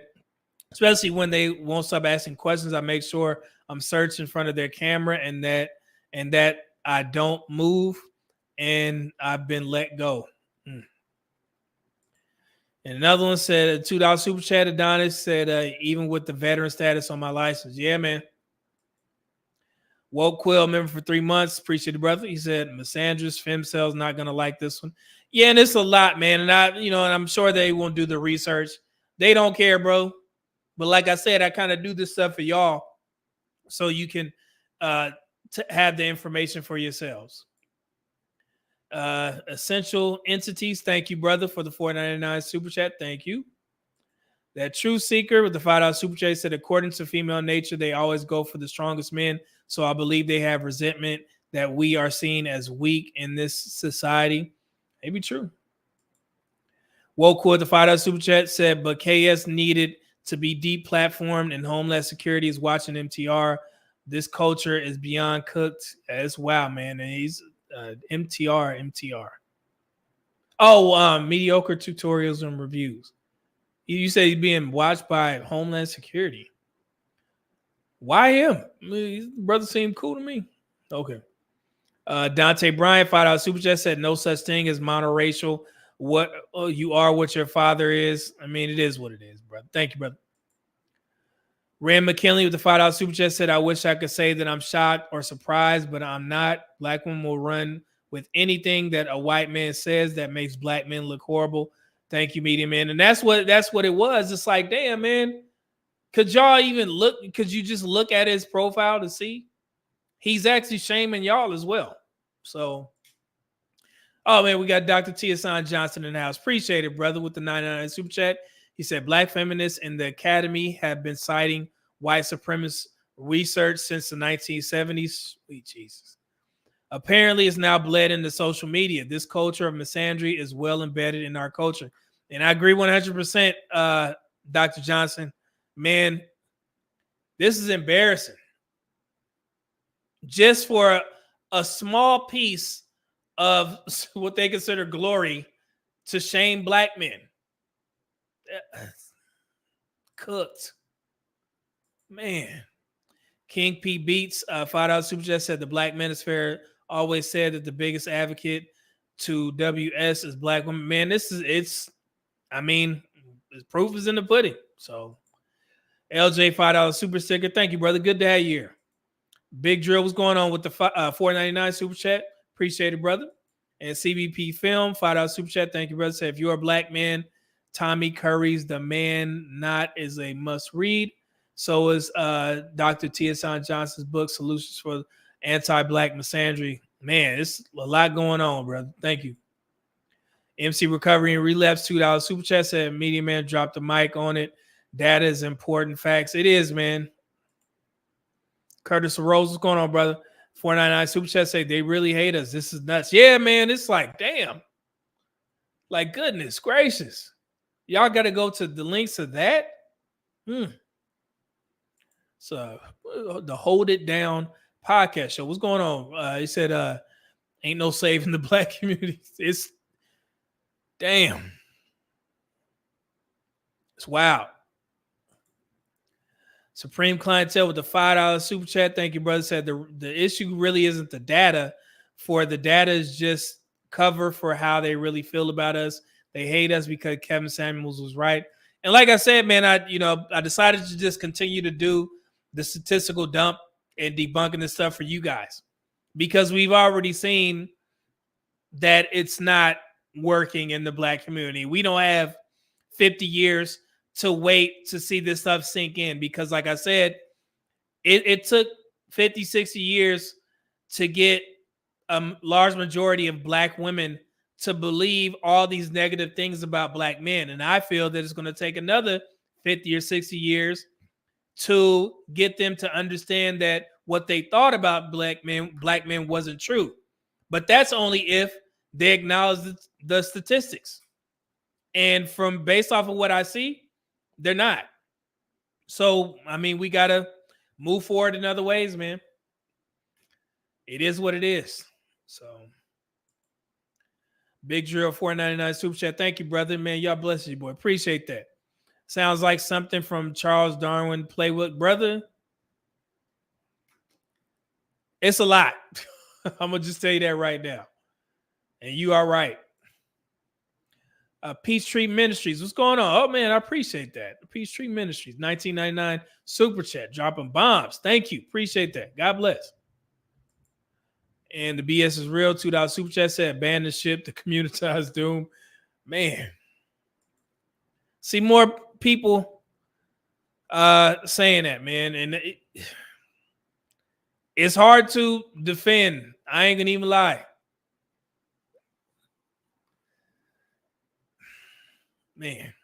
especially when they won't stop asking questions, I make sure I'm searched in front of their camera and that I don't move and I've been let go. And another one said, a $2 super chat, Adonis said, even with the veteran status on my license. Yeah, man. Woke Quill, member for 3 months. Appreciate it, brother. He said, Misandrous, Femcel's not going to like this one. Yeah, and it's a lot, man. And and I'm sure they won't do the research. They don't care, bro. But like I said, I kind of do this stuff for y'all so you can have the information for yourselves. Essential Entities, thank you, brother, for the $4.99 super chat. Thank you. That True Seeker with the $5 super chat said, according to female nature, they always go for the strongest men. So I believe they have resentment that we are seen as weak in this society. Maybe true. Woke with the $5 super chat said, but KS needed to be deplatformed and Homeland Security is watching MTR. This culture is beyond cooked. As wow, man. And he's MTR. Oh, mediocre tutorials and reviews. You say he's being watched by Homeland Security. Why him? I mean, his brother seemed cool to me. Okay. Dante Bryant, $5 super chat said, no such thing as monoracial. What you are, what your father is. I mean, it is what it is, brother. Thank you, brother. Rand McKinley with the $5 super chat said, I wish I could say that I'm shocked or surprised, but I'm not. Black women will run with anything that a white man says that makes black men look horrible. Thank you, Media Man. And that's what it was. It's like, damn, man. Could y'all even look? Could you just look at his profile to see? He's actually shaming y'all as well. So, oh, man, we got Dr. Tiasan Johnson in the house. Appreciate it, brother, with the 99 super chat. He said, black feminists in the academy have been citing white supremacist research since the 1970s. Sweet Jesus. Apparently, it's now bled into social media. This culture of misandry is well embedded in our culture. And I agree 100%, Dr. Johnson. Man, this is embarrassing. Just for a small piece of what they consider glory to shame black men. Cooked. Man. King P Beats, $5 super chat said the Black Manosphere always said that the biggest advocate to WS is black women. Man, the proof is in the pudding. So LJ $5 super sticker. Thank you, brother. Good to have you here. Big Drill, what's going on with the $4.99 super chat? Appreciate it, brother. And CBP Film, $5 super chat. Thank you, brother. Say if you're a black man, Tommy Curry's The Man Not is a must read. So is Dr. Tiasan Johnson's book, Solutions for Anti-Black Misandry. Man, it's a lot going on, brother. Thank you. MC Recovery and Relapse, $2 super chat said Media Man dropped the mic on it. Data is important. Facts. It is, man. Curtis Rose, what's going on, brother? 499 super chat say they really hate us. This is nuts. Yeah, man. It's like, damn. Like, goodness gracious. Y'all got to go to the links of that. So the Hold It Down podcast show. What's going on? He said, ain't no saving the black community. It's damn. It's wild. Supreme Clientele with the $5 super chat. Thank you, brother. Said the issue really isn't the data. For the data is just cover for how they really feel about us. They hate us because Kevin Samuels was right. And like I said, man, I decided to just continue to do the statistical dump and debunking this stuff for you guys, because we've already seen that it's not working in the black community. We don't have 50 years to wait to see this stuff sink in, because like I said, it took 50, 60 years to get a large majority of black women to believe all these negative things about black men. And I feel that it's going to take another 50 or 60 years to get them to understand that what they thought about black men wasn't true. But that's only if they acknowledge the statistics. And from based off of what I see, they're not. So, I mean, we got to move forward in other ways, man. It is what it is. So, Big Drill $4.99 super chat. Thank you, brother. Man, y'all bless you, boy. Appreciate that. Sounds like something from Charles Darwin playbook, brother. It's a lot. I'm gonna just tell you that right now. And you are right. Peachtree Ministries. What's going on? Oh man, I appreciate that. Peachtree Ministries, 1999 super chat, dropping bombs. Thank you. Appreciate that. God bless. And the BS is real. $2 super chat said, abandon ship, the communitized doom. Man. See more people saying that, man. And it's hard to defend. I ain't gonna even lie. Man.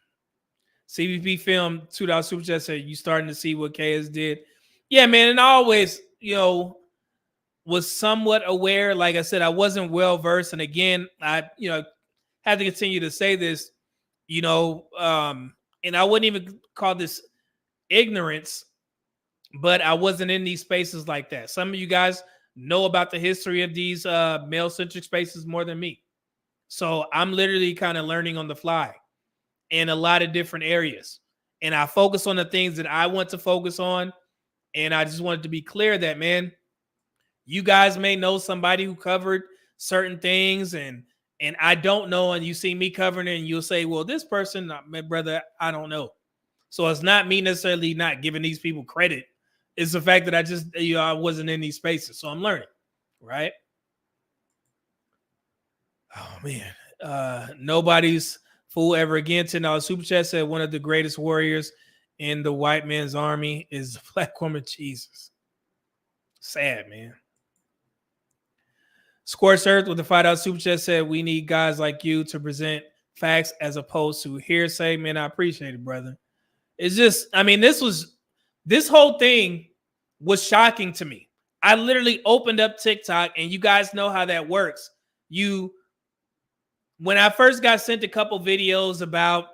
CBP film, $2 super chat said, you starting to see what KS did. Yeah, man. And I always, was somewhat aware. Like I said, I wasn't well versed. And again, I, had to continue to say this, and I wouldn't even call this ignorance, but I wasn't in these spaces like that. Some of you guys know about the history of these male-centric spaces more than me. So I'm literally kind of learning on the fly in a lot of different areas. And I focus on the things that I want to focus on. And I just wanted to be clear that, man, you guys may know somebody who covered certain things and I don't know, and you see me covering it and you'll say, well, this person, my brother, I don't know. So it's not me necessarily not giving these people credit. It's the fact that I just, I wasn't in these spaces. So I'm learning, right? Oh, man. Nobody's fool ever again. $10 super chat said one of the greatest warriors in the white man's army is the black woman. Jesus. Sad, man. Scorched Earth with the $5 super chat said, we need guys like you to present facts as opposed to hearsay. Man, I appreciate it, brother. It's just, I mean, this whole thing was shocking to me. I literally opened up TikTok, and you guys know how that works. When I first got sent a couple videos about,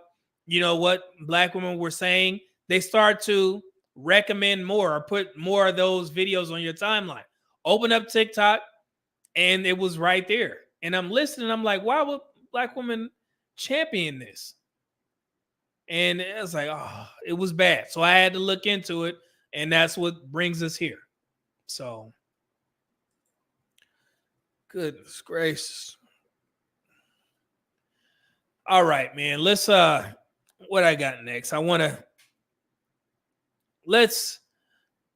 what black women were saying, they start to recommend more or put more of those videos on your timeline. Open up TikTok, and it was right there. And I'm listening. I'm like, why would black women champion this? And it was like, oh, it was bad. So I had to look into it. And that's what brings us here. So, goodness gracious. All right, man. Let's, what I got next? I want to, let's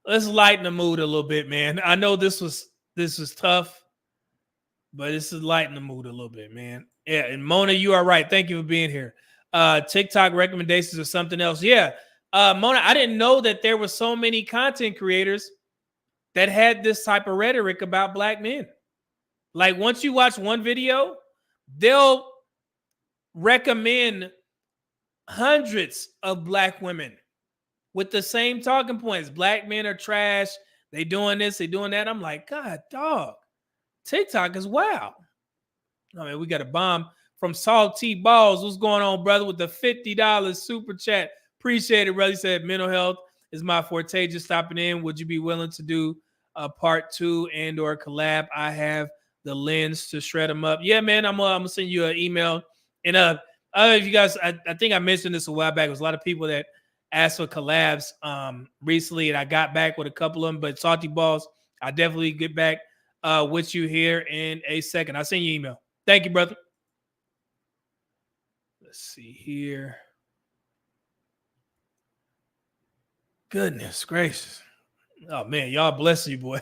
lighten the mood a little bit, man. I know this was tough. But this is lighten the mood a little bit, man. Yeah, and Mona, you are right. Thank you for being here. TikTok recommendations or something else. Yeah, Mona, I didn't know that there were so many content creators that had this type of rhetoric about black men. Like once you watch one video, they'll recommend hundreds of black women with the same talking points. Black men are trash. They doing this, they doing that. I'm like, God, dog. TikTok is wild. I mean, we got a bomb from Salty Balls. What's going on, brother? With the $50 super chat. Appreciate it, brother. He said, mental health is my forte. Just stopping in. Would you be willing to do part 2 and or collab, I have the lens to shred them up. Yeah, man, I'm gonna send you an email. And if you guys, I think I mentioned this a while back. There was a lot of people that asked for collabs recently, and I got back with a couple of them. But Salty Balls, I definitely get back with you here in a second. I'll send you an email. Thank you, brother. Let's see here. Goodness gracious. Oh man, y'all bless you, boy.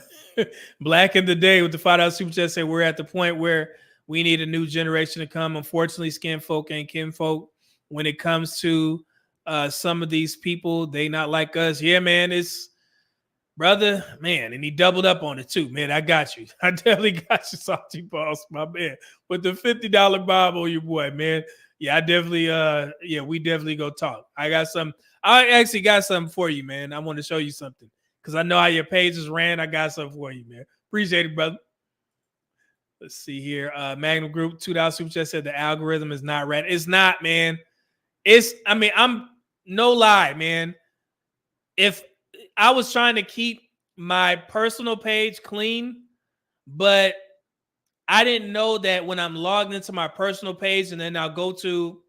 Black in the day with the $5 super chat said we're at the point where we need a new generation to come. Unfortunately, skin folk and kinfolk, when it comes to some of these people, they not like us. Yeah, man, it's brother, man, and he doubled up on it too, man. I got you. I definitely got you, Salty Balls, my man. With the $50 Bob on your boy, man. Yeah, I definitely, we definitely go talk. I actually got something for you, man. I want to show you something because I know how your pages ran. I got something for you, man. Appreciate it, brother. Let's see here. Magnum Group, $2 super chat said the algorithm is not red. It's not, man. I'm no lie, man. If I was trying to keep my personal page clean, but I didn't know that when I'm logged into my personal page and then I'll go to,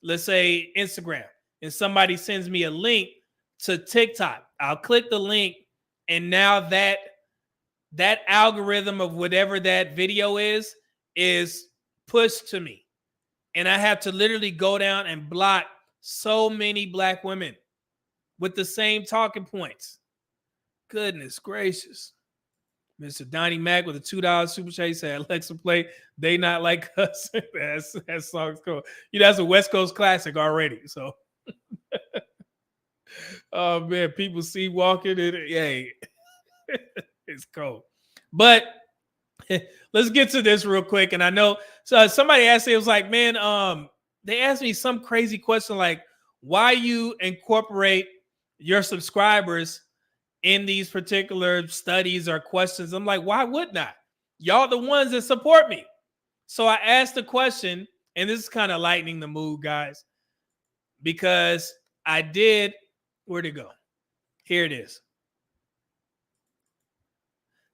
let's say, Instagram, and somebody sends me a link to TikTok, I'll click the link, and now that algorithm of whatever that video is pushed to me. And I have to literally go down and block so many black women with the same talking points. Goodness gracious. Mr. Donnie Mac with a $2 super chat said, Alexa play They Not Like Us. that song's cool. That's a West Coast classic already. So, oh man, people see walking and hey, it's cold. But let's get to this real quick. And I know somebody asked me, it was like, man, they asked me some crazy question like, why you incorporate your subscribers in these particular studies or questions. I'm like, why wouldn't I? Y'all the ones that support me. So I asked the question, and this is kind of lightening the mood, guys, because I did, where'd it go? Here it is.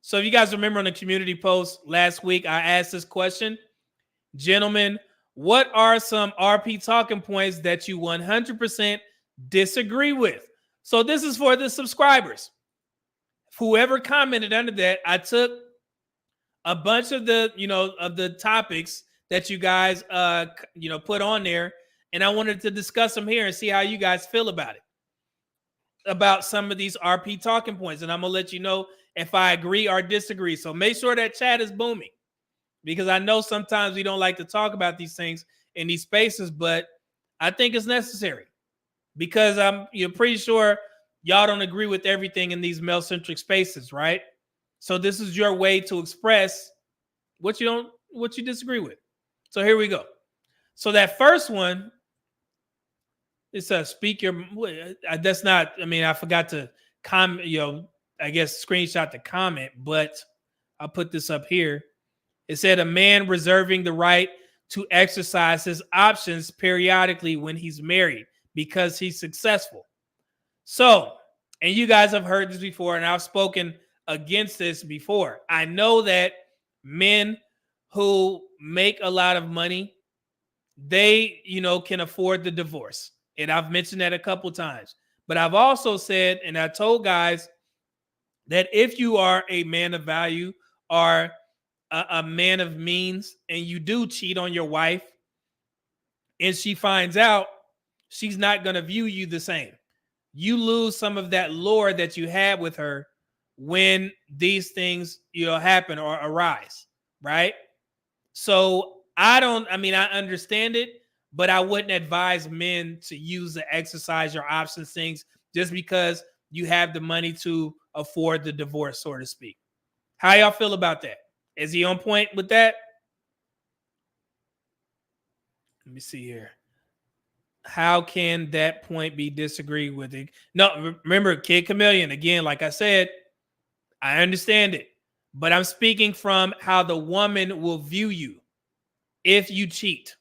So if you guys remember on the community post last week, I asked this question. Gentlemen, what are some RP talking points that you 100% disagree with? So this is for the subscribers. Whoever commented under that, I took a bunch of the topics that you guys put on there, and I wanted to discuss them here and see how you guys feel about it, about some of these RP talking points. And I'm gonna let you know if I agree or disagree. So make sure that chat is booming, because I know sometimes we don't like to talk about these things in these spaces, but I think it's necessary, because I'm pretty sure y'all don't agree with everything in these male-centric spaces, right? So this is your way to express what you disagree with. So here we go. So that first one, it's a speak your. That's not. I mean, I forgot to comment. I guess screenshot the comment, but I'll put this up here. It said a man reserving the right to exercise his options periodically when he's married because he's successful. So, and you guys have heard this before, and I've spoken against this before. I know that men who make a lot of money, they, can afford the divorce. And I've mentioned that a couple times. But I've also said, and I told guys, that if you are a man of value or a man of means, and you do cheat on your wife, and she finds out, she's not going to view you the same. You lose some of that lure that you had with her when these things, happen or arise, right? So I understand it, but I wouldn't advise men to use the exercise your options things just because you have the money to afford the divorce, so to speak. How y'all feel about that? Is he on point with that? Let me see here. How can that point be disagreed with? No, remember, Kid Chameleon, again, like I said, I understand it, but I'm speaking from how the woman will view you if you cheat,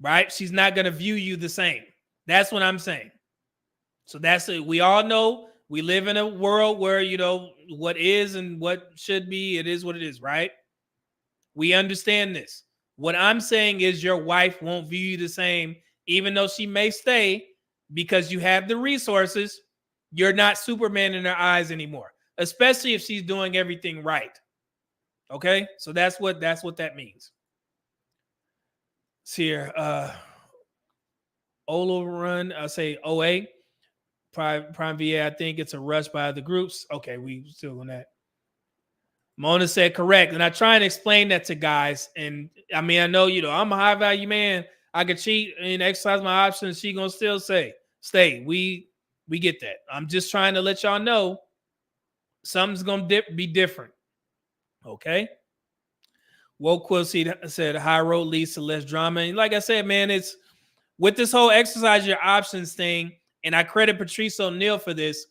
right? She's not going to view you the same. That's what I'm saying. So that's it. We all know We live in a world where, you know, what is and what should be, it is what it is, right? We understand this. What I'm saying is your wife won't view you the same, even though she may stay because you have the resources. You're not Superman in her eyes anymore, especially if she's doing everything right. Okay, so that's what that means. It's here. Olo run. I'll say OA. Prime VA. I think it's a rush by the groups. Okay, we still on that. Mona said correct, and I try and explain that to guys. And I mean, I know, you know, I'm a high value man. I could cheat and exercise my options. She gonna still say stay. We get that. I'm just trying to let y'all know something's gonna be different. Okay. Woke Quilty said high road leads to less drama. And like I said, man, it's with this whole exercise your options thing, and I credit Patrice O'Neal for this.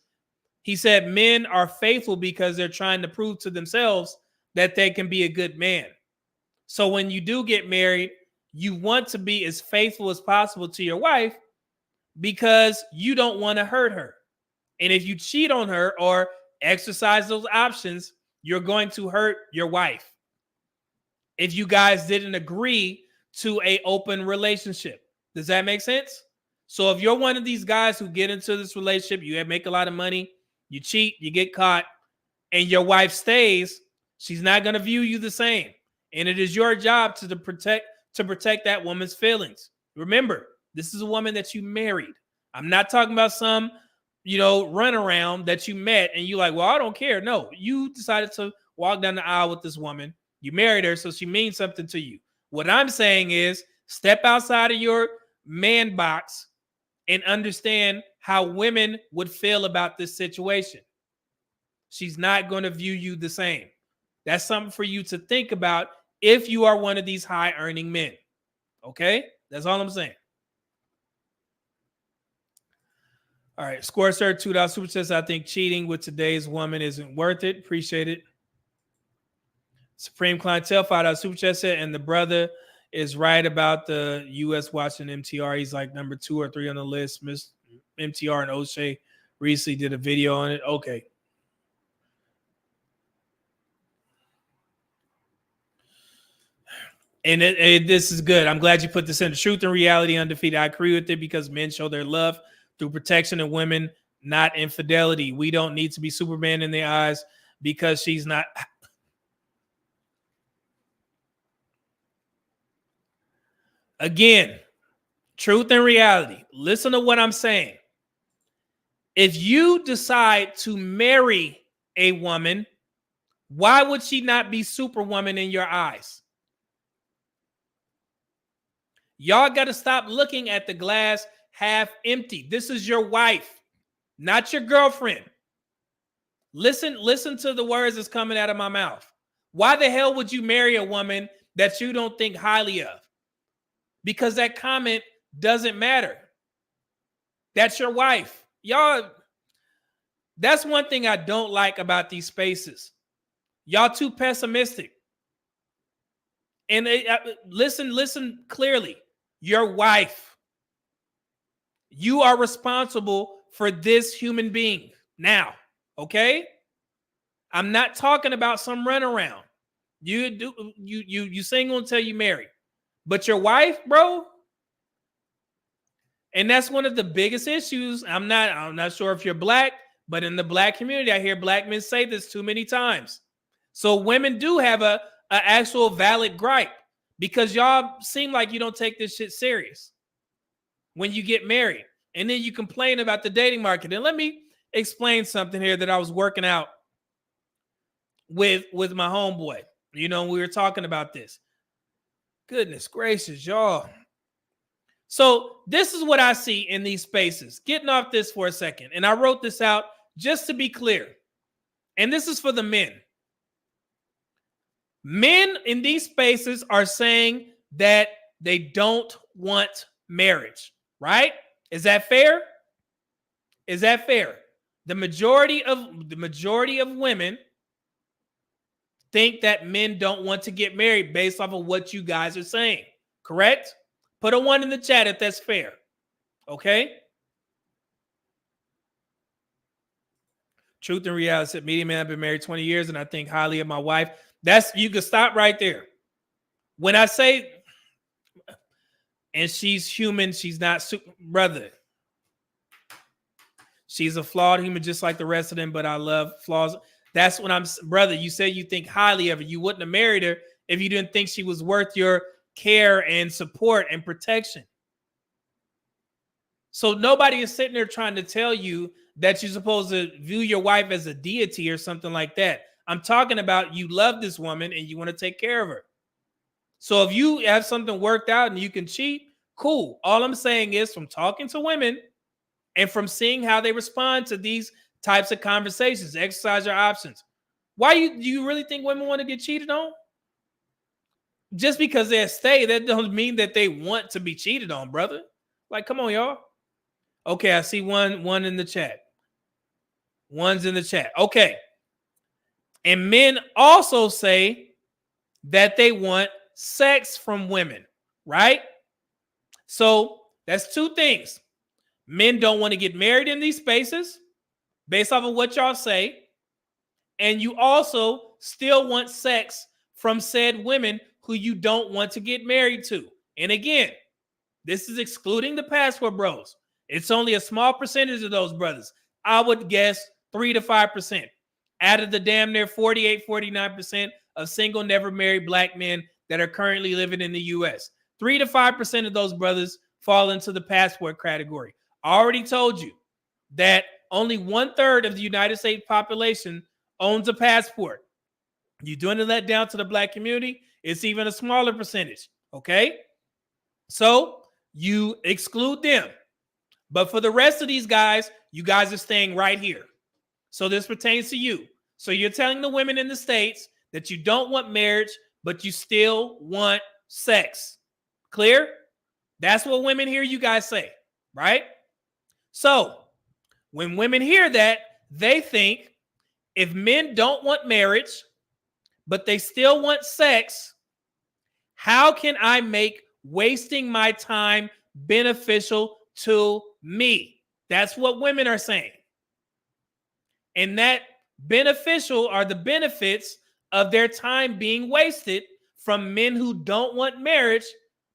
He said men are faithful because they're trying to prove to themselves that they can be a good man. So when you do get married, you want to be as faithful as possible to your wife because you don't want to hurt her. And if you cheat on her or exercise those options, you're going to hurt your wife. If you guys didn't agree to an open relationship. Does that make sense? So if you're one of these guys who get into this relationship, you make a lot of money, you cheat, you get caught, and your wife stays, she's not going to view you the same. And it is your job to protect that woman's feelings. Remember, this is a woman that you married. I'm not talking about some, you know, runaround that you met and you're like, well, I don't care. No, you decided to walk down the aisle with this woman. You married her, so she means something to you. What I'm saying is step outside of your man box and understand how women would feel about this situation. She's not going to view you the same. That's something for you to think about if you are one of these high earning men. Okay? That's all I'm saying. All right. Score Sir $2 super says, I think cheating with today's woman isn't worth it. Appreciate it. Supreme Clientele $5 super chat said, and the brother is right about the U.S. watching MTR. He's like number 2 or 3 on the list. Miss MTR and O'Shea recently did a video on it. Okay. And this is good. I'm glad you put this in. Truth and reality undefeated. I agree with it because men show their love through protection of women, not infidelity. We don't need to be Superman in their eyes because she's not. Again, truth and reality. Listen to what I'm saying. If you decide to marry a woman, why would she not be Superwoman in your eyes? Y'all got to stop looking at the glass half empty. This is your wife, not your girlfriend. Listen to the words that's coming out of my mouth. Why the hell would you marry a woman that you don't think highly of? Because that comment doesn't matter. That's your wife. Y'all, that's one thing I don't like about these spaces. Y'all too pessimistic. And listen clearly. Your wife. You are responsible for this human being now, okay? I'm not talking about some runaround. You single until you marry. But your wife, bro, and that's one of the biggest issues. I'm not sure if you're black, but in the black community, I hear black men say this too many times. So women do have a actual valid gripe because y'all seem like you don't take this shit serious when you get married. And then you complain about the dating market. And let me explain something here that I was working out with my homeboy. You know, we were talking about this. Goodness gracious, y'all. So this is what I see in these spaces. Getting off this for a second. And I wrote this out just to be clear. And this is for the men. Men in these spaces are saying that they don't want marriage, right? Is that fair? Is that fair? The majority of women think that men don't want to get married based off of what you guys are saying. Correct? Put a 1 in the chat if that's fair. Okay? Truth and reality said, media man, I've been married 20 years and I think highly of my wife. That's, you can stop right there. When I say, and she's human, she's not super, brother. She's a flawed human just like the rest of them, but I love flaws. That's what I'm, brother, you said you think highly of her. You wouldn't have married her if you didn't think she was worth your care and support and protection. So nobody is sitting there trying to tell you that you're supposed to view your wife as a deity or something like that. I'm talking about you love this woman and you want to take care of her. So if you have something worked out and you can cheat, cool. All I'm saying is from talking to women and from seeing how they respond to these types of conversations, exercise your options. Why do you really think women want to get cheated on? Just because they stay, that doesn't mean that they want to be cheated on, brother. Like, come on, y'all. Okay, I see one in the chat. One's in the chat. Okay. And men also say that they want sex from women, right? So that's two things. Men don't want to get married in these spaces based off of what y'all say. And you also still want sex from said women who you don't want to get married to. And again, this is excluding the passport bros. It's only a small percentage of those brothers. I would guess 3 to 5% out of the damn near 48, 49% of single, never married black men that are currently living in the U.S. 3 to 5% of those brothers fall into the passport category. I already told you that only 1/3 of the United States population owns a passport. You dwindle that down to the black community, it's even a smaller percentage, okay? So you exclude them. But for the rest of these guys, you guys are staying right here. So this pertains to you. So you're telling the women in the States that you don't want marriage, but you still want sex. Clear? That's what women hear you guys say, right? So when women hear that, they think if men don't want marriage, but they still want sex, how can I make wasting my time beneficial to me? That's what women are saying. And that beneficial are the benefits of their time being wasted from men who don't want marriage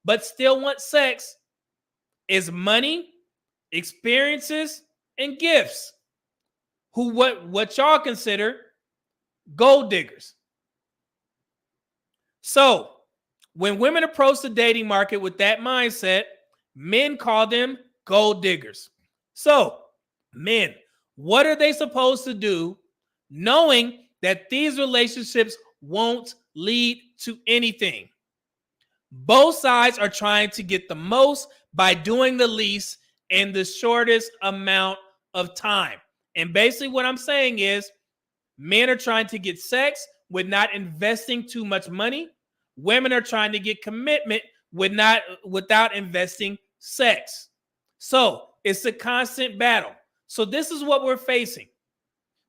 but still want sex is money, experiences, and gifts. Who what y'all consider gold diggers. So when women approach the dating market with that mindset, men call them gold diggers. So men, what are they supposed to do knowing that these relationships won't lead to anything? Both sides are trying to get the most by doing the least in the shortest amount of time. And basically what I'm saying is men are trying to get sex with not investing too much money. Women are trying to get commitment without investing sex. So it's a constant battle. So this is what we're facing.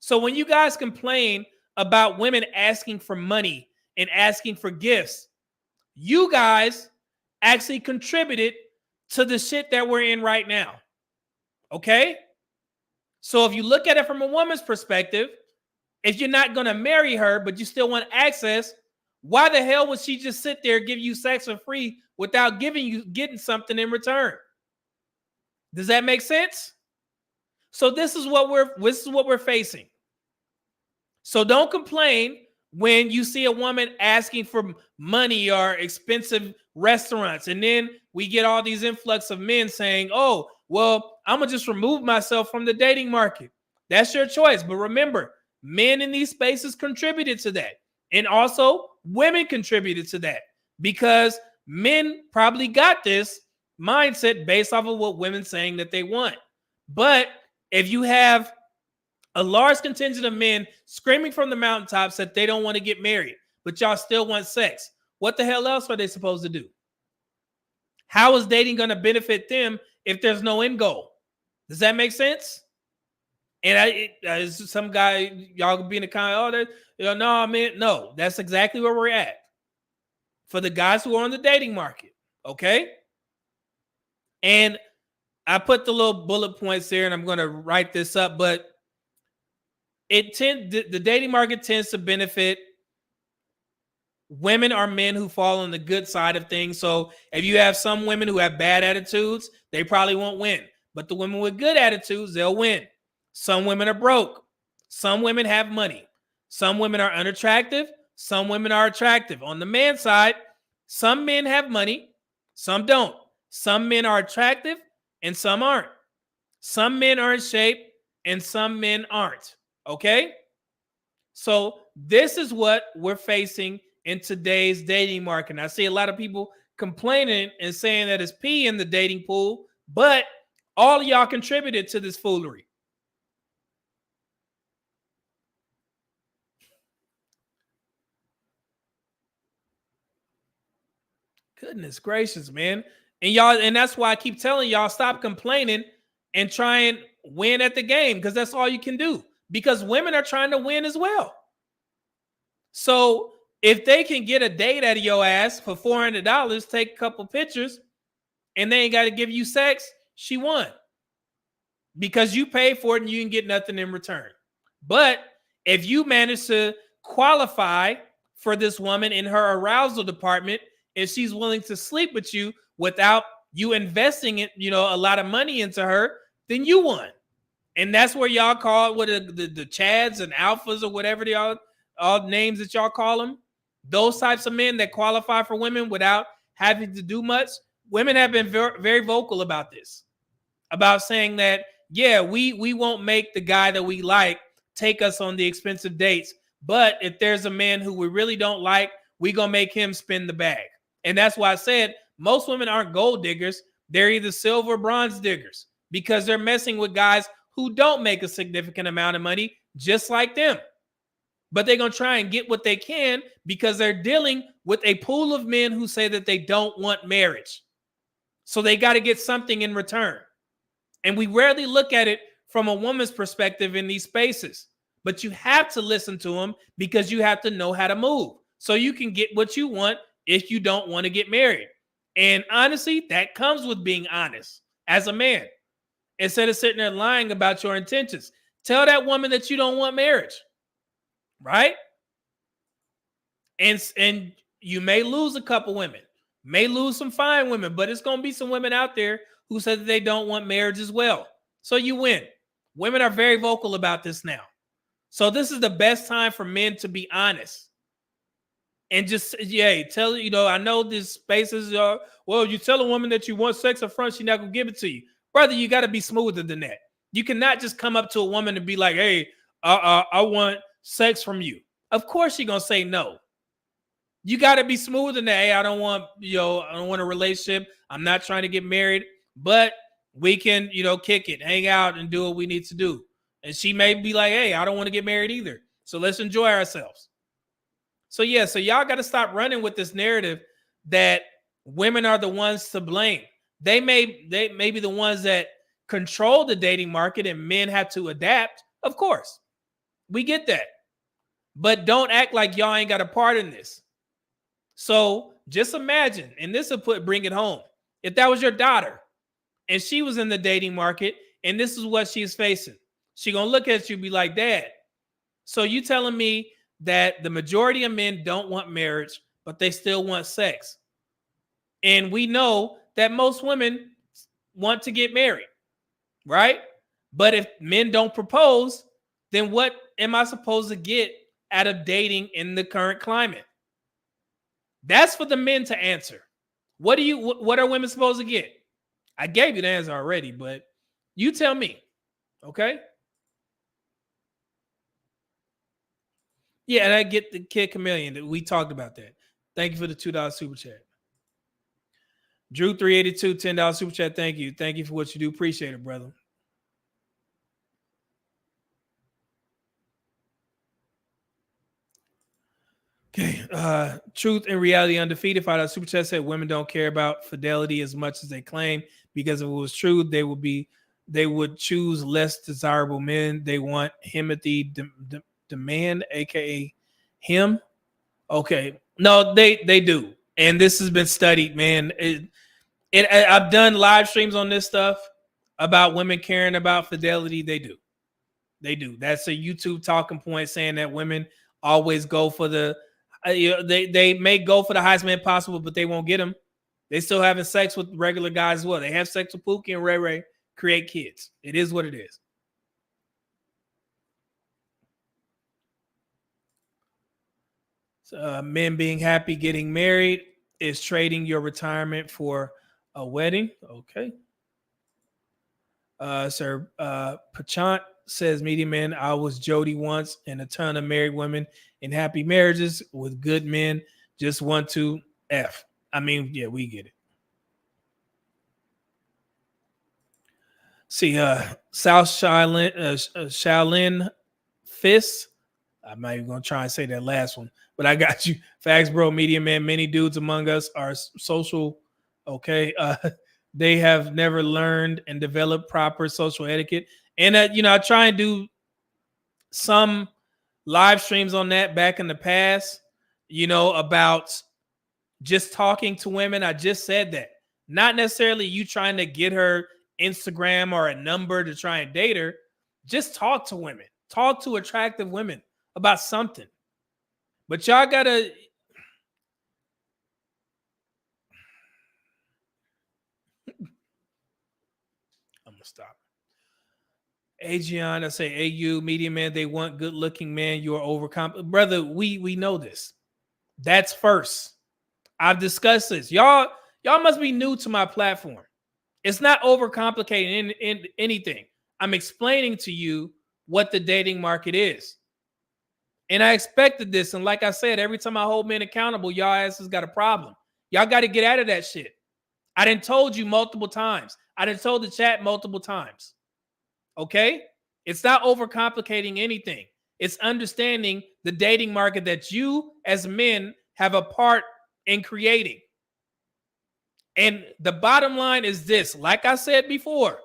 So when you guys complain about women asking for money and asking for gifts, you guys actually contributed to the shit that we're in right now. Okay? So if you look at it from a woman's perspective, if you're not going to marry her, but you still want access, why the hell would she just sit there, give you sex for free without getting something in return? Does that make sense? So this is what we're facing. So don't complain when you see a woman asking for money or expensive restaurants, and then we get all these influx of men saying, "Oh, well, I'm gonna just remove myself from the dating market." That's your choice, but remember, men in these spaces contributed to that, and also women contributed to that because men probably got this mindset based off of what women saying that they want. But if you have a large contingent of men screaming from the mountaintops that they don't want to get married, but y'all still want sex, what the hell else are they supposed to do? How is dating going to benefit them if there's no end goal? Does that make sense? And some guy, y'all could be in the comment, no, I mean, no, that's exactly where we're at. For the guys who are on the dating market, okay? And I put the little bullet points there, and I'm going to write this up, but the dating market tends to benefit women or men who fall on the good side of things. So if you have some women who have bad attitudes, they probably won't win. But the women with good attitudes, they'll win. Some women are broke. Some women have money. Some women are unattractive. Some women are attractive. On the man side, some men have money. Some don't. Some men are attractive and some aren't. Some men are in shape and some men aren't. Okay? So this is what we're facing in today's dating market. And I see a lot of people complaining and saying that it's pee in the dating pool, but all of y'all contributed to this foolery. Goodness gracious, man. And that's why I keep telling y'all, stop complaining and try and win at the game, because that's all you can do. Because women are trying to win as well. So if they can get a date out of your ass for $400, take a couple pictures, and they ain't got to give you sex, she won. Because you paid for it and you can get nothing in return. But if you manage to qualify for this woman in her arousal department, and she's willing to sleep with you without you investing it, a lot of money into her, then you won. And that's where y'all call it, what the Chads and Alphas or whatever they all names that y'all call them. Those types of men that qualify for women without having to do much. Women have been very, very vocal about this, about saying that, yeah, we won't make the guy that we like take us on the expensive dates. But if there's a man who we really don't like, we gonna make him spin the bag. And that's why I said most women aren't gold diggers. They're either silver or bronze diggers, because they're messing with guys who don't make a significant amount of money just like them. But they're going to try and get what they can because they're dealing with a pool of men who say that they don't want marriage. So they got to get something in return. And we rarely look at it from a woman's perspective in these spaces. But you have to listen to them because you have to know how to move. So you can get what you want if you don't want to get married. And honestly, that comes with being honest as a man. Instead of sitting there lying about your intentions. Tell that woman that you don't want marriage. Right? And you may lose a couple women, may lose some fine women, but it's going to be some women out there who said that they don't want marriage as well. So you win. Women are very vocal about this now. So this is the best time for men to be honest. And just, tell, I know this spaces are, well, you tell a woman that you want sex up front, she's not going to give it to you. Brother, you got to be smoother than that. You cannot just come up to a woman and be like, hey, I want sex from you. Of course she's going to say no. You got to be smooth in that. Hey, I don't want a relationship. I'm not trying to get married, but we can, kick it, hang out and do what we need to do. And she may be like, hey, I don't want to get married either. So let's enjoy ourselves. So y'all got to stop running with this narrative that women are the ones to blame. They may be the ones that control the dating market and men have to adapt. Of course, we get that. But don't act like y'all ain't got a part in this. So just imagine, and this will bring it home. If that was your daughter and she was in the dating market and this is what she's facing, she going to look at you and be like, Dad, so you telling me that the majority of men don't want marriage, but they still want sex. And we know that most women want to get married, right? But if men don't propose, then what am I supposed to get out of dating in the current climate? That's for the men to answer. What are women supposed to get? I gave you the answer already, but you tell me, okay? Yeah, and I get the Kid Chameleon that we talked about that. Thank you for the $2 super chat. Drew 382, $10 super chat. Thank you. Thank you for what you do. Appreciate it, brother. Okay. Truth and Reality Undefeated, $5 super chat said women don't care about fidelity as much as they claim, because if it was true, they would choose less desirable men. They want Timothy Demand, aka him. Okay. No, they do. And this has been studied, man. I've done live streams on this stuff about women caring about fidelity. They do. They do. That's a YouTube talking point saying that women always go for the they may go for the highest man possible, but they won't get them. They still having sex with regular guys as well. They have sex with Pookie and Ray Ray, create kids. It is what it is. So, men being happy getting married is trading your retirement for a wedding. Okay. Sir Pachant says, Media Man, I was Jody once, and a ton of married women in happy marriages with good men just want to F. I mean, yeah, we get it. See, South Shaolin Fist. I'm not even going to try and say that last one, but I got you. Facts, bro. Media Man, many dudes among us are social. Okay. They have never learned and developed proper social etiquette. And, I try and do some live streams on that back in the past, about just talking to women. I just said that. Not necessarily you trying to get her Instagram or a number to try and date her. Just talk to women. Talk to attractive women about something. But y'all got to... I'm going to stop. Aegeon, I say, AU, Media Man, they want good-looking man. You are overconfident. Brother, we know this. That's first. I've discussed this. Y'all must be new to my platform. It's not overcomplicating in anything. I'm explaining to you what the dating market is. And I expected this. And like I said, every time I hold men accountable, y'all asses got a problem. Y'all got to get out of that shit. I done told you multiple times. I done told the chat multiple times. Okay? It's not overcomplicating anything. It's understanding the dating market that you as men have a part in creating. And the bottom line is this, like I said before,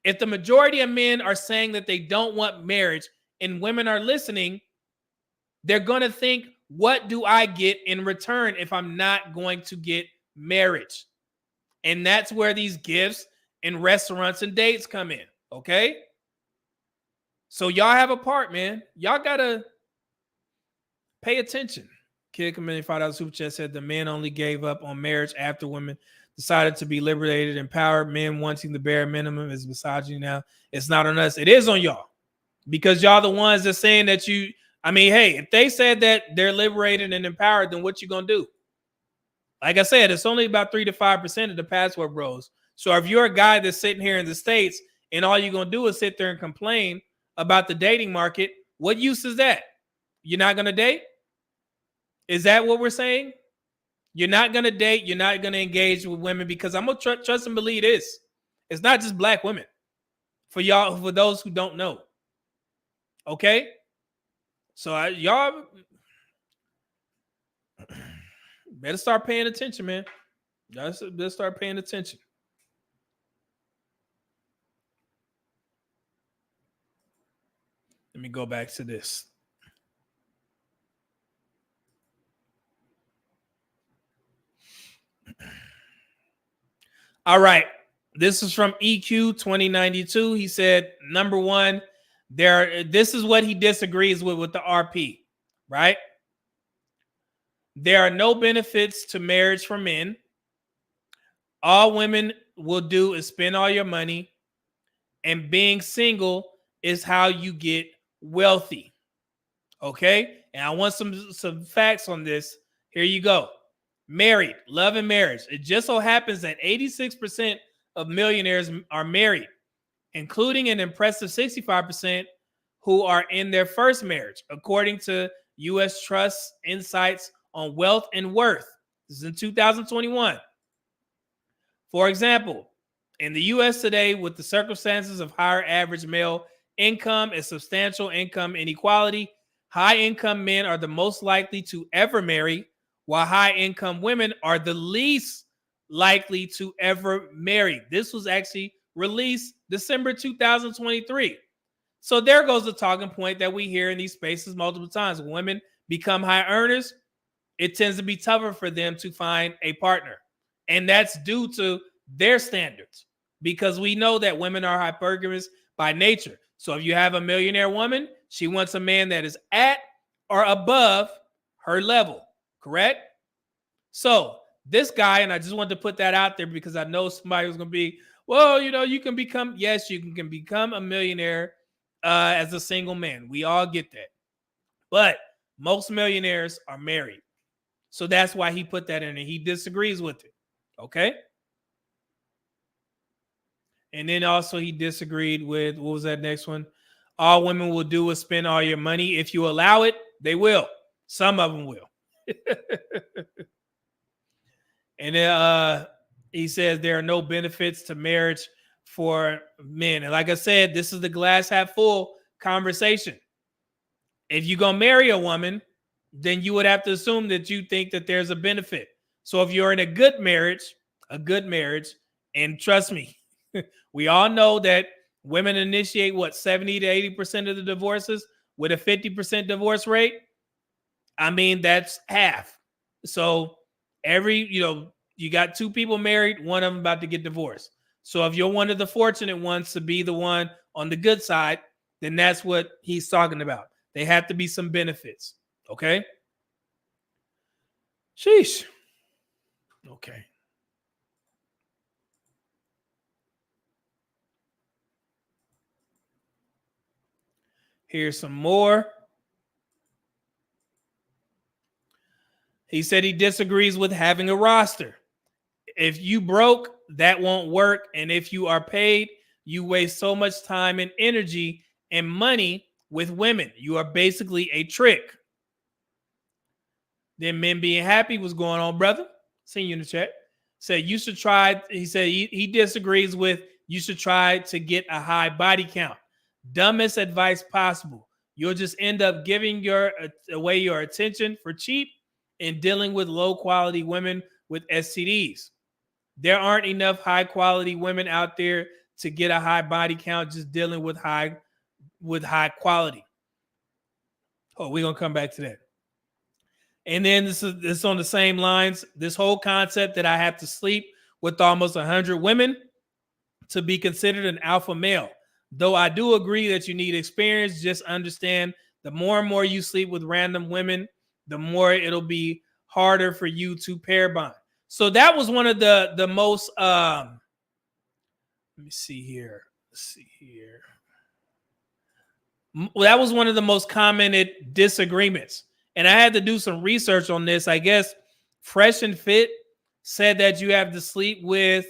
if the majority of men are saying that they don't want marriage and women are listening, they're going to think, what do I get in return if I'm not going to get marriage? And that's where these gifts and restaurants and dates come in. Okay? So y'all have a part, man. Y'all got to pay attention. Kid committed $5 super chat said the men only gave up on marriage after women decided to be liberated, empowered. Men wanting the bare minimum is misogyny now. It's not on us. It is on y'all. Because y'all the ones that saying that hey, if they said that they're liberated and empowered, then what you gonna do? Like I said, it's only about 3 to 5% of the password bros. So if you're a guy that's sitting here in the States and all you're gonna do is sit there and complain about the dating market, what use is that? You're not gonna date? Is that what we're saying? You're not going to date. You're not going to engage with women, because I'm going to trust and believe this. It's not just black women. For y'all, for those who don't know. Okay? So y'all better start paying attention, man. Y'all better start paying attention. Let me go back to this. All right. This is from EQ 2092. He said, number one, this is what he disagrees with the RP, right? There are no benefits to marriage for men. All women will do is spend all your money, and being single is how you get wealthy. Okay? And I want some facts on this. Here you go. Married, love and marriage. It just so happens that 86% of millionaires are married, including an impressive 65% who are in their first marriage, according to U.S. Trust Insights on Wealth and Worth. This is in 2021. For example, in the U.S. today, with the circumstances of higher average male income and substantial income inequality, high-income men are the most likely to ever marry, while high-income women are the least likely to ever marry. This was actually released December 2023. So there goes the talking point that we hear in these spaces multiple times. When women become high earners, it tends to be tougher for them to find a partner. And that's due to their standards, because we know that women are hypergamous by nature. So if you have a millionaire woman, she wants a man that is at or above her level, correct? So this guy, and I just wanted to put that out there because I know somebody was going to be, well, you can become, yes, you can become a millionaire as a single man. We all get that. But most millionaires are married. So that's why he put that in and he disagrees with it. Okay. And then also he disagreed with, what was that next one? All women will do is spend all your money. If you allow it, they will. Some of them will. And then he says there are no benefits to marriage for men. And like I said, this is the glass half full conversation. If you're going to marry a woman, then you would have to assume that you think that there's a benefit. So if you're in a good marriage, and trust me, we all know that women initiate 70 to 80% of the divorces with a 50% divorce rate. I mean, that's half. So you got two people married, one of them about to get divorced. So if you're one of the fortunate ones to be the one on the good side, then that's what he's talking about. They have to be some benefits. Okay. Sheesh. Okay. Here's some more. He said he disagrees with having a roster. If you broke, that won't work. And if you are paid, you waste so much time and energy and money with women. You are basically a trick. Then men being happy, what's going on, brother? Seen you in the chat. Said you should try. He said he disagrees with you should try to get a high body count. Dumbest advice possible. You'll just end up giving away your attention for cheap and dealing with low quality women with STDs. There aren't enough high quality women out there to get a high body count just dealing with high quality. Oh, we're going to come back to that. And then this is on the same lines. This whole concept that I have to sleep with almost 100 women to be considered an alpha male. Though I do agree that you need experience, just understand the more and more you sleep with random women, the more it'll be harder for you to pair bond. So that was one of the most, let me see here. That was one of the most commented disagreements. And I had to do some research on this. I guess Fresh and Fit said that you have to sleep with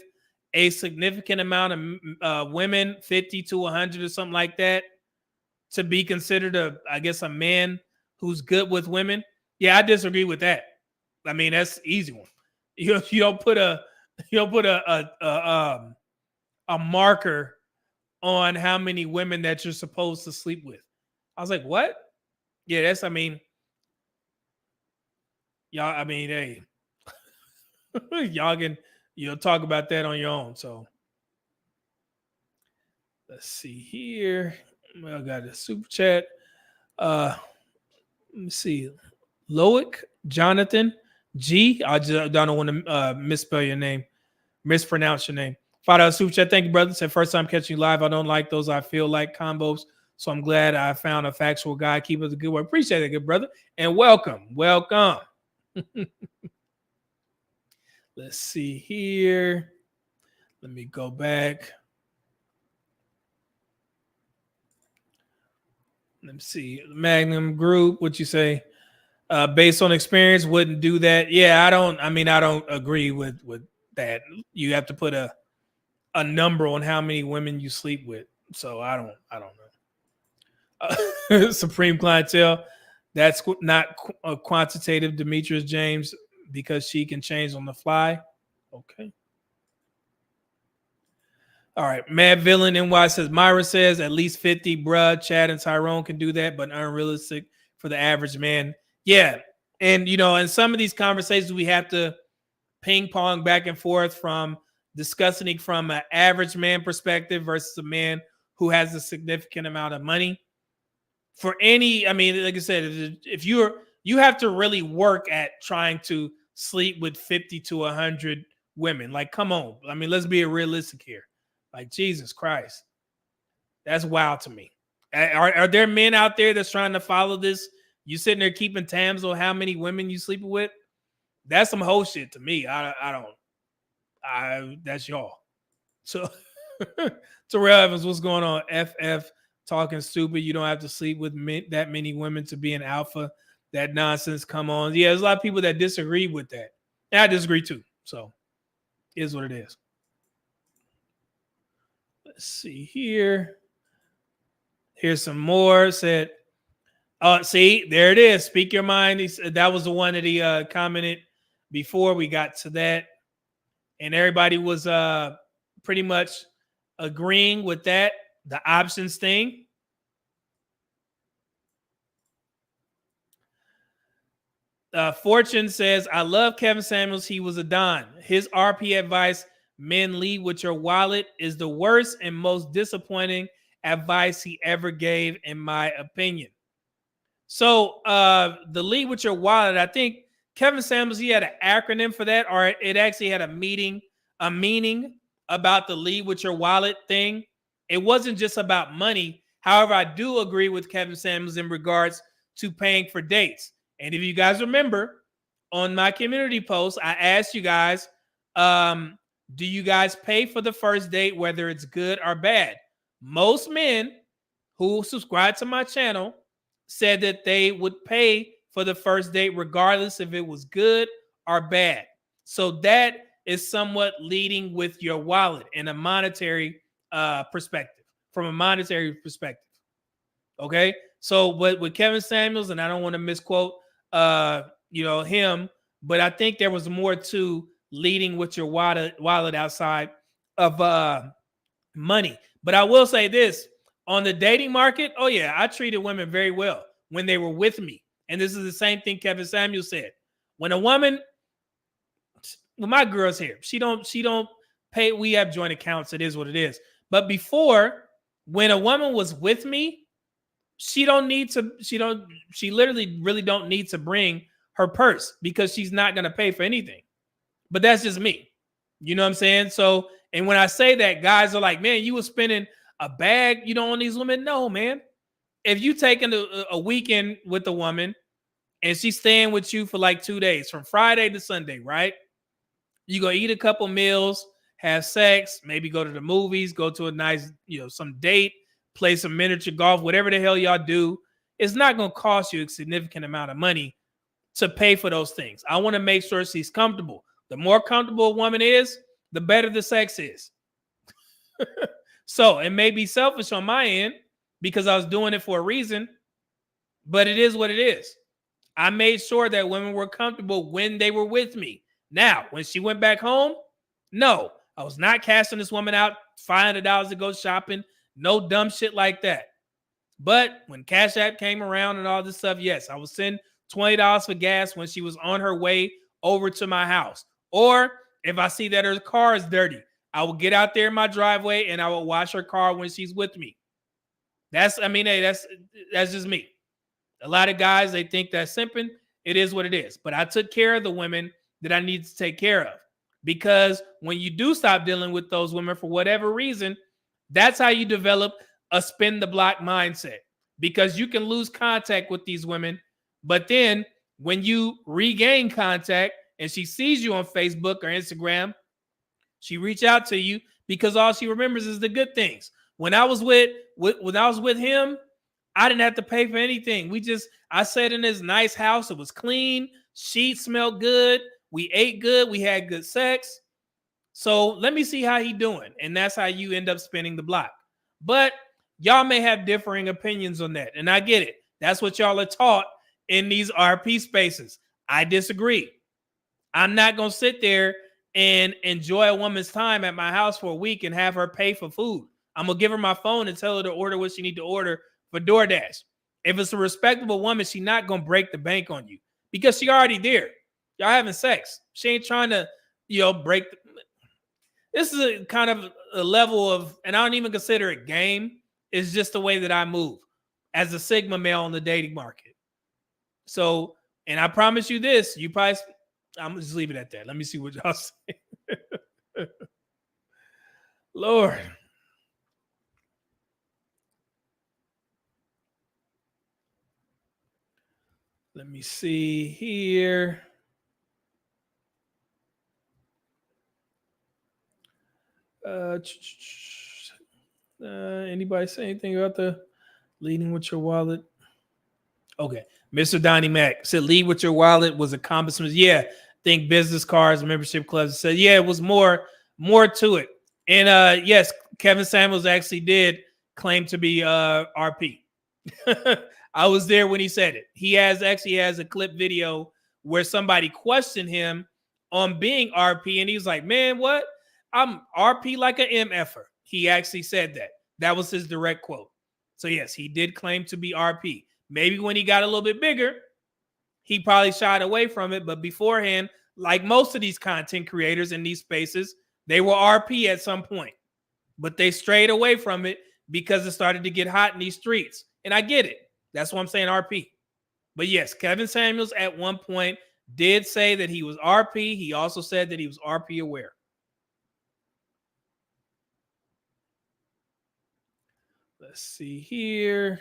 a significant amount of women, 50 to 100 or something like that, to be considered a man who's good with women. Yeah, I disagree with that. I mean, that's an easy one. You don't put a marker on how many women that you're supposed to sleep with. I was like, what? Yeah, hey, y'all can talk about that on your own. So let's see here. I got a super chat. Let me see. Loic Jonathan G. I just don't want to mispronounce your name. $5 super chat. Thank you, brother. Said first time catching you live. I don't like those. I feel like combos. So I'm glad I found a factual guy. Keep up the good work. Appreciate it, good brother. And welcome. Let's see here. Let me go back. Let me see. Magnum Group, what you say? Based on experience, wouldn't do that. Yeah, I don't agree with that. You have to put a number on how many women you sleep with. So I don't know. Supreme Clientele. That's not quantitative, Demetrius James, because she can change on the fly. Okay. All right. Mad Villain NY says, Myra says at least 50, bruh. Chad and Tyrone can do that, but unrealistic for the average man. Yeah. And, in some of these conversations, we have to ping pong back and forth from discussing it from an average man perspective versus a man who has a significant amount of money. For any, like I said, if you have to really work at trying to sleep with 50 to 100 women. Like, come on. Let's be realistic here. Like, Jesus Christ. That's wild to me. Are there men out there that's trying to follow this? You sitting there keeping tabs on how many women you sleeping with? That's some whole shit to me. That's y'all. So Terrell Evans, what's going on? FF talking stupid. You don't have to sleep with that many women to be an alpha. That nonsense. Come on. Yeah, there's a lot of people that disagree with that. And I disagree too. So it is what it is. Let's see here. Here's some more. Said, see, there it is. Speak your mind. That was the one that he commented before we got to that. And everybody was pretty much agreeing with that, the options thing. Fortune says, I love Kevin Samuels. He was a don. His RP advice, men lead with your wallet, is the worst and most disappointing advice he ever gave, in my opinion. So the lead with your wallet, I think Kevin Samuels, he had an acronym for that, or it actually had a meaning about the lead with your wallet thing. It wasn't just about money. However, I do agree with Kevin Samuels in regards to paying for dates. And if you guys remember, on my community post, I asked you guys, do you guys pay for the first date, whether it's good or bad? Most men who subscribe to my channel said that they would pay for the first date regardless if it was good or bad. So that is somewhat leading with your wallet in a monetary perspective, from a monetary perspective. Okay. So, but with Kevin Samuels, and I don't want to misquote, him, but I think there was more to leading with your wallet outside of money. But I will say this, on the dating market, oh yeah, I treated women very well when they were with me. And this is the same thing Kevin Samuels said. When a woman, well, my girl's here, she don't pay. We have joint accounts. It is what it is. But before, when a woman was with me, she literally really don't need to bring her purse because she's not going to pay for anything. But that's just me. You know what I'm saying? So, and when I say that, guys are like, man, you were spending a bag, on these women. No, man. If you taking a weekend with a woman and she's staying with you for like 2 days, from Friday to Sunday, right? You go eat a couple meals, have sex, maybe go to the movies, go to a nice, some date, play some miniature golf, whatever the hell y'all do. It's not going to cost you a significant amount of money to pay for those things. I want to make sure she's comfortable. The more comfortable a woman is, the better the sex is. So it may be selfish on my end because I was doing it for a reason, but it is what it is. I made sure that women were comfortable when they were with me. Now, when she went back home, no, I was not casting this woman out $500 to go shopping. No dumb shit like that. But when Cash App came around and all this stuff, yes, I would send $20 for gas when she was on her way over to my house. Or if I see that her car is dirty, I will get out there in my driveway and I will wash her car when she's with me. That's just me. A lot of guys, they think that's simping. It is what it is. But I took care of the women that I need to take care of. Because when you do stop dealing with those women for whatever reason, that's how you develop a spin the block mindset. Because you can lose contact with these women, but then when you regain contact and she sees you on Facebook or Instagram, she reach out to you because all she remembers is the good things. When I was with him, I didn't have to pay for anything. I sat in this nice house. It was clean. Sheets smelled good. We ate good. We had good sex. So let me see how he doing. And that's how you end up spinning the block. But y'all may have differing opinions on that. And I get it. That's what y'all are taught in these RP spaces. I disagree. I'm not going to sit there and enjoy a woman's time at my house for a week and have her pay for food. I'm going to give her my phone and tell her to order what she need to order for DoorDash. If it's a respectable woman, she's not going to break the bank on you because she already there. Y'all having sex. She ain't trying to, break. This is a kind of a level of, and I don't even consider it game. It's just the way that I move as a Sigma male on the dating market. So, and I promise you this, I'm going to just leave it at that. Let me see what y'all say. Lord. Let me see here. Anybody say anything about the leading with your wallet? Okay. Mr. Donnie Mac said lead with your wallet was accomplishments. Yeah. Think business cards, membership clubs. Said, yeah, it was more to it. And yes, Kevin Samuels actually did claim to be RP. I was there when he said it. He has a clip video where somebody questioned him on being RP, and he was like, man, what? I'm RP like an MFer. He actually said that. That was his direct quote. So yes, he did claim to be RP. Maybe when he got a little bit bigger, he probably shied away from it. But beforehand, like most of these content creators in these spaces, they were RP at some point. But they strayed away from it because it started to get hot in these streets. And I get it. That's why I'm saying RP. But yes, Kevin Samuels at one point did say that he was RP. He also said that he was RP aware. Let's see here.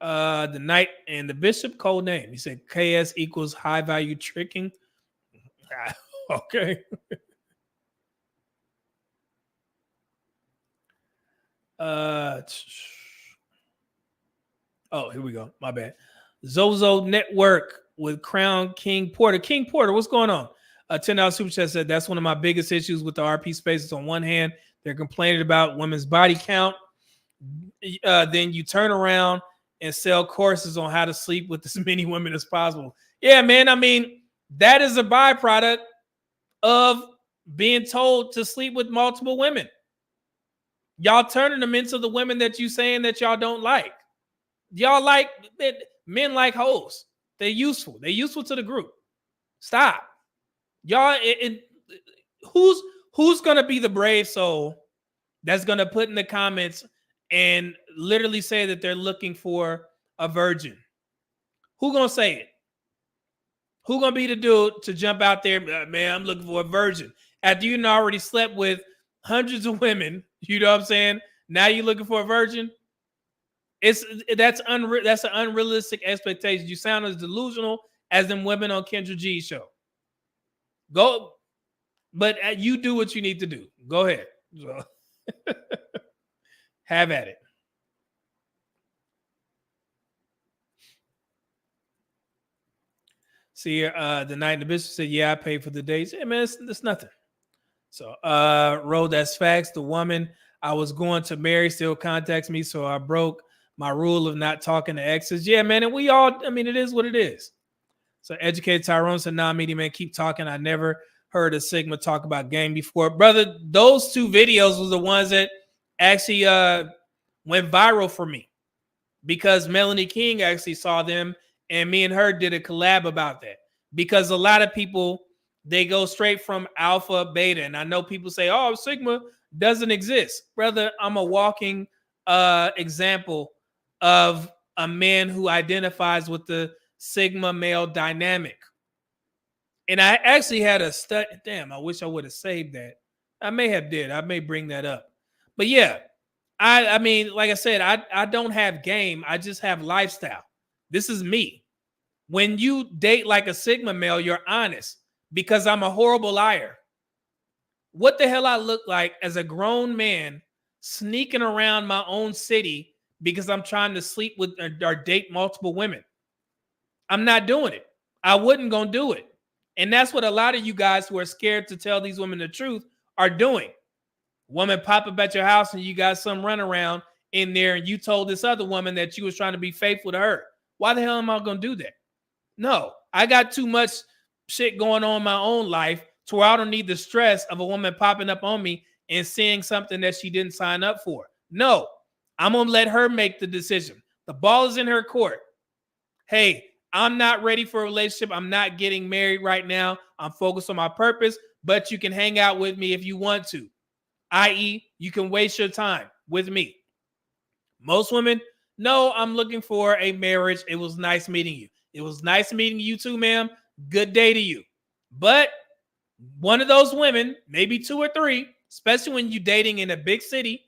The Knight and the Bishop code name. He said KS equals high value tricking. Okay. Oh, here we go. My bad. Zozo Network with Crown King Porter. King Porter, what's going on? $10 super chat said that's one of my biggest issues with the RP spaces. On one hand, they're complaining about women's body count. Then you turn around and sell courses on how to sleep with as many women as possible. Yeah, man. I mean, that is a byproduct of being told to sleep with multiple women. Y'all turning them into the women that you saying that y'all don't like. Y'all like men like hoes. They're useful. They're useful to the group. Stop. Y'all, who's gonna be the brave soul that's gonna put in the comments and literally say that they're looking for a virgin? Who gonna say it? Who gonna be the dude to jump out there? Man, I'm looking for a virgin. After you already slept with hundreds of women, you know what I'm saying? Now you're looking for a virgin. That's an unrealistic expectation. You sound as delusional as them women on Kendra G's show. Go, but you do what you need to do. Go ahead. So, have at it. See, the Knight and the Bishop said, yeah, I paid for the days. Yeah, man, it's nothing. So, Ro, that's facts. The woman I was going to marry still contacts me, so I broke my rule of not talking to exes. Yeah, man, and we all, I mean, it is what it is. So, Educated Tyrone said, nah, media man, keep talking. I never heard a Sigma talk about game before. Brother, those two videos was the ones that actually went viral for me because Melanie King actually saw them, and me and her did a collab about that. Because a lot of people, they go straight from alpha, beta. And I know people say, oh, Sigma doesn't exist. Brother, I'm a walking example of a man who identifies with the Sigma male dynamic. And I actually had a study. Damn, I wish I would have saved that. I may have did. I may bring that up. But yeah, I mean, like I said, I don't have game. I just have lifestyle. This is me. When you date like a Sigma male, you're honest because I'm a horrible liar. What the hell I look like as a grown man sneaking around my own city because I'm trying to sleep with or date multiple women? I'm not doing it. I wasn't going to do it. And that's what a lot of you guys who are scared to tell these women the truth are doing. Woman pop up at your house and you got some runaround in there and you told this other woman that you was trying to be faithful to her. Why the hell am I going to do that? No, I got too much shit going on in my own life to where I don't need the stress of a woman popping up on me and seeing something that she didn't sign up for. No, I'm going to let her make the decision. The ball is in her court. Hey, I'm not ready for a relationship. I'm not getting married right now. I'm focused on my purpose, but you can hang out with me if you want to, i.e., you can waste your time with me. Most women, no, I'm looking for a marriage. It was nice meeting you. It was nice meeting you too, ma'am. Good day to you. But one of those women, maybe two or three, especially when you're dating in a big city,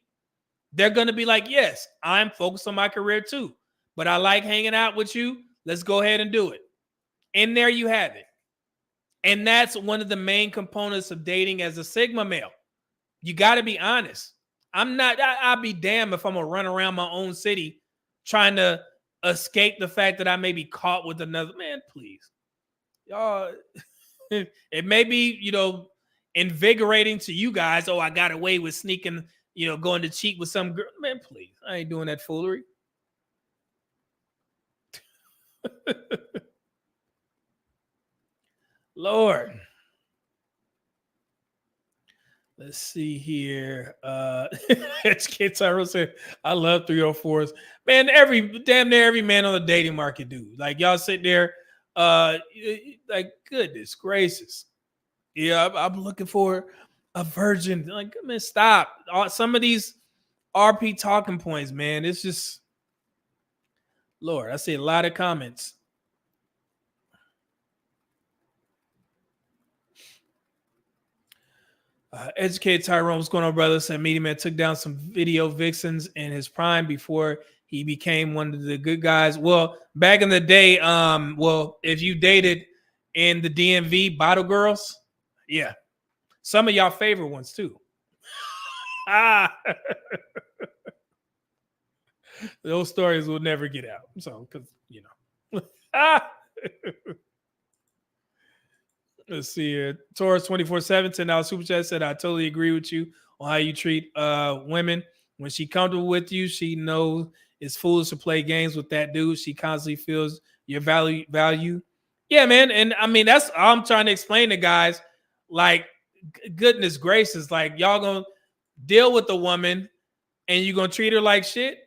they're going to be like, yes, I'm focused on my career too, but I like hanging out with you. Let's go ahead and do it. And there you have it. And that's one of the main components of dating as a Sigma male. You got to be honest. I'll be damned if I'm going to run around my own city trying to escape the fact that I may be caught with another man. Please. Y'all, it may be, invigorating to you guys. Oh, I got away with sneaking, going to cheat with some girl. Man, please. I ain't doing that foolery. Lord. Let's see here. HK Tyrell said, I love 304s. Man, damn near every man on the dating market, dude. Like, y'all sit there, like, goodness gracious. Yeah, I'm looking for a virgin. Like, man, stop. Some of these RP talking points, man, it's just, Lord, I see a lot of comments. Educated Tyrone, what's going on, brother? Said Media Man took down some video vixens in his prime before he became one of the good guys. Well, back in the day, if you dated in the DMV bottle girls, yeah, some of y'all favorite ones too. Those stories will never get out. So, because Let's see here. Taurus 24/7 $10 super chat said, I totally agree with you on how you treat women. When she comfortable with you, she knows it's foolish to play games with that dude. She constantly feels your value. Yeah, man. And I mean, that's all I'm trying to explain to guys. Like, goodness gracious, like, y'all gonna deal with the woman and you're gonna treat her like shit.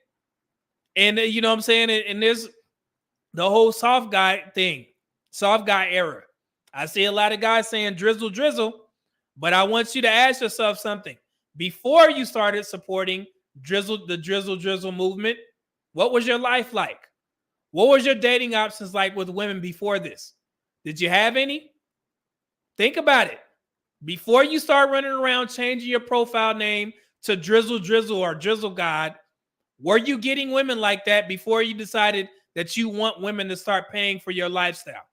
And you know what I'm saying? And there's the whole soft guy thing, soft guy era. I see a lot of guys saying drizzle, drizzle, but I want you to ask yourself something. Before you started supporting the drizzle movement, what was your life like? What was your dating options like with women before this? Did you have any? Think about it. Before you start running around changing your profile name to Drizzle or Drizzle God, were you getting women like that before you decided that you want women to start paying for your lifestyle?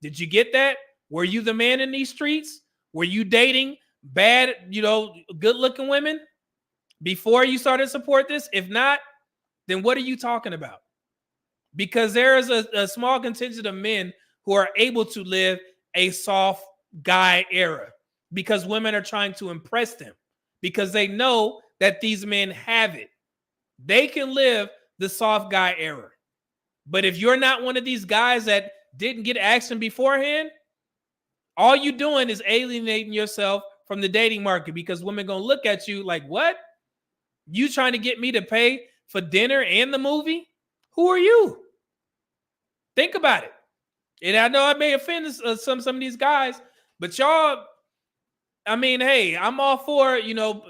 Did you get that? Were you the man in these streets? Were you dating bad, good-looking women before you started to support this? If not, then what are you talking about? Because there is a small contingent of men who are able to live a soft guy era because women are trying to impress them because they know that these men have it. They can live the soft guy era. But if you're not one of these guys that didn't get action beforehand, all you doing is alienating yourself from the dating market because women gonna look at you like, what? You trying to get me to pay for dinner and the movie? Who are you? Think about it. And I know I may offend some of these guys, but y'all, I mean, hey, I'm all for,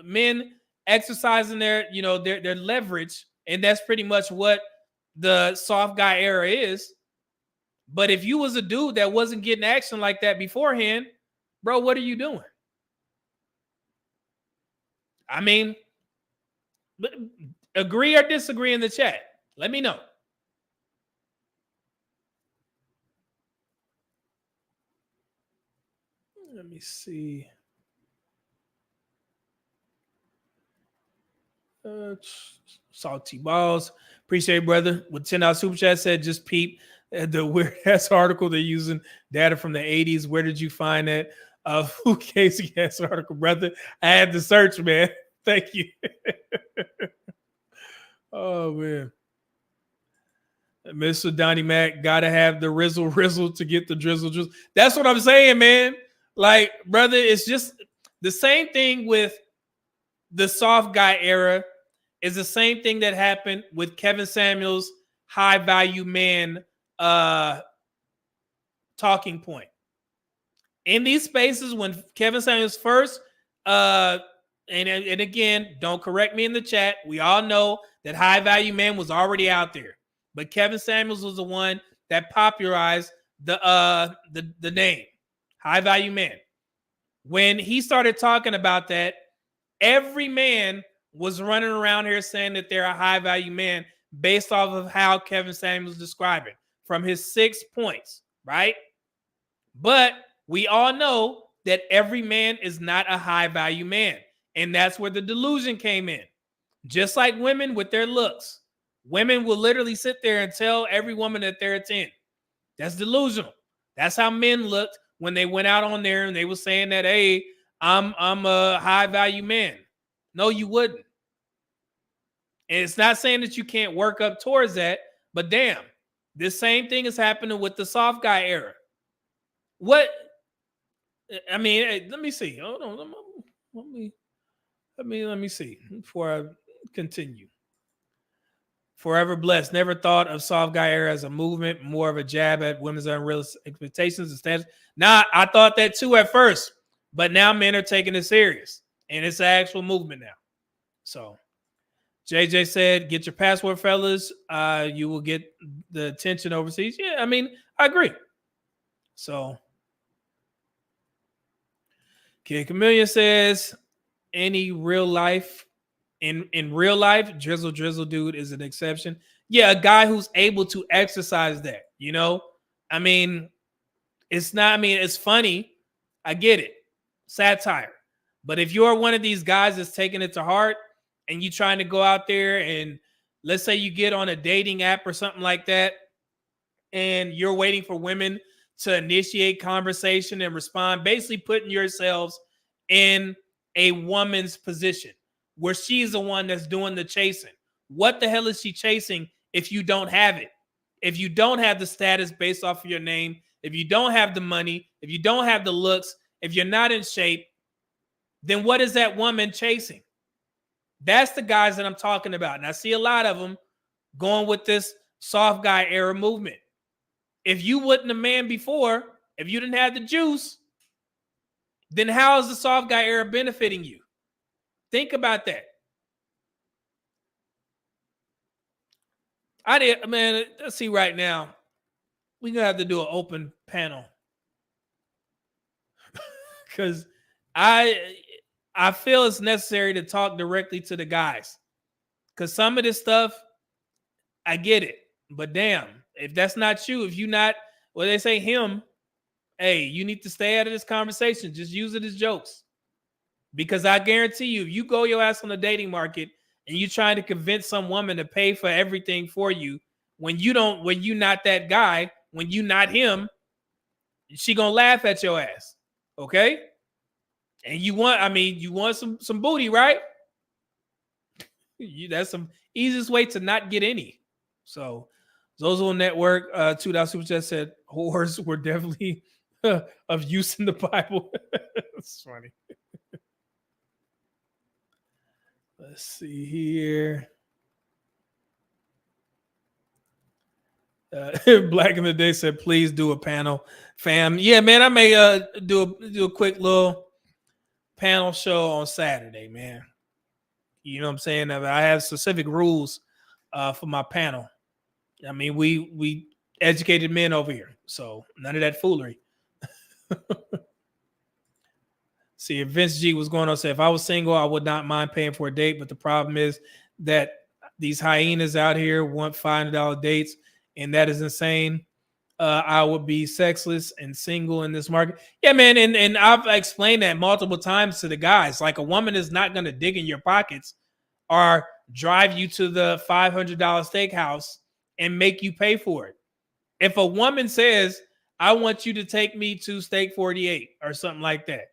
men exercising their leverage, and that's pretty much what the soft guy era is. But if you was a dude that wasn't getting action like that beforehand, bro, what are you doing? I mean, agree or disagree in the chat. Let me know. Let me see. Salty Balls. Appreciate it, brother. With $10 super chat said, just peep the weird ass article they're using data from the 80s. Where did you find that? Who Casey ass article, brother? I had to search, man. Thank you. Oh man. Mr. Donnie Mac gotta have the rizzle to get the drizzle. That's what I'm saying, man. Like, brother, it's just the same thing with the soft guy era. Is the same thing that happened with Kevin Samuels' high value man talking point. In these spaces, when Kevin Samuels first, and again, don't correct me in the chat. We all know that high value man was already out there, but Kevin Samuels was the one that popularized the name high value man. When he started talking about that, every man was running around here saying that they're a high value man based off of how Kevin Samuels described it. from his 6 points, right? But we all know that every man is not a high value man. And that's where the delusion came in. Just like women with their looks, women will literally sit there and tell every woman that they're a 10. That's delusional. That's how men looked when they went out on there and they were saying that, hey, I'm a high value man. No, you wouldn't. And it's not saying that you can't work up towards that, but damn, this same thing is happening with the soft guy era. What? I mean, hey, let me see. Hold on. Let me see before I continue. Forever blessed. Never thought of soft guy era as a movement, more of a jab at women's unrealistic expectations and standards. Nah, I thought that too at first, but now men are taking it serious, and it's an actual movement now. So, JJ said, "Get your passport, fellas. You will get the attention overseas." Yeah, I mean, I agree. So, Kid Chameleon says, "Any real life." In real life, drizzle dude is an exception. Yeah, a guy who's able to exercise that, you know? I mean, it's not, I mean, it's funny. I get it. Satire. But if you're one of these guys that's taking it to heart and you trying to go out there and let's say you get on a dating app or something like that and you're waiting for women to initiate conversation and respond, basically putting yourselves in a woman's position where she's the one that's doing the chasing. What the hell is she chasing if you don't have it? If you don't have the status based off of your name, if you don't have the money, if you don't have the looks, if you're not in shape, then what is that woman chasing? That's the guys that I'm talking about. And I see a lot of them going with this soft guy era movement. If you wasn't a man before, if you didn't have the juice, then how is the soft guy era benefiting you? Think about that. Let's see right now. We're going to have to do an open panel. Because I feel it's necessary to talk directly to the guys. Because some of this stuff, I get it. But damn, if that's not you, if you're not, well, they say him, hey, you need to stay out of this conversation. Just use it as jokes. Because I guarantee you, if you go your ass on the dating market and you're trying to convince some woman to pay for everything for you, when you're not that guy, when you're not him, she gonna laugh at your ass. Okay? And you want some booty, right? That's some easiest way to not get any. So Zozo Network, $2 super chat said whores were definitely of use in the Bible. That's funny. Let's see here. Black in the Day said, please do a panel, fam. Yeah, man, I may do a quick little panel show on Saturday, man. You know what I'm saying? I have specific rules for my panel. I mean, we educated men over here, so none of that foolery. See, if Vince G was going on to say, if I was single, I would not mind paying for a date. But the problem is that these hyenas out here want $500 dates, and that is insane. I would be sexless and single in this market. Yeah, man, and I've explained that multiple times to the guys. Like, a woman is not going to dig in your pockets or drive you to the $500 steakhouse and make you pay for it. If a woman says, I want you to take me to Steak 48 or something like that,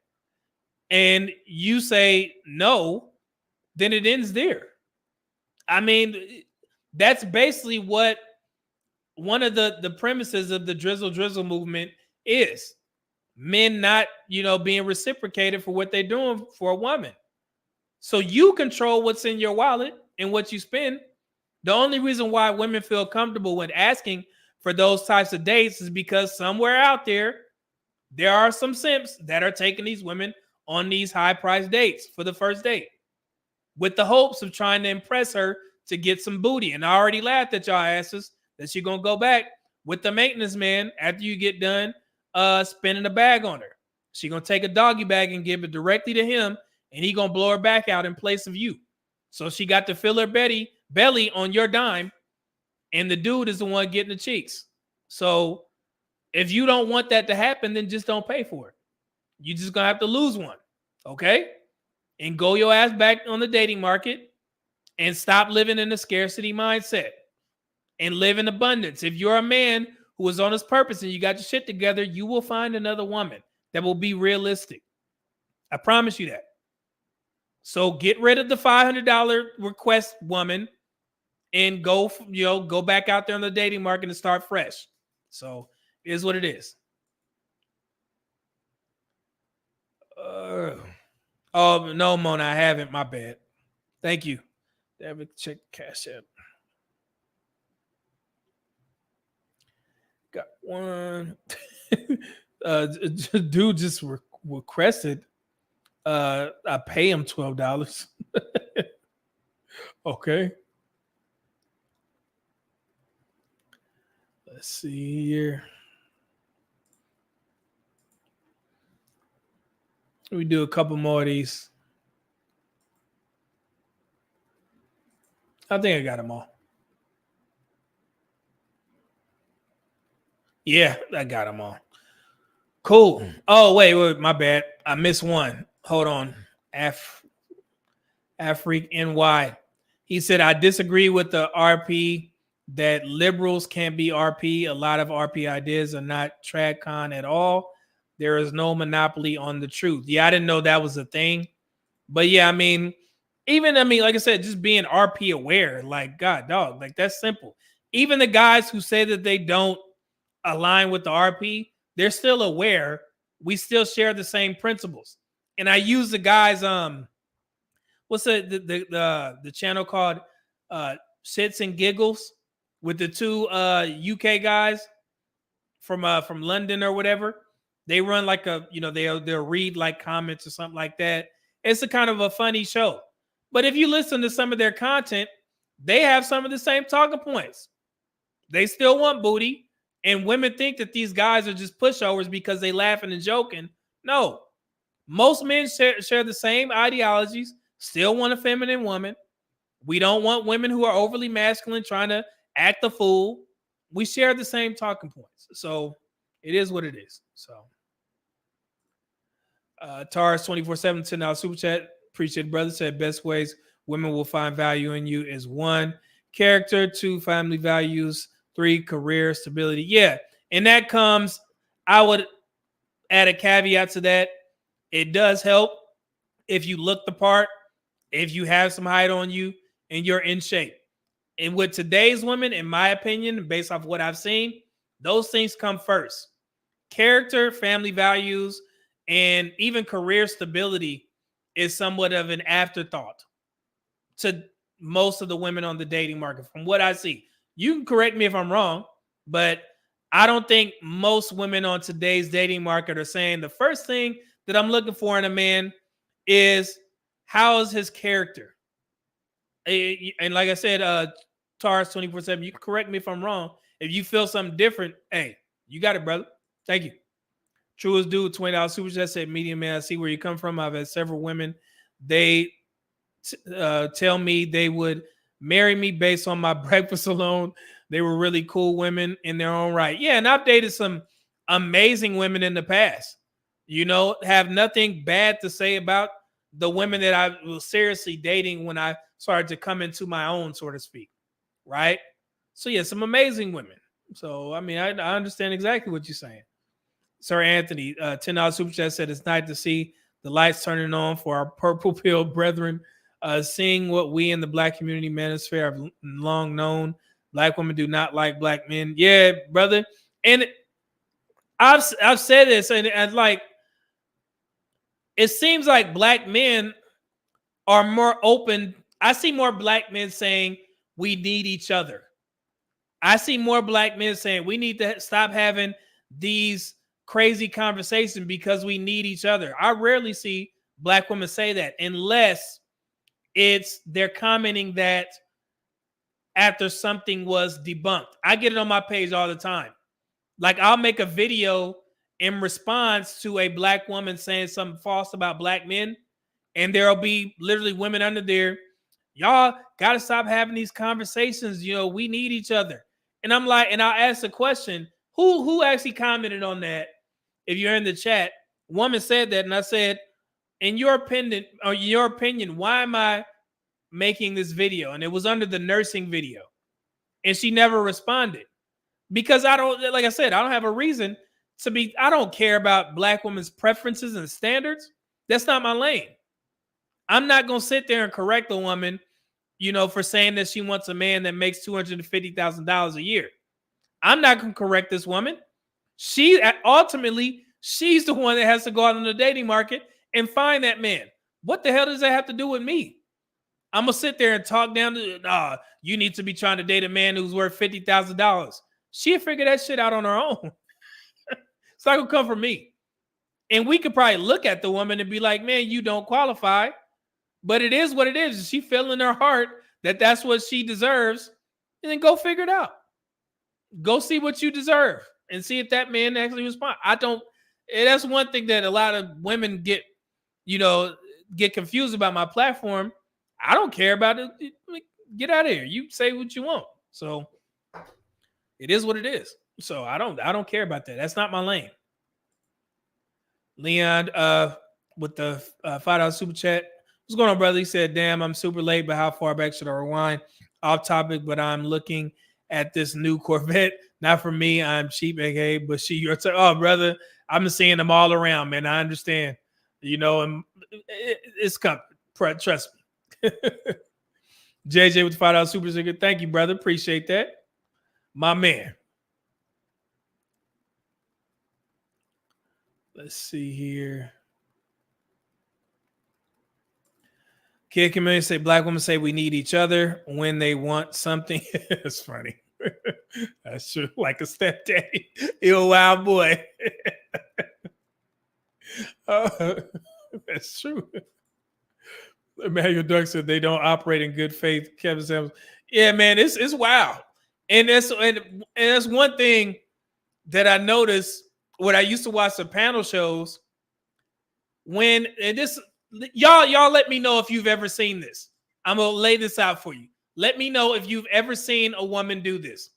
and you say no, then it ends there. I mean, that's basically what one of the premises of the drizzle movement is. Men not, being reciprocated for what they're doing for a woman. So you control what's in your wallet and what you spend. The only reason why women feel comfortable when asking for those types of dates is because somewhere out there are some simps that are taking these women on these high-priced dates for the first date with the hopes of trying to impress her to get some booty. And I already laughed at y'all asses that you're going to go back with the maintenance man after you get done spinning a bag on her. She's going to take a doggy bag and give it directly to him, and he going to blow her back out in place of you. So she got to fill her belly on your dime, and the dude is the one getting the cheeks. So if you don't want that to happen, then just don't pay for it. You're just gonna have to lose one. Okay? And go your ass back on the dating market and stop living in a scarcity mindset and live in abundance. If you're a man who is on his purpose and you got your shit together, you will find another woman that will be realistic. I promise you that. So get rid of the $500 request woman and go back out there on the dating market and start fresh. So it is what it is. Oh no, Mona, I haven't. My bad. Thank you. Check Cash App. Got one. Dude just requested. I pay him $12. Okay. Let's see here. We do a couple more of these. I think I got them all. Yeah, I got them all. Cool. Oh, wait, my bad. I missed one. Hold on. Afrik NY. He said, I disagree with the RP that liberals can't be RP. A lot of RP ideas are not TradCon at all. There is no monopoly on the truth. Yeah, I didn't know that was a thing. But yeah, like I said, just being RP aware, like, God, dog, like that's simple. Even the guys who say that they don't align with the RP, they're still aware. We still share the same principles. And I use the guys, what's the channel called? Shits and Giggles with the two UK guys from London or whatever. They run like they'll read like comments or something like that. It's a kind of a funny show. But if you listen to some of their content, they have some of the same talking points. They still want booty. And women think that these guys are just pushovers because they laughing and joking. No. Most men share the same ideologies, still want a feminine woman. We don't want women who are overly masculine trying to act a fool. We share the same talking points. So it is what it is. So Taurus 24/7 $10 super chat. Appreciate it, brother. Said best ways women will find value in you is 1, character, 2, family values, 3, career stability. Yeah, and that comes. I would add a caveat to that. It does help if you look the part, if you have some height on you, and you're in shape. And with today's women, in my opinion, based off what I've seen, those things come first. Character, family values, and even career stability is somewhat of an afterthought to most of the women on the dating market, from what I see. You can correct me if I'm wrong, but I don't think most women on today's dating market are saying the first thing that I'm looking for in a man is how is his character? And like I said, Taurus 24/7, you can correct me if I'm wrong. If you feel something different, hey, you got it, brother. Thank you. Truest dude, $20 super chat said, medium man, I see where you come from. I've had several women. They tell me they would marry me based on my breakfast alone. They were really cool women in their own right. Yeah, and I've dated some amazing women in the past. Have nothing bad to say about the women that I was seriously dating when I started to come into my own, so to speak. Right? So, yeah, some amazing women. So, I understand exactly what you're saying. Sir Anthony, $10 super chat said it's nice to see the lights turning on for our purple pill brethren, seeing what we in the black community manosphere have long known. Black women do not like black men. Yeah, brother. And I've said this, and like, it seems like black men are more open. I see more black men saying we need each other. I see more black men saying we need to stop having these crazy conversations because we need each other. I rarely see black women say that unless they're commenting that after something was debunked. I get it on my page all the time. Like, I'll make a video in response to a black woman saying something false about black men, and there'll be literally women under there, y'all got to stop having these conversations. We need each other. And I'm like, and I'll ask the question, Who actually commented on that? If you're in the chat, woman said that, and I said, in your opinion, why am I making this video? And it was under the nursing video, and she never responded because I don't, like I said, I don't have a reason to be. I don't care about black women's preferences and standards. That's not my lane. I'm not gonna sit there and correct a woman, for saying that she wants a man that makes $250,000 a year. I'm not gonna correct this woman. Ultimately, she's the one that has to go out on the dating market and find that man. What the hell does that have to do with me? I'm gonna sit there and talk down to, you need to be trying to date a man who's worth $50,000. She'll figure that shit out on her own. It's not gonna come from me. And we could probably look at the woman and be like, man, you don't qualify. But it is what it is. She feel in her heart that that's what she deserves. And then go figure it out. Go see what you deserve and see if that man actually responds. That's one thing that a lot of women get confused about my platform. I don't care about it. Get out of here. You say what you want. So it is what it is. So I don't care about that. That's not my lane. Leon, with the $5 super chat. What's going on, brother? He said, damn, I'm super late, but how far back should I rewind? Off topic, but I'm looking at this new Corvette. Not for me. I'm cheap, aka, but oh, brother, I'm seeing them all around, man. I understand. And it's coming. Trust me. JJ with the $5 super sticker. Thank you, brother. Appreciate that. My man. Let's see here. Kid community say black women say we need each other when they want something. It's funny. That's true. Like a stepdaddy. You're a wild boy. That's true. Emmanuel Duck said they don't operate in good faith. Kevin Samuels. Yeah, man, it's wild. And that's one thing that I noticed when I used to watch the panel shows. Y'all let me know if you've ever seen this. I'm gonna lay this out for you. Let me know if you've ever seen a woman do this.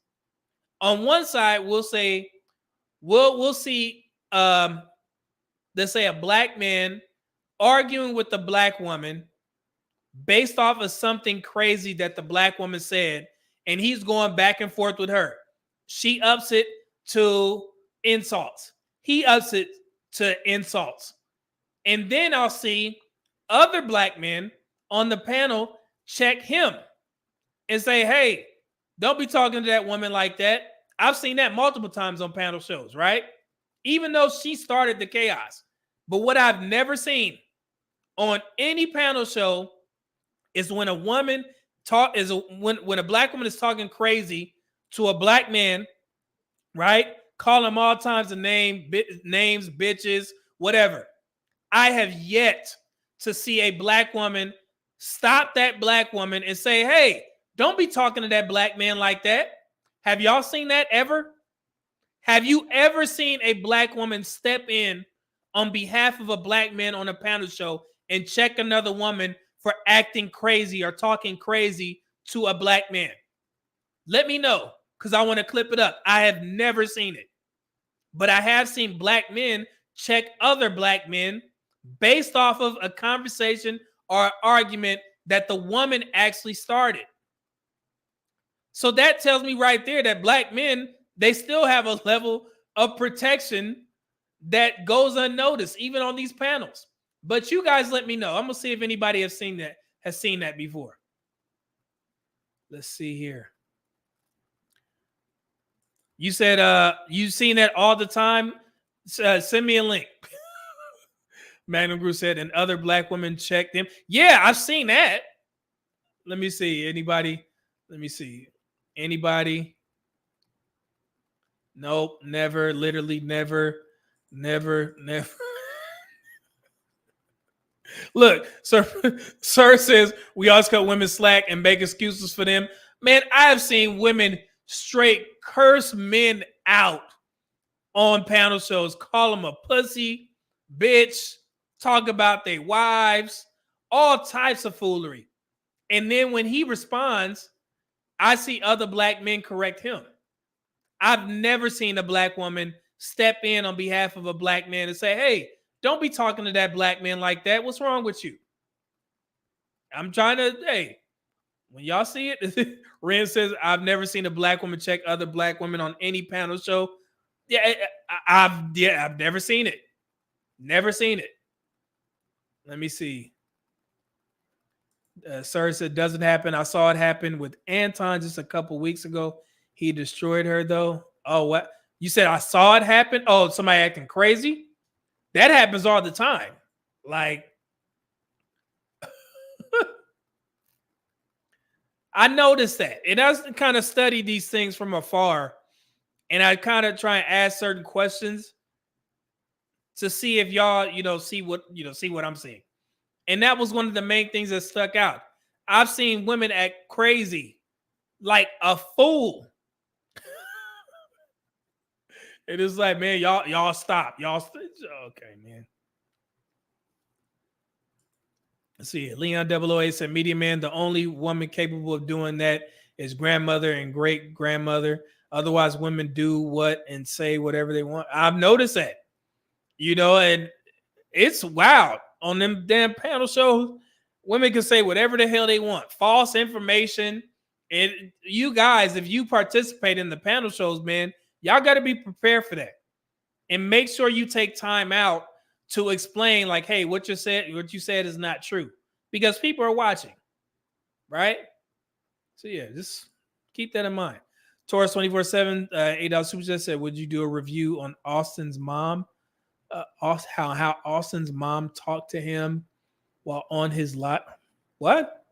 On one side, we'll see let's say a black man arguing with the black woman based off of something crazy that the black woman said, and he's going back and forth with her. She ups it to insults. He ups it to insults. And then I'll see other black men on the panel check him and say, hey, don't be talking to that woman like that. I've seen that multiple times on panel shows, right? Even though she started the chaos. But what I've never seen on any panel show is when a woman when a black woman is talking crazy to a black man, right? Call him all kinds of names, bitches, whatever. I have yet to see a black woman stop that black woman and say, hey, don't be talking to that black man like that. Have y'all seen that ever? Have you ever seen a black woman step in on behalf of a black man on a panel show and check another woman for acting crazy or talking crazy to a black man? Let me know, because I want to clip it up. I have never seen it. But I have seen black men check other black men based off of a conversation or an argument that the woman actually started. So that tells me right there that black men, they still have a level of protection that goes unnoticed, even on these panels. But you guys let me know. I'm going to see if anybody has seen that before. Let's see here. You said you've seen that all the time. Send me a link. Magnum Group said, and other black women checked him. Yeah, I've seen that. Let me see. Anybody? Let me see. Anybody? Nope, never. Literally never. Look, sir says we always cut women slack and make excuses for them. Man, I have seen women straight curse men out on panel shows, call them a pussy, bitch, talk about their wives, all types of foolery. And then when he responds, I see other black men correct him. I've never seen a black woman step in on behalf of a black man and say, hey, don't be talking to that black man like that. What's wrong with you? I'm trying to, hey, when y'all see it, Ren says, I've never seen a black woman check other black women on any panel show. Yeah, I've never seen it. Never seen it. Let me see. Sir said, doesn't happen. I saw it happen with Anton just a couple weeks ago. He destroyed her, though. Oh, what? You said I saw it happen? Oh, somebody acting crazy? That happens all the time. Like, I noticed that. And I kind of study these things from afar. And I kind of try and ask certain questions to see if y'all, see what I'm seeing. And that was one of the main things that stuck out. I've seen women act crazy, like a fool. It is like, man, y'all stop. Okay, man. Let's see. Leon 008 said, Media Man, the only woman capable of doing that is grandmother and great grandmother. Otherwise, women do what and say whatever they want. I've noticed that, and it's wild on them damn panel shows. Women can say whatever the hell they want, false information. And you guys, if you participate in the panel shows, man, y'all got to be prepared for that, and make sure you take time out to explain, like, hey, what you said is not true, because people are watching, right? So yeah, just keep that in mind. Taurus 24/7, $8 super chat said, would you do a review on Austin's mom? How Austin's mom talked to him while on his live? What?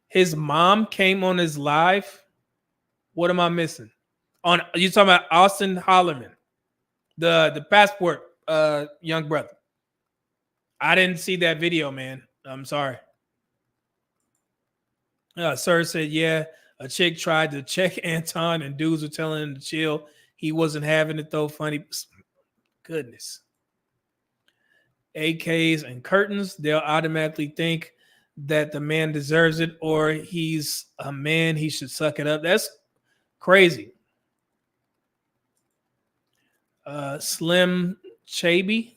His mom came on his live? What am I missing? On you talking about Austin Hollerman, the passport young brother? I didn't see that video, man. I'm sorry. Sir said, yeah, a chick tried to check Anton and dudes were telling him to chill. He wasn't having it though. Funny. Goodness. AKs and curtains, they'll automatically think that the man deserves it, or he's a man, he should suck it up. That's crazy. Slim Chaby.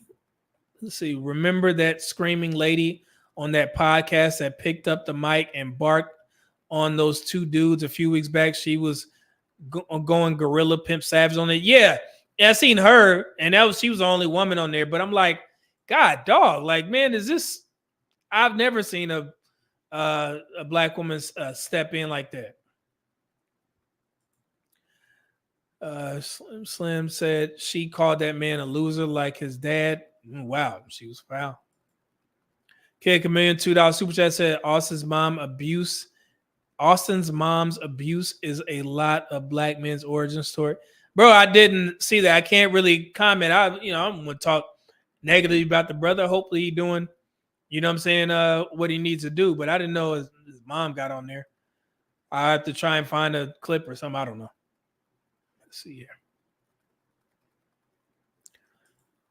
Let's see. Remember that screaming lady on that podcast that picked up the mic and barked on those two dudes a few weeks back? She was going gorilla pimp savage on it. Yeah, I seen her, and she was the only woman on there. But I'm like, God, dog, like, man, is this? I've never seen a black woman step in like that. Slim said she called that man a loser like his dad. Wow, she was foul. Kid Chameleon, $2 super chat said Austin's mom's abuse is a lot of black men's origin story. Bro, I didn't see that. I can't really comment. I'm gonna talk negatively about the brother. Hopefully he doing, what I'm saying, what he needs to do. But I didn't know his mom got on there. I have to try and find a clip or something. I don't know. Let's see here.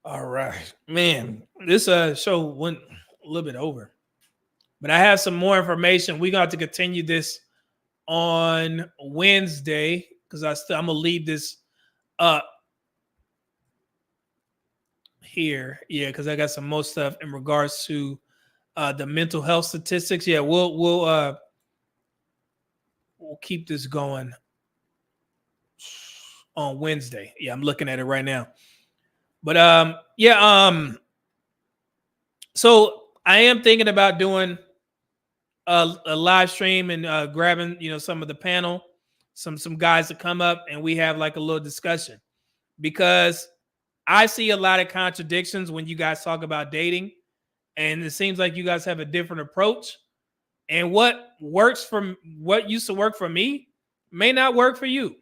All right, man. This show went a little bit over, but I have some more information. We're going to have to continue this on Wednesday because I'm gonna leave this up here. Yeah, because I got some more stuff in regards to the mental health statistics. Yeah, we'll keep this going on Wednesday. Yeah, I'm looking at it right now. But so I am thinking about doing a live stream and grabbing, some of the panel, some guys to come up and we have like a little discussion, because I see a lot of contradictions when you guys talk about dating, and it seems like you guys have a different approach, and what used to work for me may not work for you.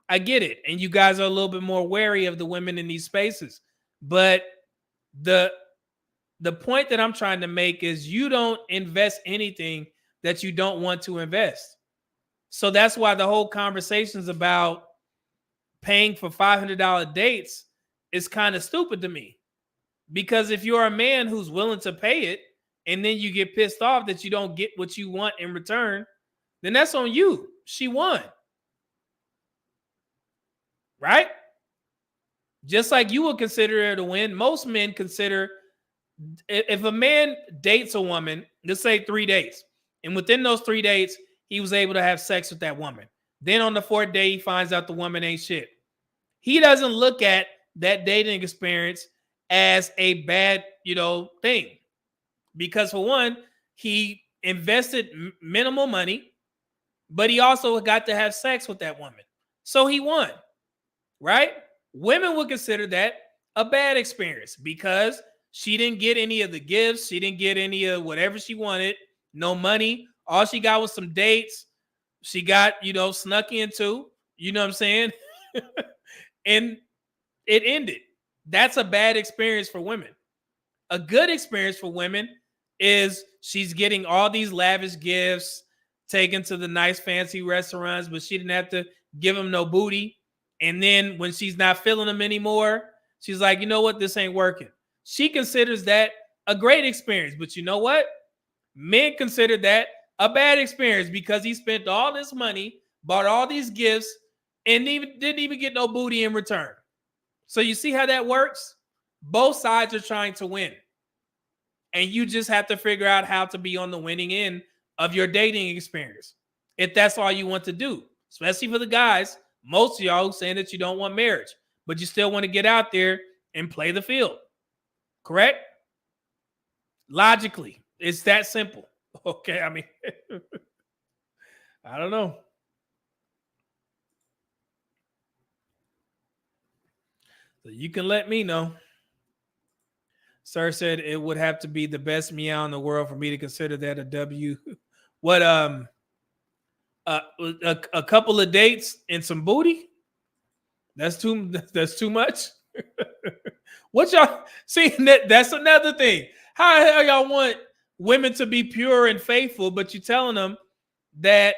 I get it. And you guys are a little bit more wary of the women in these spaces. But the point that I'm trying to make is you don't invest anything that you don't want to invest. So that's why the whole conversations about paying for $500 dates is kind of stupid to me. Because if you're a man who's willing to pay it and then you get pissed off that you don't get what you want in return, then that's on you. She won. right? Just like you would consider it a win, most men consider, if a man dates a woman, let's say 3 dates, and within those 3 dates, he was able to have sex with that woman. Then on the 4th day, he finds out the woman ain't shit. He doesn't look at that dating experience as a bad, thing. Because for one, he invested minimal money, but he also got to have sex with that woman. So he won, right? Women would consider that a bad experience because she didn't get any of the gifts. She didn't get any of whatever she wanted. No money. All she got was some dates. She got, snuck into, you know what I'm saying? And it ended. That's a bad experience for women. A good experience for women is she's getting all these lavish gifts, taken to the nice fancy restaurants, but she didn't have to give them no booty. And then when she's not feeling them anymore, she's like, you know what? This ain't working. She considers that a great experience. But you know what? Men consider that a bad experience because he spent all this money, bought all these gifts, and didn't even get no booty in return. So you see how that works? Both sides are trying to win. And you just have to figure out how to be on the winning end of your dating experience. If that's all you want to do, especially for the guys, most of y'all saying that you don't want marriage, but you still want to get out there and play the field. Correct? Logically, it's that simple. Okay, I mean, I don't know. So you can let me know. Sir said it would have to be the best meow in the world for me to consider that a W. What a couple of dates and some booty? That's too much. What y'all see? That's another thing. How the hell y'all want women to be pure and faithful, but you telling them that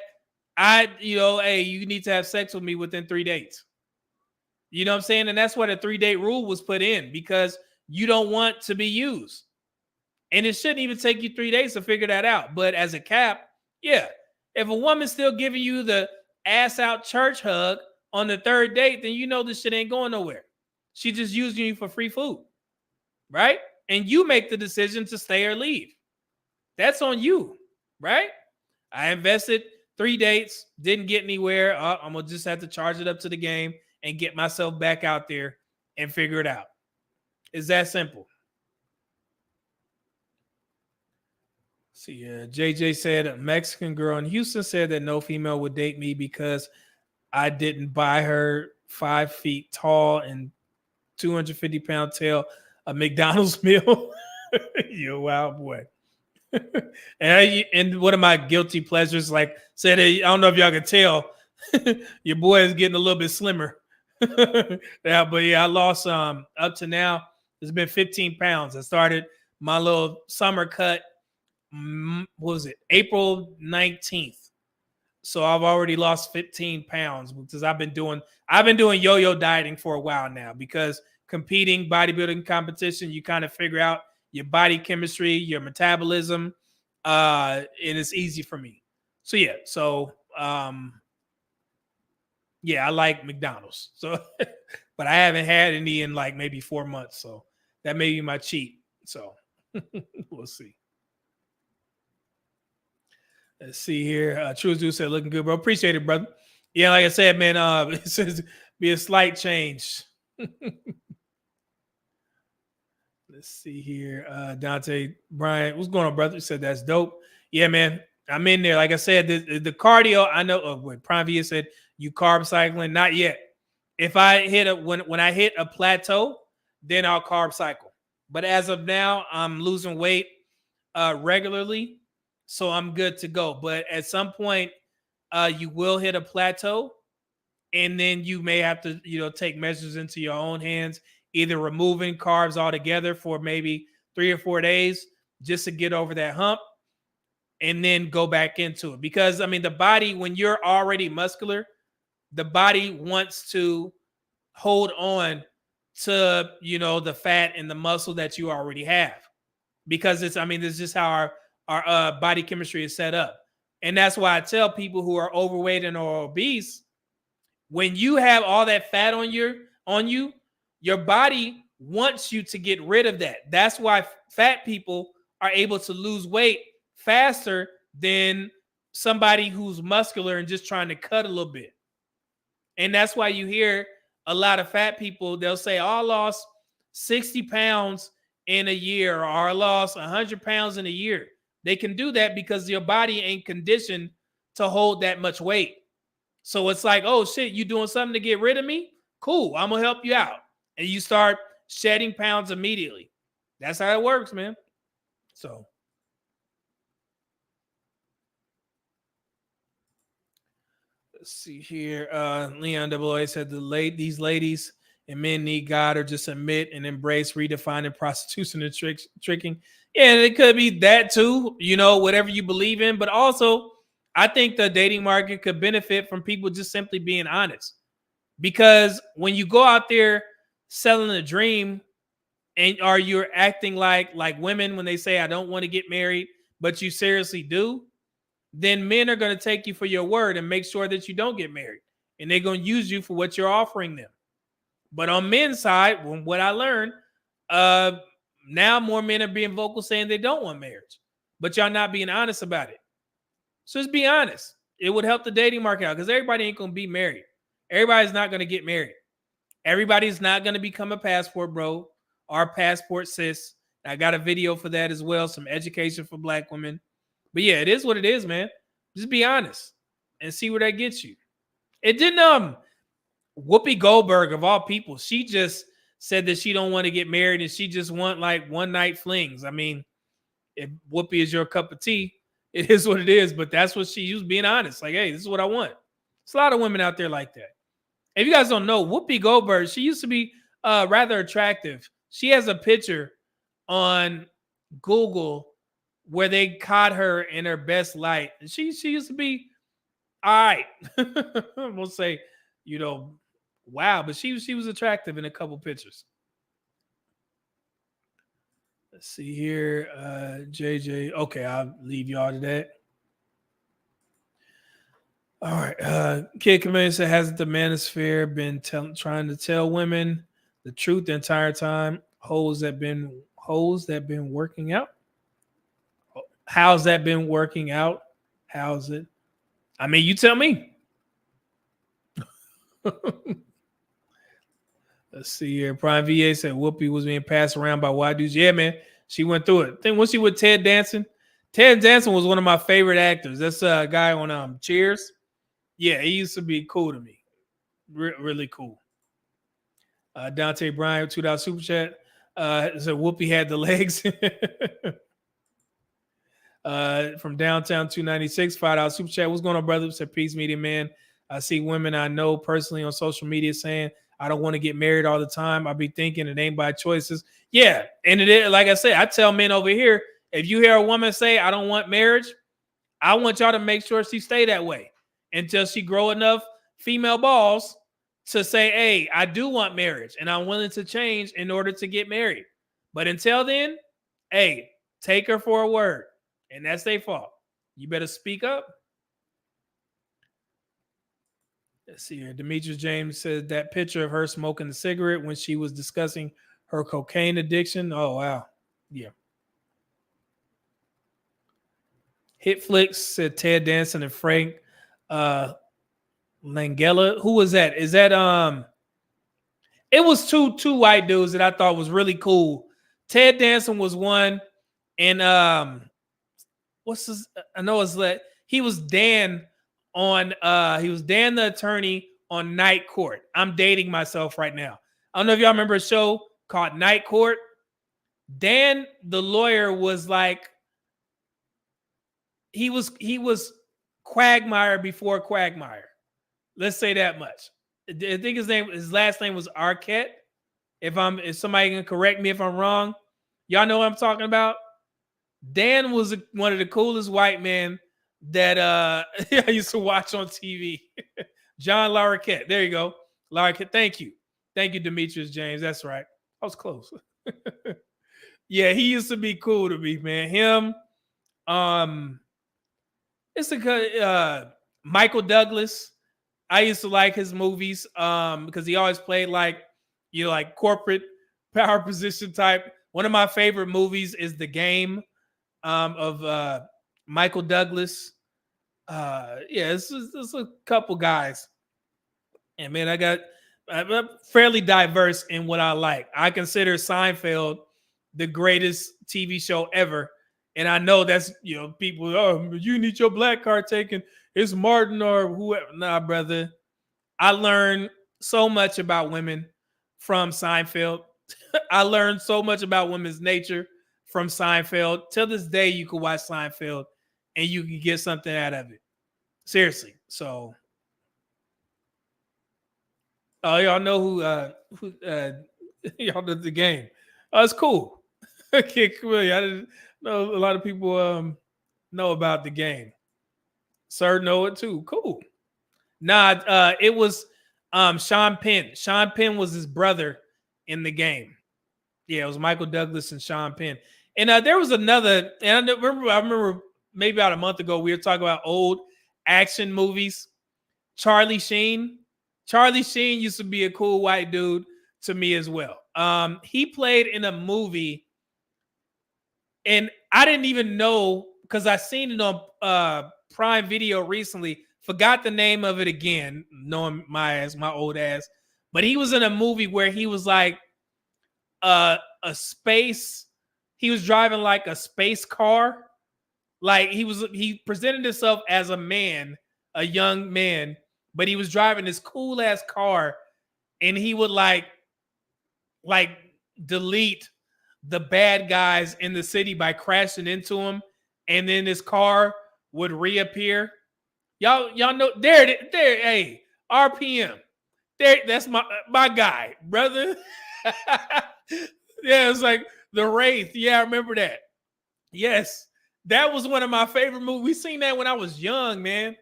hey, you need to have sex with me within 3 dates. You know what I'm saying? And that's why the 3-date rule was put in, because you don't want to be used. And it shouldn't even take you 3 days to figure that out. But as a cap, yeah, if a woman's still giving you the ass out church hug on the 3rd date, then you know this shit ain't going nowhere. She just using you for free food, right? And you make the decision to stay or leave. That's on you, right? I invested 3 dates, didn't get anywhere. I'm going to just have to charge it up to the game and get myself back out there and figure it out. It's that simple. See, JJ said a Mexican girl in Houston said that no female would date me because I didn't buy her 5 feet tall and 250-pound tail a McDonald's meal. You're a wild boy. And one of my guilty pleasures, like said, I don't know if y'all can tell, your boy is getting a little bit slimmer. Yeah, but yeah, I lost up to now. It's been 15 pounds. I started my little summer cut. What was it? April 19th. So I've already lost 15 pounds because I've been doing yo-yo dieting for a while now, because competing bodybuilding competition, you kind of figure out your body chemistry, your metabolism, and it's easy for me. So yeah, yeah, I like McDonald's. So, but I haven't had any in like maybe 4 months. So that may be my cheat. So we'll see. Let's see here. True Dude said, looking good, bro. Appreciate it, brother. Yeah, like I said, man, it says be a slight change. Let's see here. Dante Bryant, what's going on, brother? He said that's dope. Yeah, man. I'm in there. Like I said, the cardio, I know what Prime V said, you carb cycling. Not yet. If I hit when I hit a plateau, then I'll carb cycle. But as of now, I'm losing weight regularly, so I'm good to go. But at some point, you will hit a plateau, and then you may have to, take measures into your own hands, either removing carbs altogether for maybe 3 or 4 days just to get over that hump, and then go back into it. Because, I mean, the body, when you're already muscular, the body wants to hold on to, the fat and the muscle that you already have. Because it's just how our body chemistry is set up. And that's why I tell people who are overweight and or obese, When you have all that fat on you, your body wants you to get rid of that. That's why fat people are able to lose weight faster than somebody who's muscular and just trying to cut a little bit. And that's why you hear a lot of fat people, they'll say, oh, I lost 60 pounds in a year, or I lost 100 pounds in a year. They can do that because your body ain't conditioned to hold that much weight. So it's like, oh shit, you doing something to get rid of me? Cool, I'm gonna help you out. And you start shedding pounds immediately. That's how it works, man. So let's see here. Leon WA said these ladies and men need God or just admit and embrace redefining prostitution and tricking. Yeah, and it could be that too, you know, whatever you believe in. But also, I think the dating market could benefit from people just simply being honest. Because when you go out there selling a dream and are you acting like women when they say, I don't want to get married, but you seriously do, then men are going to take you for your word and make sure that you don't get married. And they're going to use you for what you're offering them. But on men's side, from what I learned, now more men are being vocal saying they don't want marriage, but y'all not being honest about it. So just be honest. It would help the dating market out because everybody ain't going to be married. Everybody's not going to get married. Everybody's not going to become a passport bro or passport sis. I got a video for that as well, some education for Black women. But yeah, it is what it is, man. Just be honest and see where that gets you. It didn't, Whoopi Goldberg of all people, she just said that she don't want to get married and she just want like one night flings. I mean, if Whoopi is your cup of tea, it is what it is. But that's what she was being honest. Like, hey, this is what I want. There's a lot of women out there like that. If you guys don't know, Whoopi Goldberg, she used to be rather attractive. She has a picture on Google where they caught her in her best light. And she used to be all right. We'll say, you know, wow, but she was attractive in a couple pictures. Let's see here. JJ. Okay, I'll leave y'all to that. All right. Kid Commander said, hasn't the manosphere been trying to tell women the truth the entire time? Hoes that been working out? How's that been working out? How's it? I mean, you tell me. Let's see here. Prime VA said Whoopi was being passed around by white dudes. Yeah, man. She went through it. Then was she with Ted Danson? Ted Danson was one of my favorite actors. That's a guy on Cheers. Yeah, he used to be cool to me. Really cool. Dante Bryan, $2 super chat. So Whoopi had the legs. From downtown 296, $5 super chat. What's going on, brother? Said peace, media man. I see women I know personally on social media saying I don't want to get married all the time. I be thinking it ain't by choices. Yeah, and it is, like I said, I tell men over here, if you hear a woman say I don't want marriage, I want y'all to make sure she stay that way until she grow enough female balls to say, hey, I do want marriage and I'm willing to change in order to get married. But until then, hey, take her for a word. And that's their fault. You better speak up. Let's see here. Demetrius James said that picture of her smoking the cigarette when she was discussing her cocaine addiction. Oh, wow. Yeah. Hitflix said Ted Danson and Frank Langella. Who was that? Is that it was two white dudes that I thought was really cool. Ted Danson was one, and what's his? I know it's like he was Dan on he was Dan the attorney on Night Court. I'm dating myself right now. I don't know if y'all remember a show called Night Court. Dan the lawyer was like he was Quagmire before Quagmire. Let's say that much. I think his last name was Arquette. If somebody can correct me if I'm wrong, y'all know what I'm talking about. Dan was one of the coolest white men that I used to watch on TV. John Larroquette. There you go. Larroquette. Thank you, Demetrius James. That's right. I was close. Yeah, he used to be cool to me, man. Him. It's a Michael Douglas. I used to like his movies because he always played like, like corporate power position type. One of my favorite movies is The Game of Michael Douglas. Yeah, it's a couple guys. And man, I'm fairly diverse in what I like. I consider Seinfeld the greatest TV show ever. And I know that's, people, oh, you need your black card taken. It's Martin or whoever. Nah, brother. I learned so much about women from Seinfeld. I learned so much about women's nature from Seinfeld. Till this day, you can watch Seinfeld and you can get something out of it. Seriously. So, oh, y'all know who y'all did The Game. Oh, it's cool. Okay, cool. I didn't know a lot of people know about The Game. Sir know it too. Cool. Nah, it was Sean Penn. Sean Penn was his brother in The Game. Yeah, it was Michael Douglas and Sean Penn. And there was another, and I remember maybe about a month ago, we were talking about old action movies. Charlie Sheen. Charlie Sheen used to be a cool white dude to me as well. He played in a movie, and I didn't even know because I seen it on Prime Video recently. Forgot the name of it again, knowing my old ass. But he was in a movie where he was like a space. He was driving like a space car. Like he presented himself as a man, a young man, but he was driving this cool ass car, and he would like delete the bad guys in the city by crashing into them, and then this car would reappear. Y'all know there. Hey, RPM. There, that's my guy, brother. Yeah, it's like The Wraith. Yeah, I remember that. Yes, that was one of my favorite movies. We seen that when I was young, man.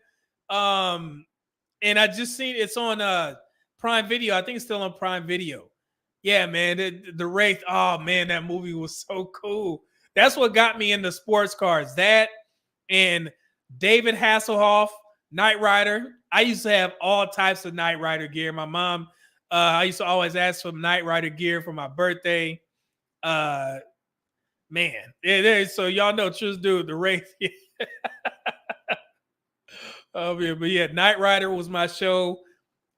And I just seen it's on Prime Video. I think it's still on Prime Video. Yeah, man, the Wraith. Oh man, that movie was so cool. That's what got me into sports cars. That and David Hasselhoff, Knight Rider. I used to have all types of Knight Rider gear. My mom, I used to always ask for Knight Rider gear for my birthday. Man, yeah, so y'all know, Truth Dude, the Wraith. Oh yeah, but yeah, Knight Rider was my show.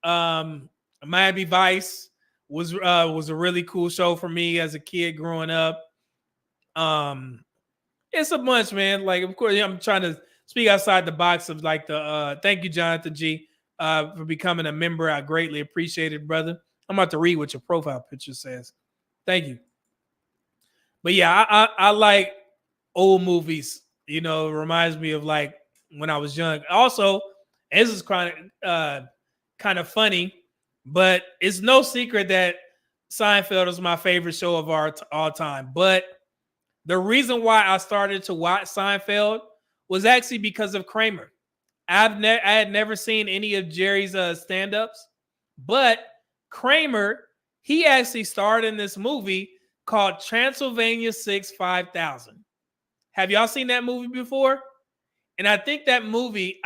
Miami Vice was a really cool show for me as a kid growing up. It's a bunch, man. Like, of course, I'm trying to speak outside the box of like the thank you, Jonathan G, for becoming a member. I greatly appreciate it, brother. I'm about to read what your profile picture says. Thank you. But yeah, I like old movies. You know, it reminds me of like when I was young. Also, this is kind of funny, but it's no secret that Seinfeld is my favorite show of all time. But the reason why I started to watch Seinfeld was actually because of Kramer. I had never seen any of Jerry's stand-ups, but Kramer, he actually starred in this movie called Transylvania 6-5000. Have y'all seen that movie before? And I think that movie,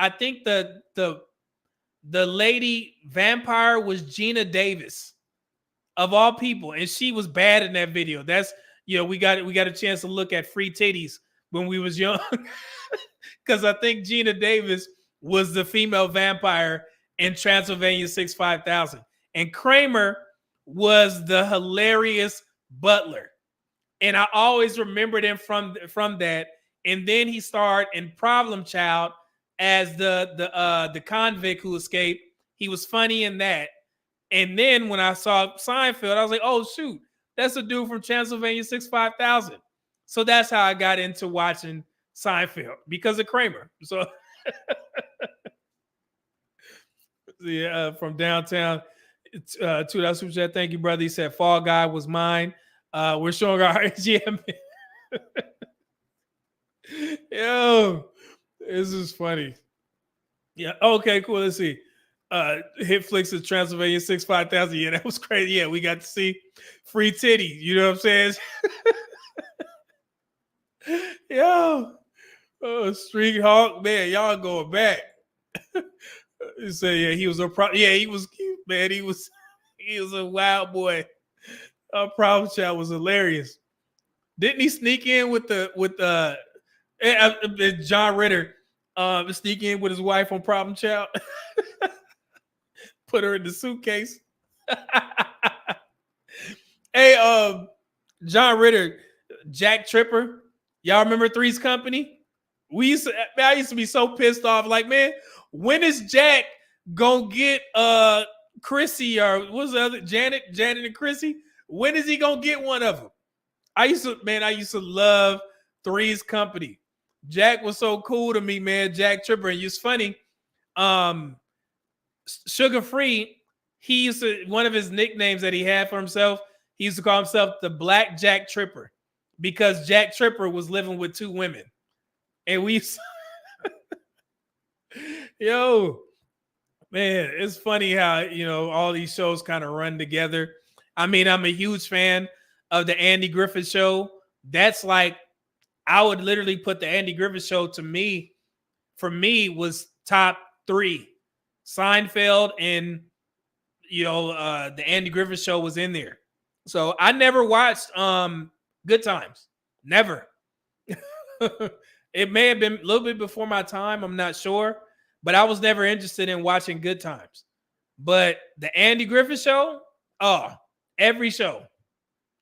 the lady vampire was Gina Davis, of all people, and she was bad in that video. That's, we got a chance to look at Free Titties when we was young, because I think Gina Davis was the female vampire in Transylvania 6-5000, and Kramer was the hilarious butler, and I always remembered him from that. And then he starred in Problem Child as the convict who escaped. He was funny in that. And then when I saw Seinfeld, I was like, oh shoot, that's a dude from Transylvania 6-5000. So that's how I got into watching Seinfeld, because of Kramer. So yeah, from downtown, $2 super chat. Thank you, brother. He said Fall Guy was mine. We're showing our GM. Yo, this is funny. Yeah. Okay, cool. Let's see. Hitflix of Transylvania 6-5000. Yeah, that was crazy. Yeah, we got to see Free Titty. You know what I'm saying? Yo, Street Hawk, man, y'all going back. So yeah, he was man, he was a wild boy. Problem Child was hilarious. Didn't he sneak in with John Ritter sneak in with his wife on Problem Child? Put her in the suitcase. Hey, John Ritter, Jack Tripper. Y'all remember Three's Company? I used to be so pissed off. Like, man, when is Jack gonna get Chrissy or what's the other Janet and Chrissy? When is he gonna get one of them? I used to love Three's Company. Jack was so cool to me, man. Jack Tripper. And it's funny. Sugar Free, one of his nicknames that he had for himself, he used to call himself the Black Jack Tripper because Jack Tripper was living with two women. And yo, man, it's funny how, all these shows kind of run together. I mean, I'm a huge fan of the Andy Griffith Show. That's like, I would literally put the Andy Griffith Show for me, was top 3. Seinfeld and, the Andy Griffith Show was in there. So I never watched Good Times. Never. It may have been a little bit before my time. I'm not sure. But I was never interested in watching Good Times. But the Andy Griffith Show, every show.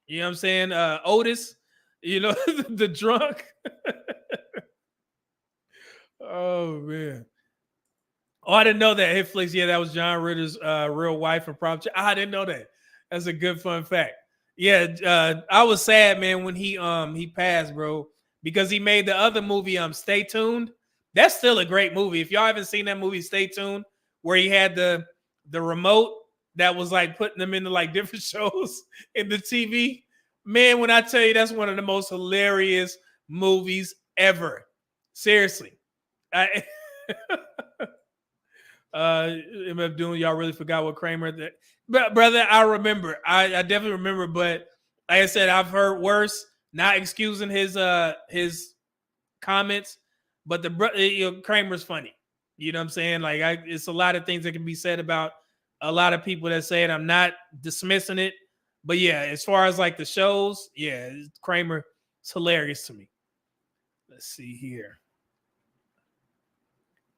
You know what I'm saying? Otis, the drunk. Oh, man. Oh, I didn't know that. Hitflix, yeah, that was John Ritter's real wife and Problem Child. I didn't know that. That's a good fun fact. Yeah, I was sad, man, when he passed, bro, because he made the other movie, Stay Tuned. That's still a great movie. If y'all haven't seen that movie, Stay Tuned, where he had the remote that was like putting them into like different shows in the TV. Man, when I tell you, that's one of the most hilarious movies ever. Seriously. MF Doom, y'all really forgot what Kramer did. But brother, I remember. I definitely remember, but like I said, I've heard worse. Not excusing his comments, but Kramer's funny. You know what I'm saying? Like, it's a lot of things that can be said about a lot of people that say it. I'm not dismissing it, but yeah, as far as like the shows, yeah, Kramer is hilarious to me. Let's see here.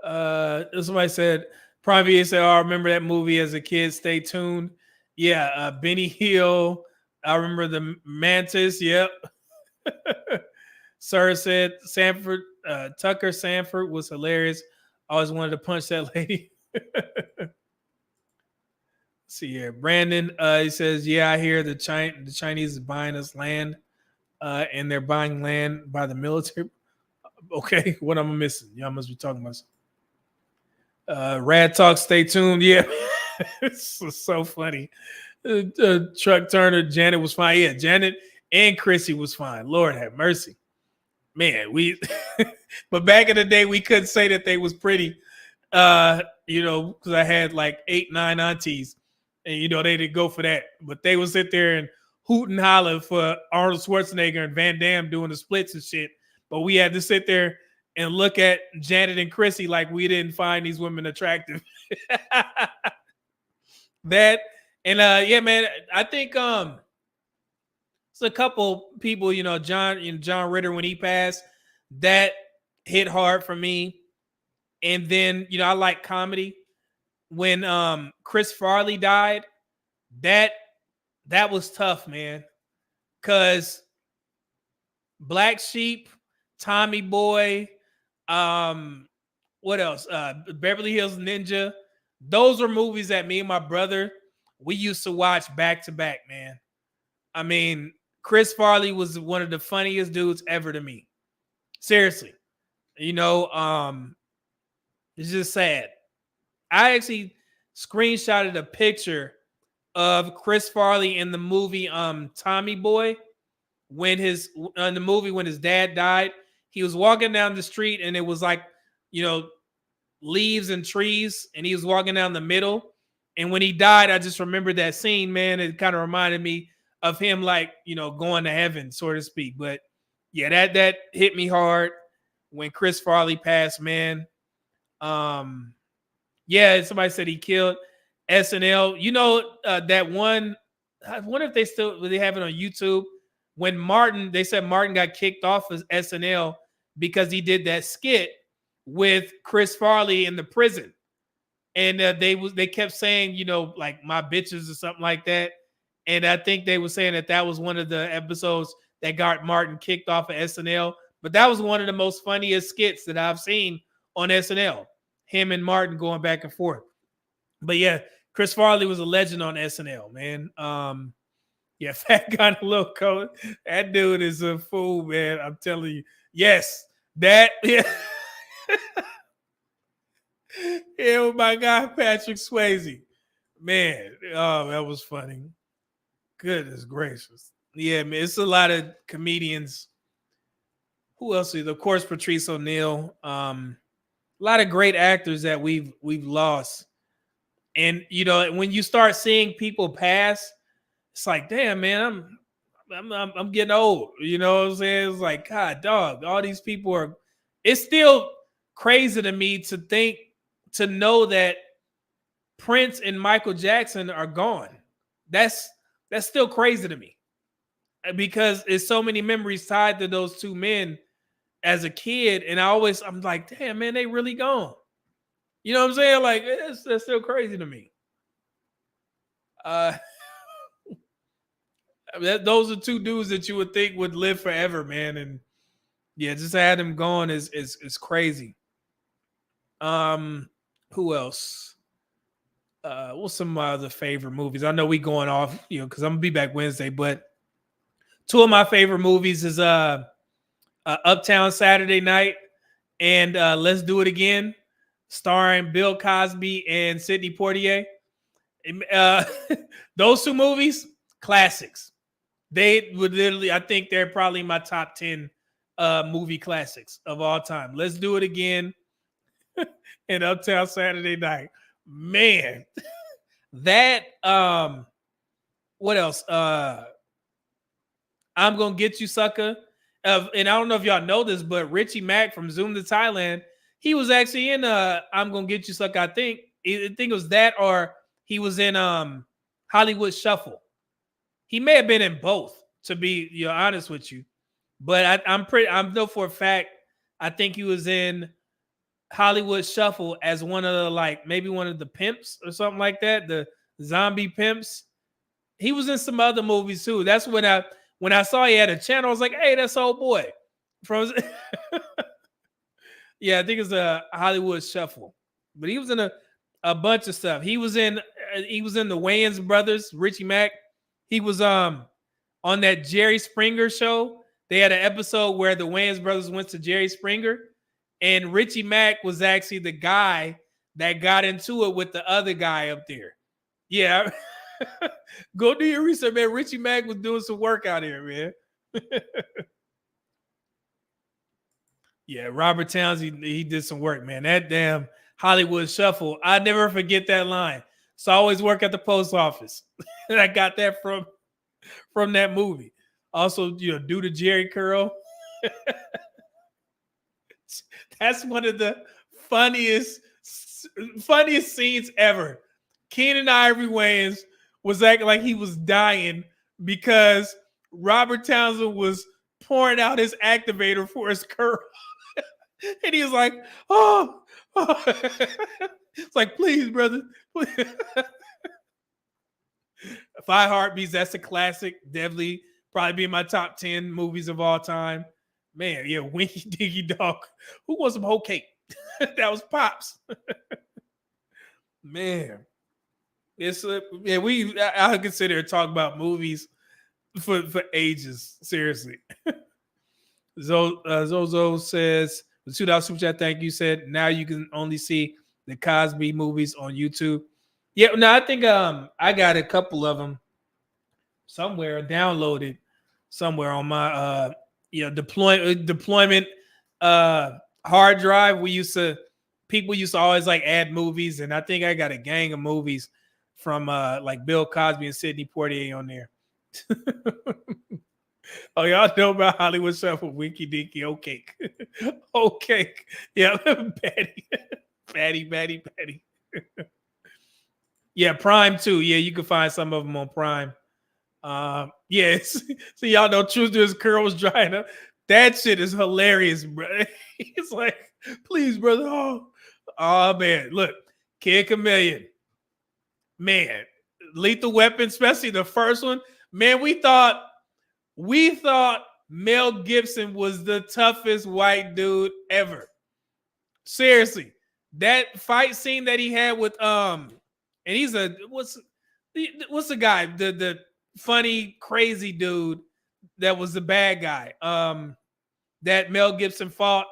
Somebody said, Prime VA said, I remember that movie as a kid. Stay tuned. Yeah, Benny Hill. I remember the Mantis. Yep. Sir said Tucker Sanford was hilarious. I always wanted to punch that lady. See here. Brandon, he says, yeah, I hear the Chinese is buying us land and they're buying land by the military. Okay, what am I missing? Y'all must be talking about something. Rad Talk, stay tuned. Yeah, it's so funny. Truck Turner, Janet was fine. Yeah, Janet and Chrissy was fine. Lord have mercy. Man, but back in the day, we couldn't say that they was pretty, because I had like 8, 9 aunties, and they didn't go for that. But they would sit there and hoot and holler for Arnold Schwarzenegger and Van Damme doing the splits and shit. But we had to sit there and look at Janet and Chrissy like we didn't find these women attractive. That and yeah, man, I think it's a couple people, John Ritter when he passed, that hit hard for me. And then, I like comedy. When Chris Farley died, that was tough, man. Cause Black Sheep, Tommy Boy, what else? Beverly Hills Ninja. Those were movies that me and my brother, we used to watch back to back, man. I mean, Chris Farley was one of the funniest dudes ever to me. Seriously. It's just sad. I actually screenshotted a picture of Chris Farley in the movie Tommy Boy when his dad died. He was walking down the street and it was like, leaves and trees, and he was walking down the middle. And when he died, I just remembered that scene, man. It kind of reminded me of him, like, going to heaven, so to speak. But yeah, that hit me hard when Chris Farley passed, man. Yeah, somebody said he killed SNL. You know that one. I wonder if they have it on YouTube. When they said Martin got kicked off of SNL because he did that skit with Chris Farley in the prison, and they kept saying, you know, like my bitches or something like that. And I think they were saying that was one of the episodes that got Martin kicked off of SNL. But that was one of the most funniest skits that I've seen on SNL. Him and Martin going back and forth. But yeah, Chris Farley was a legend on SNL, man. Yeah, Fat Guy Loco. That dude is a fool, man. I'm telling you. Yes, that. Yeah. Yeah, with my guy Patrick Swayze. Man, oh, that was funny. Goodness gracious. Yeah, man, it's a lot of comedians. Who else is? Of course, Patrice O'Neal. A lot of great actors that we've lost. And you know, when you start seeing people pass, it's like, damn, man, I'm getting old. You know what I'm saying? It's like, God, dog, all these people are. It's still crazy to me to know that Prince and Michael Jackson are gone. That's still crazy to me because there's so many memories tied to those two men as a kid, and I'm like, damn, man, they really gone. You know what I'm saying? Like, that's still crazy to me. Those are two dudes that you would think would live forever, man, and yeah, just to have them gone is crazy. Who else? What's some of my other favorite movies? I know we going off, you know, because I'm gonna be back Wednesday, but two of my favorite movies is Uptown Saturday Night and Let's Do It Again, starring Bill Cosby and Sidney Poitier. Those two movies, classics. They would literally, I think they're probably my top 10 movie classics of all time. Let's Do It Again and Uptown Saturday Night. Man, that what else? I'm Gonna Get You, Sucker. And I don't know if y'all know this, but Richie Mack from Zoom to Thailand, he was actually in I'm Gonna Get You, Sucker. I think it was that, or he was in Hollywood Shuffle. He may have been in both, to be honest with you. But I know for a fact, I think he was in Hollywood Shuffle as one of the, maybe one of the pimps or something like that, the zombie pimps. He was in some other movies too. That's when I saw he had a channel, I was like, hey, that's old boy from yeah, I think it's a Hollywood Shuffle. But he was in a bunch of stuff. He was in the Wayans brothers, Richie Mack. He was on that Jerry Springer show. They had an episode where the Wayans brothers went to Jerry Springer. And Richie Mack was actually the guy that got into it with the other guy up there. Yeah. Go do your research, man. Richie Mack was doing some work out here, man. Yeah, Robert Towns, he did some work, man. That damn Hollywood Shuffle. I never forget that line. So I always work at the post office. And I got that from that movie. Also, do the Jerry curl. That's one of the funniest scenes ever. Keenan Ivory Wayans was acting like he was dying because Robert Townsend was pouring out his activator for his curl. And he was like, oh. It's like, please, brother. Please. 5 Heartbeats, that's a classic. Definitely probably be in my top 10 movies of all time. Man, yeah, Winky Dinky Dog. Who wants some whole cake? That was Pops. Man, it's I consider talk about movies for ages. Seriously. Zozo says the $2 super chat. Thank you. Said now you can only see the Cosby movies on YouTube. Yeah, no, I think I got a couple of them somewhere downloaded somewhere on my deployment hard drive. People used to always add movies, and I think I got a gang of movies from Bill Cosby and Sidney Poitier on there. Oh, y'all know about Hollywood Shuffle, Winky Dinky, okay. Okay. Yeah, Patty. Yeah, Prime too. Yeah, you can find some of them on Prime. Yes. So y'all know Truth to his curl was drying up. That shit is hilarious, bro. He's like, please, brother. Oh man. Look, Kid Chameleon. Man, Lethal Weapon, especially the first one. Man, we thought Mel Gibson was the toughest white dude ever. Seriously. That fight scene that he had with and he's what's the guy? The funny, crazy dude that was the bad guy. That Mel Gibson fought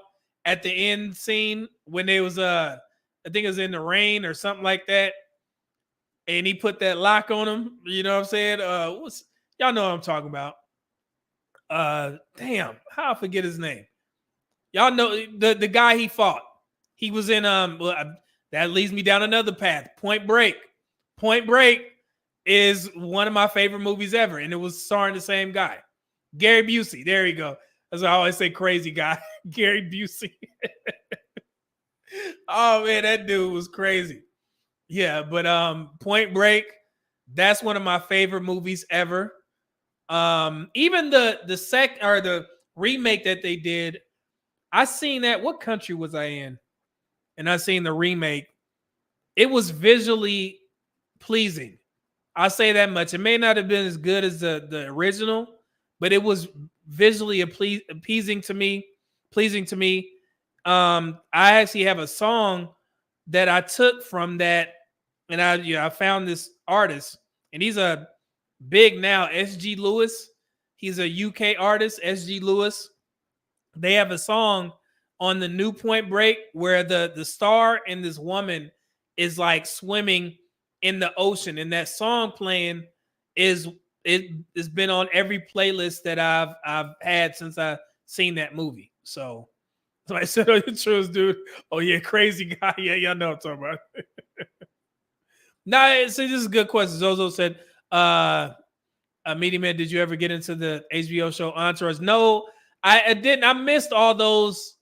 at the end scene when they was I think it was in the rain or something like that. And he put that lock on him. You know what I'm saying? Y'all know what I'm talking about. Damn, how I forget his name. Y'all know the guy he fought. He was in that leads me down another path. Point Break. Point Break is one of my favorite movies ever, and it was starring the same guy, Gary Busey. There you go. As I always say, crazy guy, Gary Busey. Oh man, that dude was crazy. Yeah, but Point Break, that's one of my favorite movies ever. Even the remake that they did, I seen that. What country was I in? And I seen the remake. It was visually pleasing. I'll say that much. It may not have been as good as the original, but it was visually pleasing to me. I actually have a song that I took from that, and I found this artist, and he's a big now, S.G. Lewis. He's a UK artist, S.G. Lewis. They have a song on the new Point Break where the star and this woman is like swimming in the ocean, and that song playing has been on every playlist that I've had since I seen that movie. So I said, "Oh, you truth, dude. Oh yeah, crazy guy. Yeah, y'all know what I'm talking about." Nah, so this is a good question. Zozo said, Meaty Man, did you ever get into the HBO show Entourage? No, I didn't. I missed all those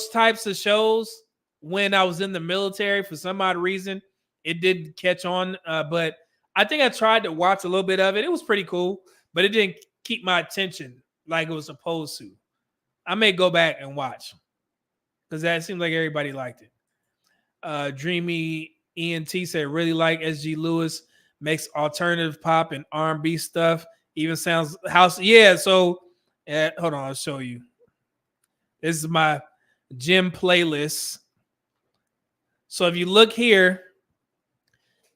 types of shows when I was in the military. For some odd reason, it didn't catch on. But I think I tried to watch a little bit of it. It was pretty cool, but it didn't keep my attention like it was supposed to. I may go back and watch because that seems like everybody liked it. Dreamy ENT said, really like SG Lewis, makes alternative pop and R&B stuff. Even sounds house. Yeah, so hold on, I'll show you. This is my gym playlist. So if you look here,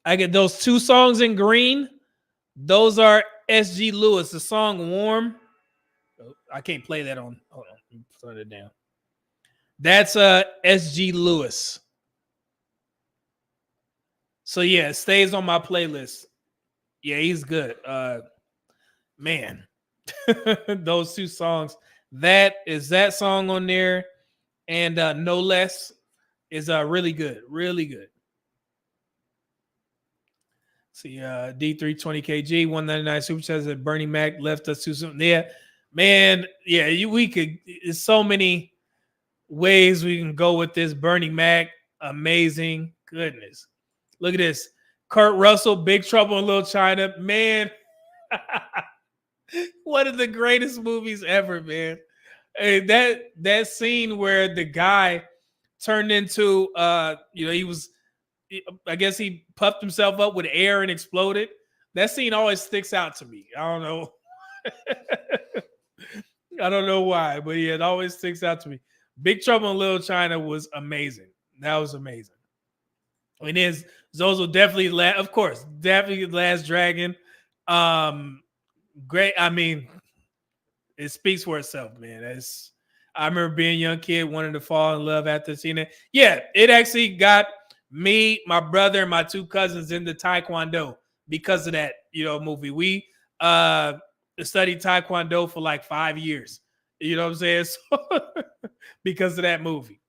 I get those two songs in green. Those are SG Lewis. The song Warm. Oh, I can't play that on. Hold on, let me turn it down. That's SG Lewis. So yeah, it stays on my playlist. Yeah, he's good. Man, those two songs. That song on there, and No Less is really good, really good. See, D320KG 199 super chat that Bernie Mac left us too soon. Yeah, man, yeah, we could. There's so many ways we can go with this. Bernie Mac, amazing. Goodness. Look at this. Kurt Russell, Big Trouble in Little China. Man, one of the greatest movies ever, man. Hey, that scene where the guy turned into I guess he puffed himself up with air and exploded. That scene always sticks out to me. I don't know. I don't know why, but yeah, it always sticks out to me. Big Trouble in Little China was amazing. That was amazing. And then Zozo definitely, of course, definitely Last Dragon. Great. I mean, it speaks for itself, man. I remember being a young kid, wanting to fall in love after seeing it. Yeah, it actually got me, my brother, and my two cousins into Taekwondo because of that, movie. We studied Taekwondo for like 5 years. You know what I'm saying? So, because of that movie.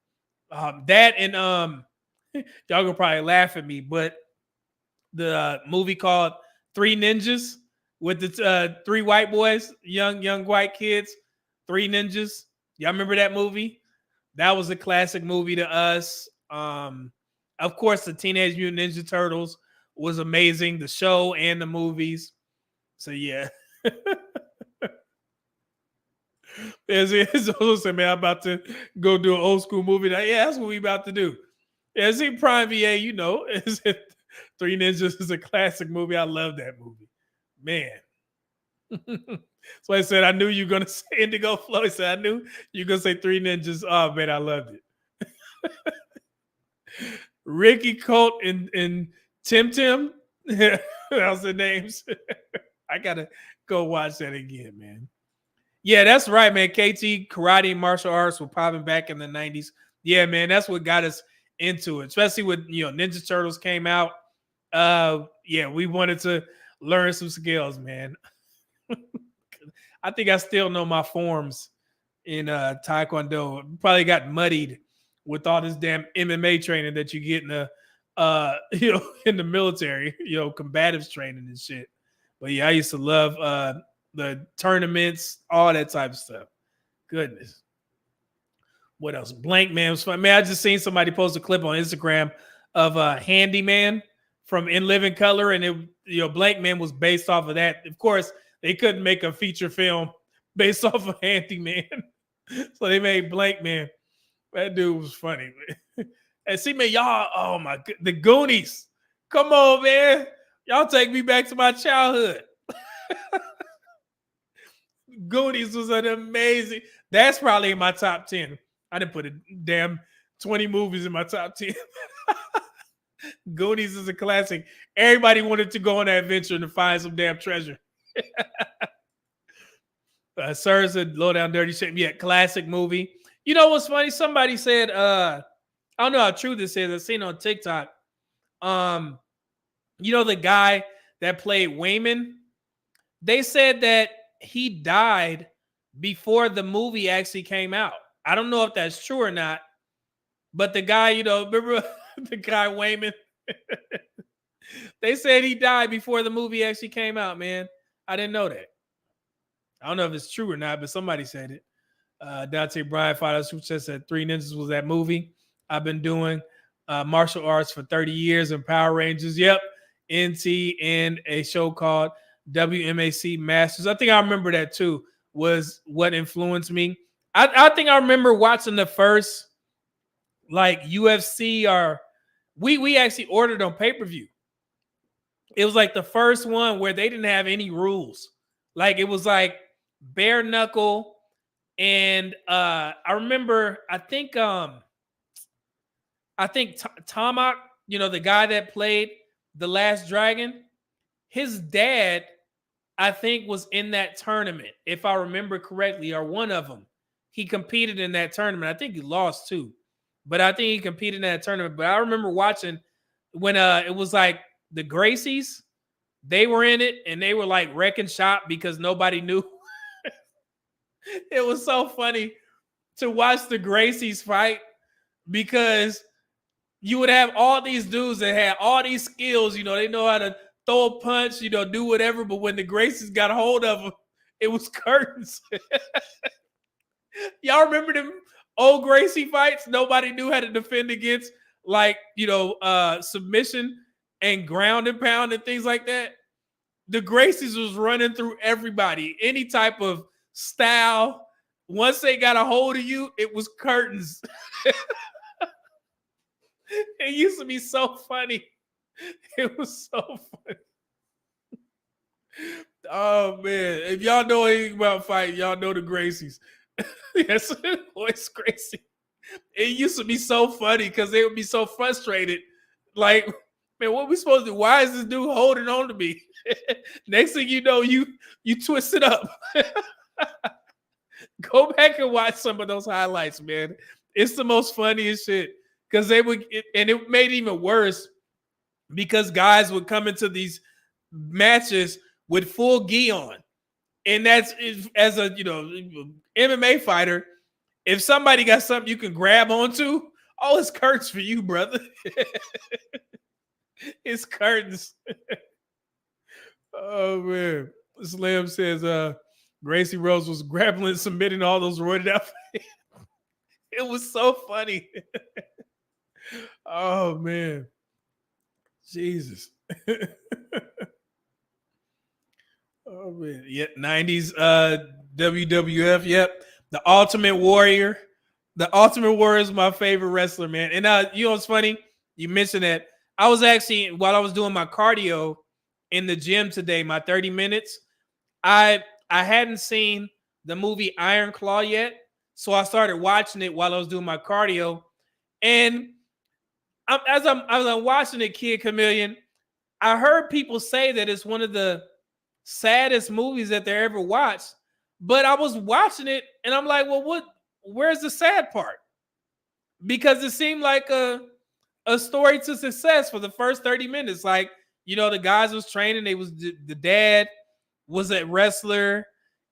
That and y'all gonna probably laugh at me, but the movie called Three Ninjas with the three white boys, young white kids, Three Ninjas. Y'all remember that movie? That was a classic movie to us. I Of course, the Teenage Mutant Ninja Turtles was amazing, the show and the movies. So yeah. It's also man, I'm about to go do an old school movie. Yeah, that's what we about to do. Yeah, see Prime VA, you know, Three Ninjas is a classic movie. I love that movie. Man. So I said, I knew you were going to say Indigo Flow. He said, I knew you were going to say Three Ninjas. Oh, man, I loved it. Ricky Colt and Tim Tim. That was the names. I got to go watch that again, man. Yeah, that's right, man. KT, karate, martial arts were popping back in the 90s. Yeah, man, that's what got us into it, especially when, Ninja Turtles came out. Yeah, we wanted to learn some skills, man. I think I still know my forms in Taekwondo. Probably got muddied with all this damn MMA training that you get in the in the military, combatives training and shit. But yeah, I used to love the tournaments, all that type of stuff. Goodness. What else? Blank Man was fun. Man, I just seen somebody post a clip on Instagram of Handyman from In Living Color, and Blank Man was based off of that. Of course, they couldn't make a feature film based off of Handyman, so they made Blank Man. That dude was funny. And see, man, y'all, oh my god, the Goonies. Come on, man. Y'all take me back to my childhood. Goonies was an amazing. That's probably in my top 10. I didn't put a damn 20 movies in my top 10. Goonies is a classic. Everybody wanted to go on that adventure and to find some damn treasure. Sir said Low Down Dirty Shame. Yeah, classic movie. You know what's funny? Somebody said, I don't know how true this is. I've seen it on TikTok. The guy that played Wayman, they said that he died before the movie actually came out. I don't know if that's true or not, but the guy, remember the guy Wayman? They said he died before the movie actually came out, man. I didn't know that. I don't know if it's true or not, but somebody said it. Dante Bryan Fathers, who just said Three Ninjas was that movie. I've been doing martial arts for 30 years in Power Rangers. Yep. NT and a show called WMAC Masters. I think I remember that too, was what influenced me. I think I remember watching the first like UFC, or we actually ordered on pay-per-view. It was like the first one where they didn't have any rules. Like it was like bare knuckle. And I remember, I think Tomac, the guy that played The Last Dragon, his dad, I think, was in that tournament, if I remember correctly, or one of them. He competed in that tournament. I think he lost too, but I think he competed in that tournament. But I remember watching when it was like the Gracies, they were in it and they were like wrecking shop because nobody knew. It was so funny to watch the Gracies fight because you would have all these dudes that had all these skills. They know how to throw a punch, do whatever. But when the Gracies got a hold of them, it was curtains. Y'all remember them old Gracie fights? Nobody knew how to defend against, like, submission and ground and pound and things like that. The Gracies was running through everybody, any type of style. Once they got a hold of you, it was curtains. It used to be so funny. It was so funny. Oh man, if y'all know anything about fighting, y'all know the Gracies. Yes, Royce Gracie. It used to be so funny because they would be so frustrated. Like, man, what we supposed to do? Why is this dude holding on to me? Next thing you know, you twist it up. Go back and watch some of those highlights, man. It's the most funniest shit. Because they would, and it made it even worse because guys would come into these matches with full gi on. And that's, as a MMA fighter, if somebody got something you can grab onto, oh, it's curtains for you, brother. It's curtains. Oh man. Slim says Gracie Rose was grappling, submitting all those roided out. It was so funny. Oh man, Jesus. Oh man, yeah, 90s WWF. Yep, the Ultimate Warrior. The Ultimate Warrior is my favorite wrestler, man. And you know what's funny? You mentioned that. I was actually, while I was doing my cardio in the gym today, my 30 minutes, I hadn't seen the movie Iron Claw yet, so I started watching it while I was doing my cardio. And as I'm watching it, Kid Chameleon, I heard people say that it's one of the saddest movies that they ever watched. But I was watching it and I'm like, well, where's the sad part? Because it seemed like a story to success for the first 30 minutes. Like, you know, the guys was training, they was the dad was a wrestler,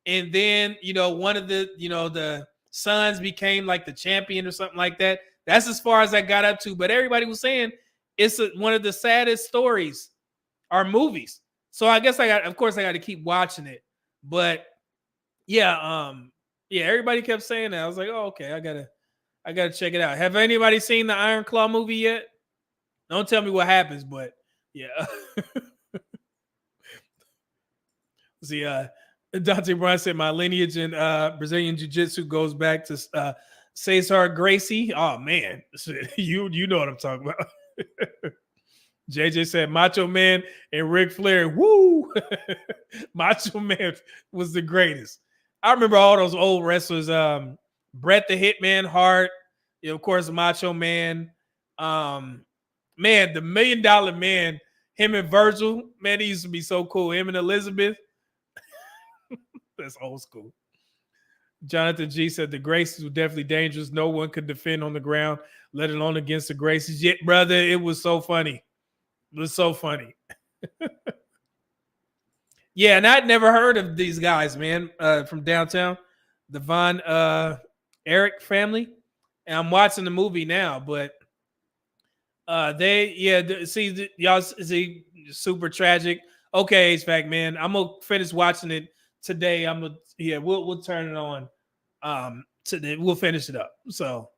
and then, you know, one of the, you know, the sons became like the champion or something like that. That's as far as I got up to. But everybody was saying it's one of the saddest stories or movies. So I guess I got to keep watching it. But yeah, everybody kept saying that. I was like, oh, okay, I gotta check it out. Have anybody seen the Iron Claw movie yet? Don't tell me what happens, but yeah. See, Dante Bryan said my lineage in Brazilian Jiu-Jitsu goes back to Cesar Gracie. Oh man, you know what I'm talking about. JJ said Macho Man and Ric Flair. Woo! Macho Man was the greatest. I remember all those old wrestlers. Bret the Hitman Hart, you know, of course, Macho Man. Man, the $1 Million Man, him and Virgil, man, he used to be so cool. Him and Elizabeth. That's old school. Jonathan G said the Gracies were definitely dangerous. No one could defend on the ground, let alone against the Gracies. Yet, brother, it was so funny. It was so funny. Yeah, and I'd never heard of these guys, man, from downtown, the Von Erich family. And I'm watching the movie now, but y'all see, super tragic. Okay, HVAC, man, I'm gonna finish watching it today. We'll turn it on. Today we'll finish it up. So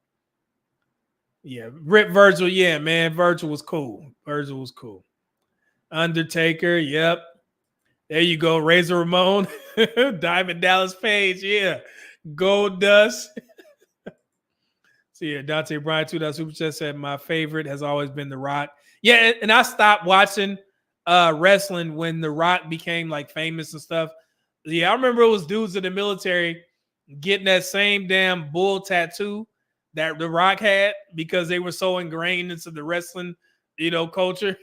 yeah, Rip Virgil, yeah, man, Virgil was cool. Undertaker, yep. There you go, Razor Ramon, Diamond Dallas Page, yeah, Gold Dust. So yeah, Dante Bryan $2 super chat said my favorite has always been The Rock. Yeah, and I stopped watching wrestling when The Rock became like famous and stuff. Yeah, I remember it was dudes in the military getting that same damn bull tattoo that The Rock had because they were so ingrained into the wrestling, you know, culture.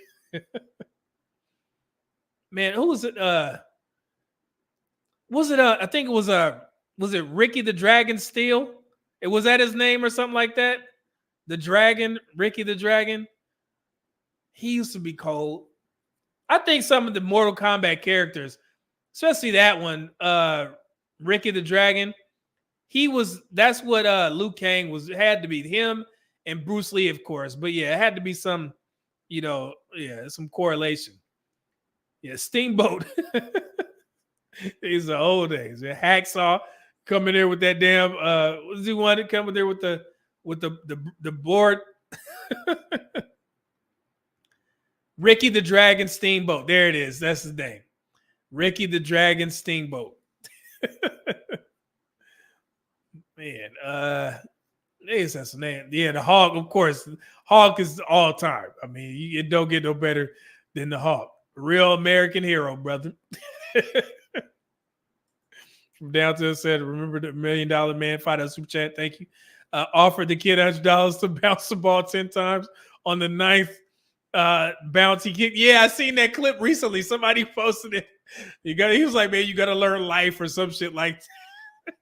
Man, who was it? I think it was it Ricky the Dragon Steel? It was that his name or something like that? The Dragon, Ricky the Dragon. He used to be cold. I think some of the Mortal Kombat characters, especially that one, Ricky the Dragon, that's what Liu Kang was. It had to be him and Bruce Lee, of course. But yeah, it had to be some, you know, some correlation. Yeah, Steamboat. These are old days. Yeah, Hacksaw coming there with that damn what does he want to come in there with the board? Ricky the Dragon Steamboat. There it is. That's his name. Ricky the Dragon Steamboat. Man, that's the name. Yeah, the Hawk, of course. Hawk is all time. I mean, it don't get no better than the Hawk. Real American hero, brother. From downtown said, remember the $1 Million Man, $5 super chat. Thank you. Offered the kid $100 to bounce the ball 10 times on the 9th bounty kick. Yeah, I seen that clip recently. Somebody posted it. He was like, man, you got to learn life or some shit like that.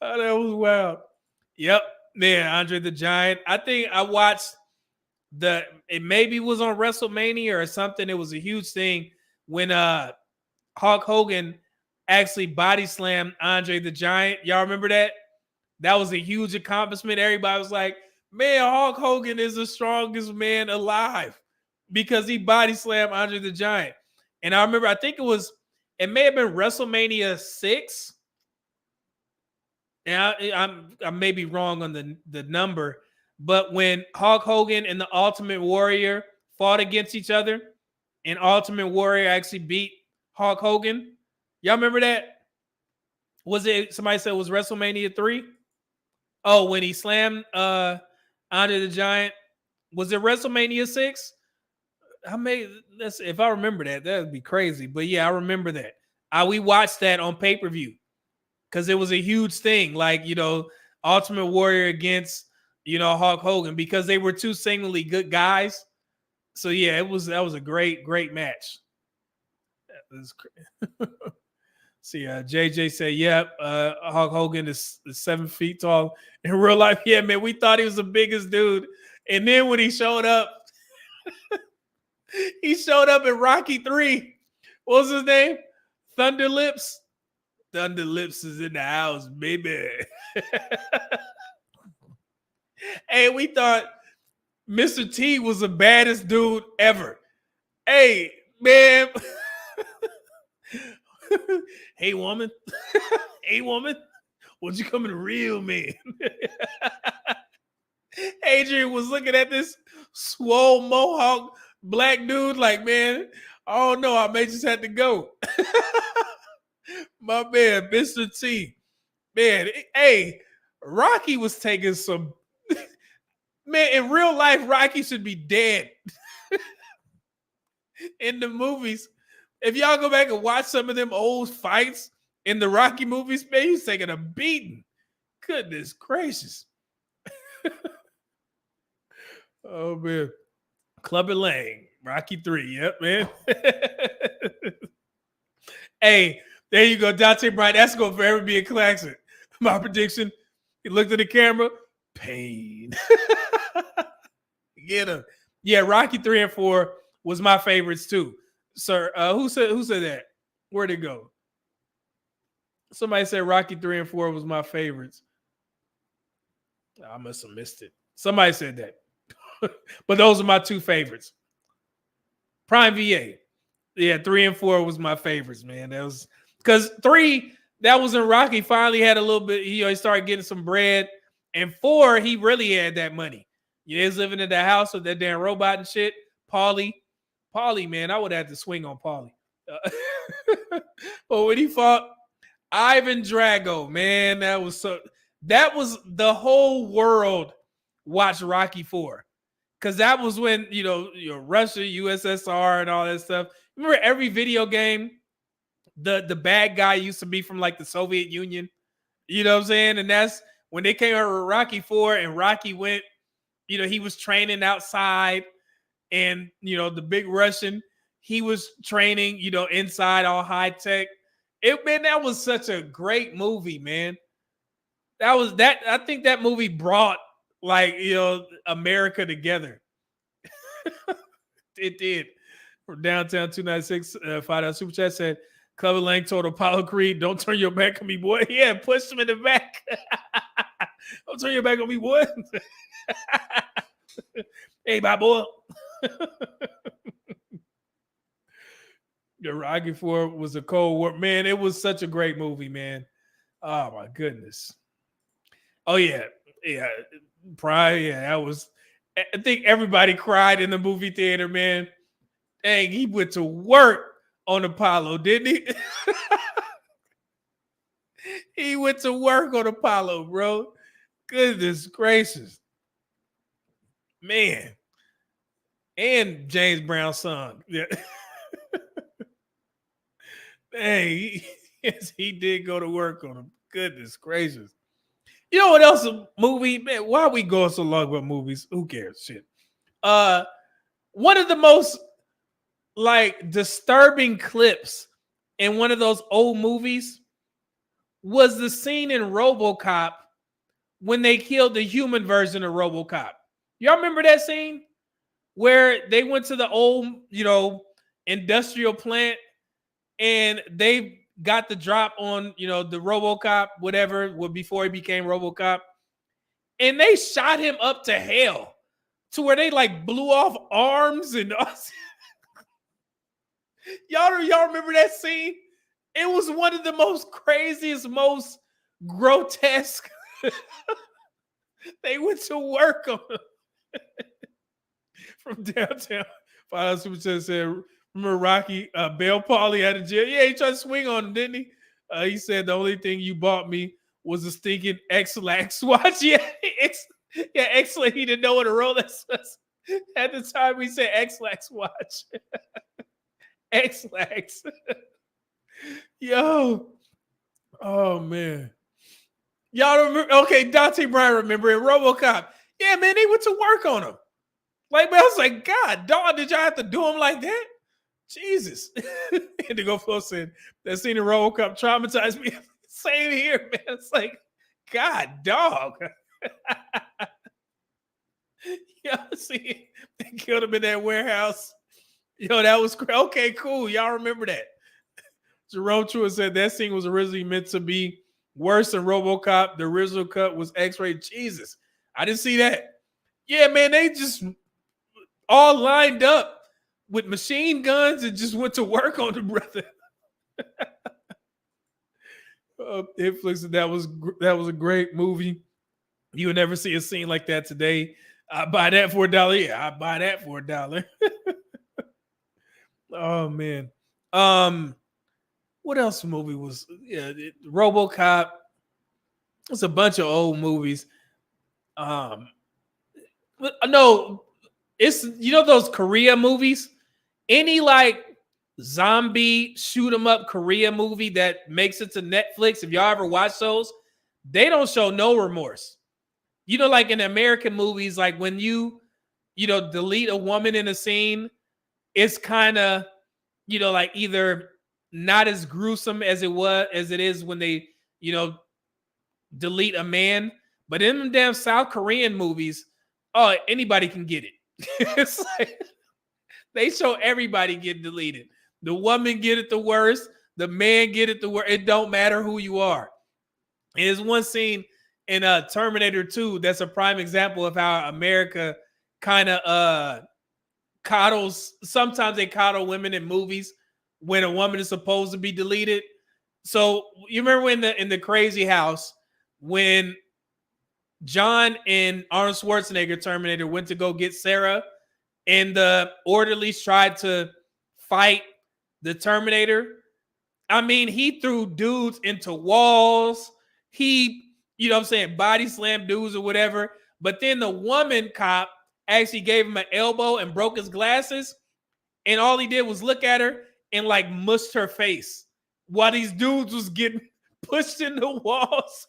Oh, that was wild. Yep, man, Andre the Giant. I think I watched it maybe was on WrestleMania or something. It was a huge thing when Hulk Hogan actually body slammed Andre the Giant. Y'all remember that? That was a huge accomplishment. Everybody was like, man, Hulk Hogan is the strongest man alive because he body slammed Andre the Giant. And I remember, I think it may have been WrestleMania 6. And I may be wrong on the number, But when Hulk Hogan and the Ultimate Warrior fought against each other, and Ultimate Warrior actually beat Hulk Hogan, y'all remember that? Was it, somebody said it was WrestleMania 3? Oh, when he slammed Andre the Giant. Was it WrestleMania 6? If I remember that would be crazy. But yeah, I remember that. We watched that on pay-per-view because it was a huge thing. Like, Ultimate Warrior against, Hulk Hogan, because they were two singularly good guys. So yeah, that was a great match. See, JJ said, "Yep, Hulk Hogan is 7 feet tall in real life." Yeah, man, we thought he was the biggest dude, and then when he showed up, he showed up in Rocky 3. What was his name? Thunder Lips. Thunder Lips is in the house, baby. Hey, we thought Mr. T was the baddest dude ever. Hey, man. Hey, woman. Hey, woman. Won't you come in the real man? Adrian was looking at this swole mohawk black dude like, man, oh no, I may just have to go. My man, Mr. T. Man, hey, Rocky was taking some. Man, in real life, Rocky should be dead. In the movies, if y'all go back and watch some of them old fights in the Rocky movies, man, he's taking a beating. Goodness gracious. Oh, man. Clubber Lang, Rocky 3. Yep, man. Hey, there you go, Dante Bryant. That's going to forever be a classic. My prediction, he looked at the camera, pain. Get him. Yeah, Rocky 3 and 4 was my favorites too. Sir, who said that? Where'd it go? Somebody said Rocky 3 and 4 was my favorites. I must have missed it. Somebody said that. But those are my two favorites. Prime VA. Yeah, 3 and 4 was my favorites, man. That was because 3, that was in Rocky, finally had a little bit, he started getting some bread. And 4, he really had that money. He was living in the house with that damn robot and shit. Paulie, man, I would have to swing on Paulie. But when he fought Ivan Drago, man, that was the whole world watched Rocky 4. Because that was when, Russia, USSR, and all that stuff. Remember every video game, the bad guy used to be from like the Soviet Union. You know what I'm saying? And that's when they came out with Rocky 4 and Rocky went, he was training outside, and, the big Russian, he was training, inside, all high tech. Man, that was such a great movie, man. I think that movie brought America together. It did. From Downtown 296, $5 super chat said, Clubber Lang told Apollo Creed, "Don't turn your back on me, boy." Yeah, push him in the back. Don't turn your back on me, boy. Hey, my boy. The Rocky 4 was a Cold War. Man, it was such a great movie, man. Oh, my goodness. Oh, yeah. Yeah. Pride, yeah, that was. I think everybody cried in the movie theater, man. Dang, he went to work on Apollo, didn't he? He went to work on Apollo, bro. Goodness gracious. Man. And James Brown's son. Yeah. Dang, yes, he did go to work on him. Goodness gracious. You know what else? A movie, man. Why are we going so long about movies? Who cares? Shit. One of the most disturbing clips in one of those old movies was the scene in RoboCop when they killed the human version of RoboCop. Y'all remember that scene where they went to the old, industrial plant and they got the drop on, the RoboCop, whatever, before he became RoboCop. And they shot him up to hell to where they blew off arms and y'all remember that scene? It was one of the most craziest, most grotesque They went to work on him from downtown. Final Super Chat said, remember Rocky, Bell Pauly at the gym? Yeah, he tried to swing on him, didn't he? He said the only thing you bought me was a stinking X-Lax watch. Yeah, X-Lax. He didn't know what a Rolex was. At the time, we said X-Lax watch. X-Lax. Yo. Oh, man. Y'all remember? Okay, Dante Bryan remember in RoboCop. Yeah, man, they went to work on him. Like, man, I was like, God, dog, did y'all have to do him like that? Jesus. Indigo Flow said, that scene in RoboCop traumatized me. Same here, man. It's like, God, dog. Y'all see, they killed him in that warehouse. Yo, that was crazy. Okay, cool. Y'all remember that. Jerome True said that scene was originally meant to be worse than RoboCop. The original cut was X-rated. Jesus, I didn't see that. Yeah, man, they just all lined up with machine guns and just went to work on the brother. Netflix, that was a great movie. You would never see a scene like that today. I buy that for $1. Yeah, I buy that for $1. Oh man. What else movie was RoboCop? It's a bunch of old movies. No, it's those Korea movies. Any like zombie shoot 'em up Korea movie that makes it to Netflix, if y'all ever watch those, they don't show no remorse. Like in American movies, like when you delete a woman in a scene, it's kind of like either not as gruesome as it is when they delete a man. But in them damn South Korean movies, oh, anybody can get it. It's like they show everybody get deleted. The woman get it the worst. The man get it the worst. It don't matter who you are. And there's one scene in Terminator 2 that's a prime example of how America kind of coddles. Sometimes they coddle women in movies when a woman is supposed to be deleted. So you remember in the Crazy House when John and Arnold Schwarzenegger Terminator went to go get Sarah, and the orderlies tried to fight the Terminator. I mean, he threw dudes into walls. He, body slammed dudes or whatever. But then the woman cop actually gave him an elbow and broke his glasses. And all he did was look at her and like mushed her face while these dudes was getting pushed in the walls.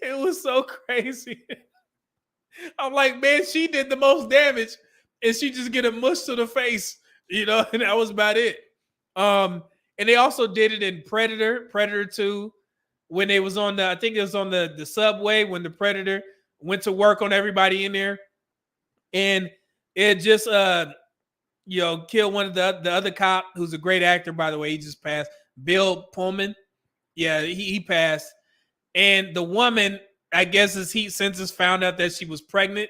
It was so crazy. I'm like, man, she did the most damage and she just get a mush to the face, and that was about it. And they also did it in Predator 2, when they was on I think it was on the subway when the Predator went to work on everybody in there. And it just killed one of the other cop, who's a great actor, by the way. He just passed. Bill Pullman. Yeah, he passed. And the woman, I guess his heat sensors found out that she was pregnant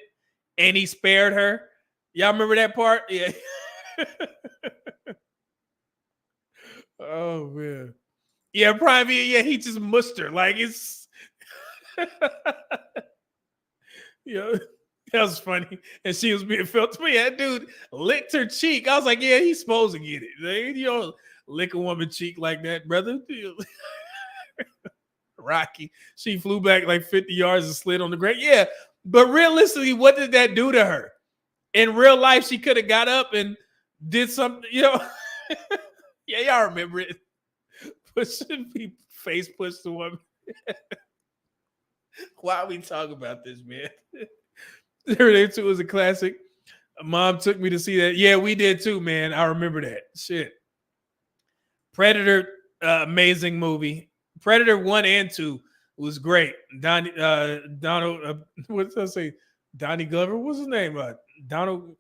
and he spared her. Y'all remember that part? Yeah. Oh, man. Yeah, probably. Yeah, he just mushed her. Like, it's. That was funny. And she was being felt to me. That dude licked her cheek. I was like, yeah, he's supposed to get it. Like, you don't lick a woman's cheek like that, brother. Rocky. She flew back like 50 yards and slid on the ground. Yeah, but realistically, what did that do to her? In real life, she could have got up and did something, Yeah, y'all remember it. But shouldn't be face push the woman. Why are we talking about this, man? Terminator 2 was a classic. Mom took me to see that. Yeah, we did too, man. I remember that. Shit. Predator, amazing movie. Predator 1 and 2 was great. Donald, what did I say? Donnie Glover? What's his name? Donald,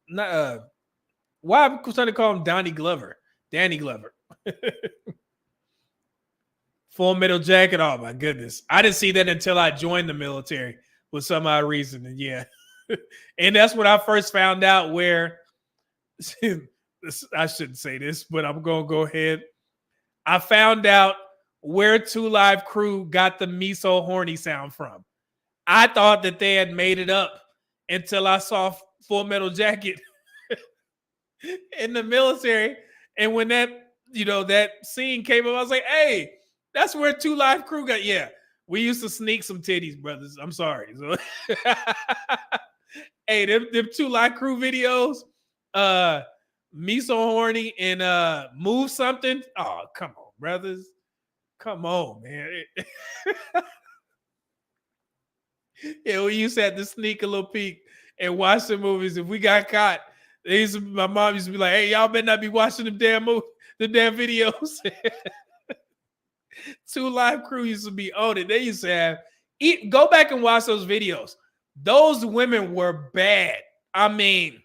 why am I trying to call him Donnie Glover? Danny Glover. Full Metal Jacket. Oh my goodness. I didn't see that until I joined the military for some odd reason. And yeah. And that's when I first found out where I shouldn't say this, but I'm going to go ahead. I found out where Two Live Crew got the "Me So Horny" sound from. I thought that they had made it up until I saw Full Metal Jacket in the military. And when that, that scene came up, I was like, hey, that's where Two Live Crew got. Yeah, we used to sneak some titties, brothers. I'm sorry. So, hey, them Two Live Crew videos, Me So Horny and Move Something. Oh, come on, brothers. Come on, man. Yeah, we used to have to sneak a little peek and watch the movies. If we got caught, my mom used to be like, hey, y'all better not be watching the damn videos. Two Live Crew used to be on it. They used to have go back and watch those videos. Those women were bad. I mean,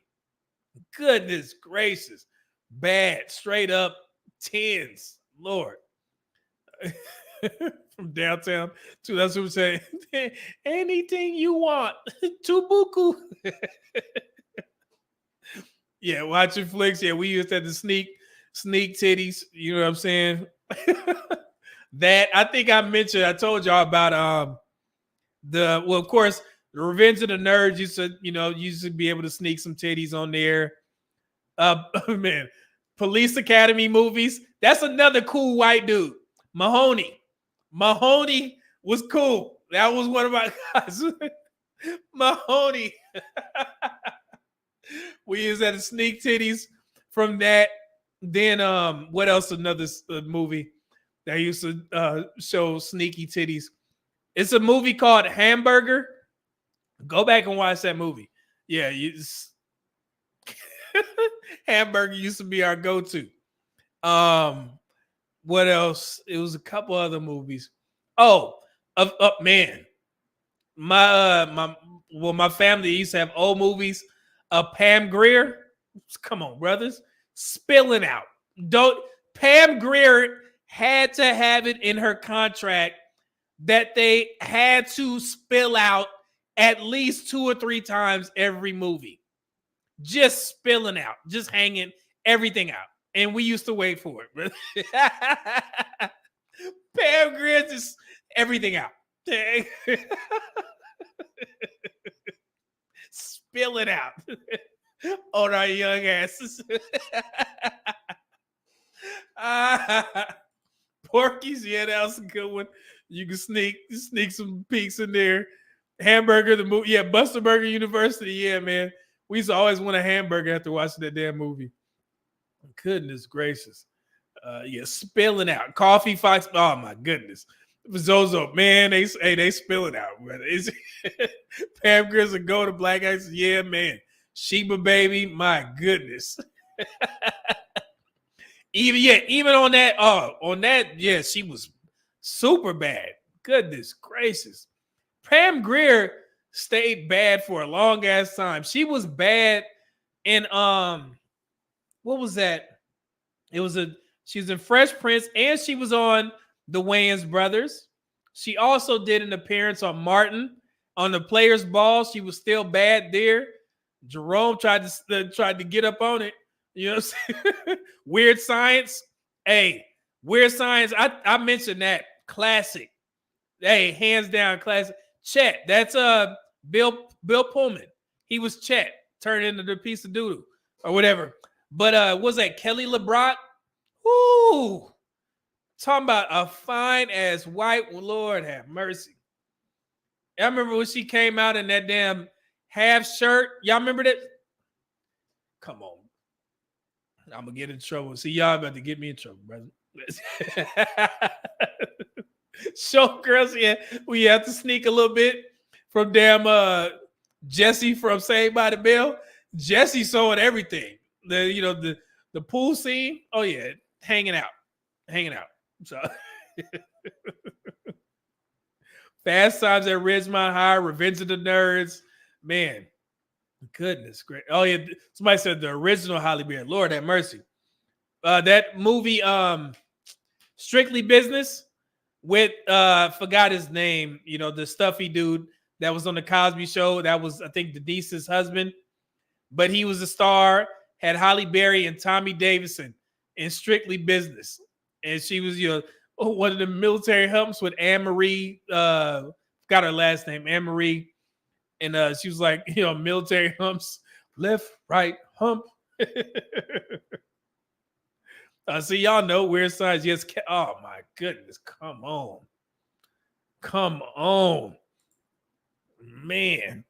goodness gracious, bad, straight up tens. Lord. From downtown to that's what I'm saying. Anything you want, Tubuku. Yeah, watching flicks. Yeah, we used to have to sneak titties. You know what I'm saying? That I think I told y'all about of course, the Revenge of the Nerds used to be able to sneak some titties on there. Man, Police Academy movies. That's another cool white dude. Mahoney was cool. That was one of my guys. Mahoney. We used to have to sneak titties from that. Then what else? Another movie that used to show sneaky titties. It's a movie called Hamburger. Go back and watch that movie. Yeah, Hamburger used to be our go-to. What else? It was a couple other movies. Oh, man. My family used to have old movies. Pam Grier. Come on, brothers. Spilling Out. Pam Grier had to have it in her contract that they had to spill out at least 2 or 3 times every movie. Just spilling out. Just hanging everything out. And we used to wait for it. Pam Grier just everything out. Spill it out on our young asses. Porky's, yeah, that was a good one. You can sneak some peeks in there. Hamburger, the movie, yeah, Buster Burger University, yeah, man. We used to always want a hamburger after watching that damn movie. Goodness gracious. Yeah, spilling out. Coffee Fox. Oh my goodness. Zozo, man, they spill it out, brother. Pam Grier's a go to Black Ice. Yeah, man. Sheba Baby, my goodness. Even on that, yeah, she was super bad. Goodness gracious. Pam Grier stayed bad for a long ass time. She was bad in what was that? She was in Fresh Prince, and she was on the Wayans Brothers. She also did an appearance on Martin on the Players Ball. She was still bad there. Jerome tried to get up on it. You know what I'm saying? Weird Science. Hey, Weird Science. I mentioned that. Classic. Hey, hands down classic. Chet. That's Bill Pullman. He was Chet turned into the piece of doodle or whatever. But was that Kelly LeBrock? Woo! Talking about a fine ass white. Lord have mercy. I remember when she came out in that damn half shirt. Y'all remember that? Come on. I'm gonna get in trouble. See, y'all about to get me in trouble, brother. Showgirls, yeah. We have to sneak a little bit from damn Jesse from Saved by the Bell. Jesse showing everything. The pool scene. Oh yeah, hanging out. So Fast Times at Ridgemont High, Revenge of the Nerds. Man, goodness great. Oh yeah, somebody said the original Holly Berry. Lord have mercy. That movie, Strictly Business, with forgot his name. The stuffy dude that was on the Cosby Show. That was, I think, Denise's husband, but he was a star. Had Holly Berry and Tommy Davidson in Strictly Business, and she was one of the military humps with Anne Marie. Got her last name, Anne Marie, and she was like, military humps, left, right, hump. So y'all know Weird Science. Yes. Oh my goodness. Come on, man.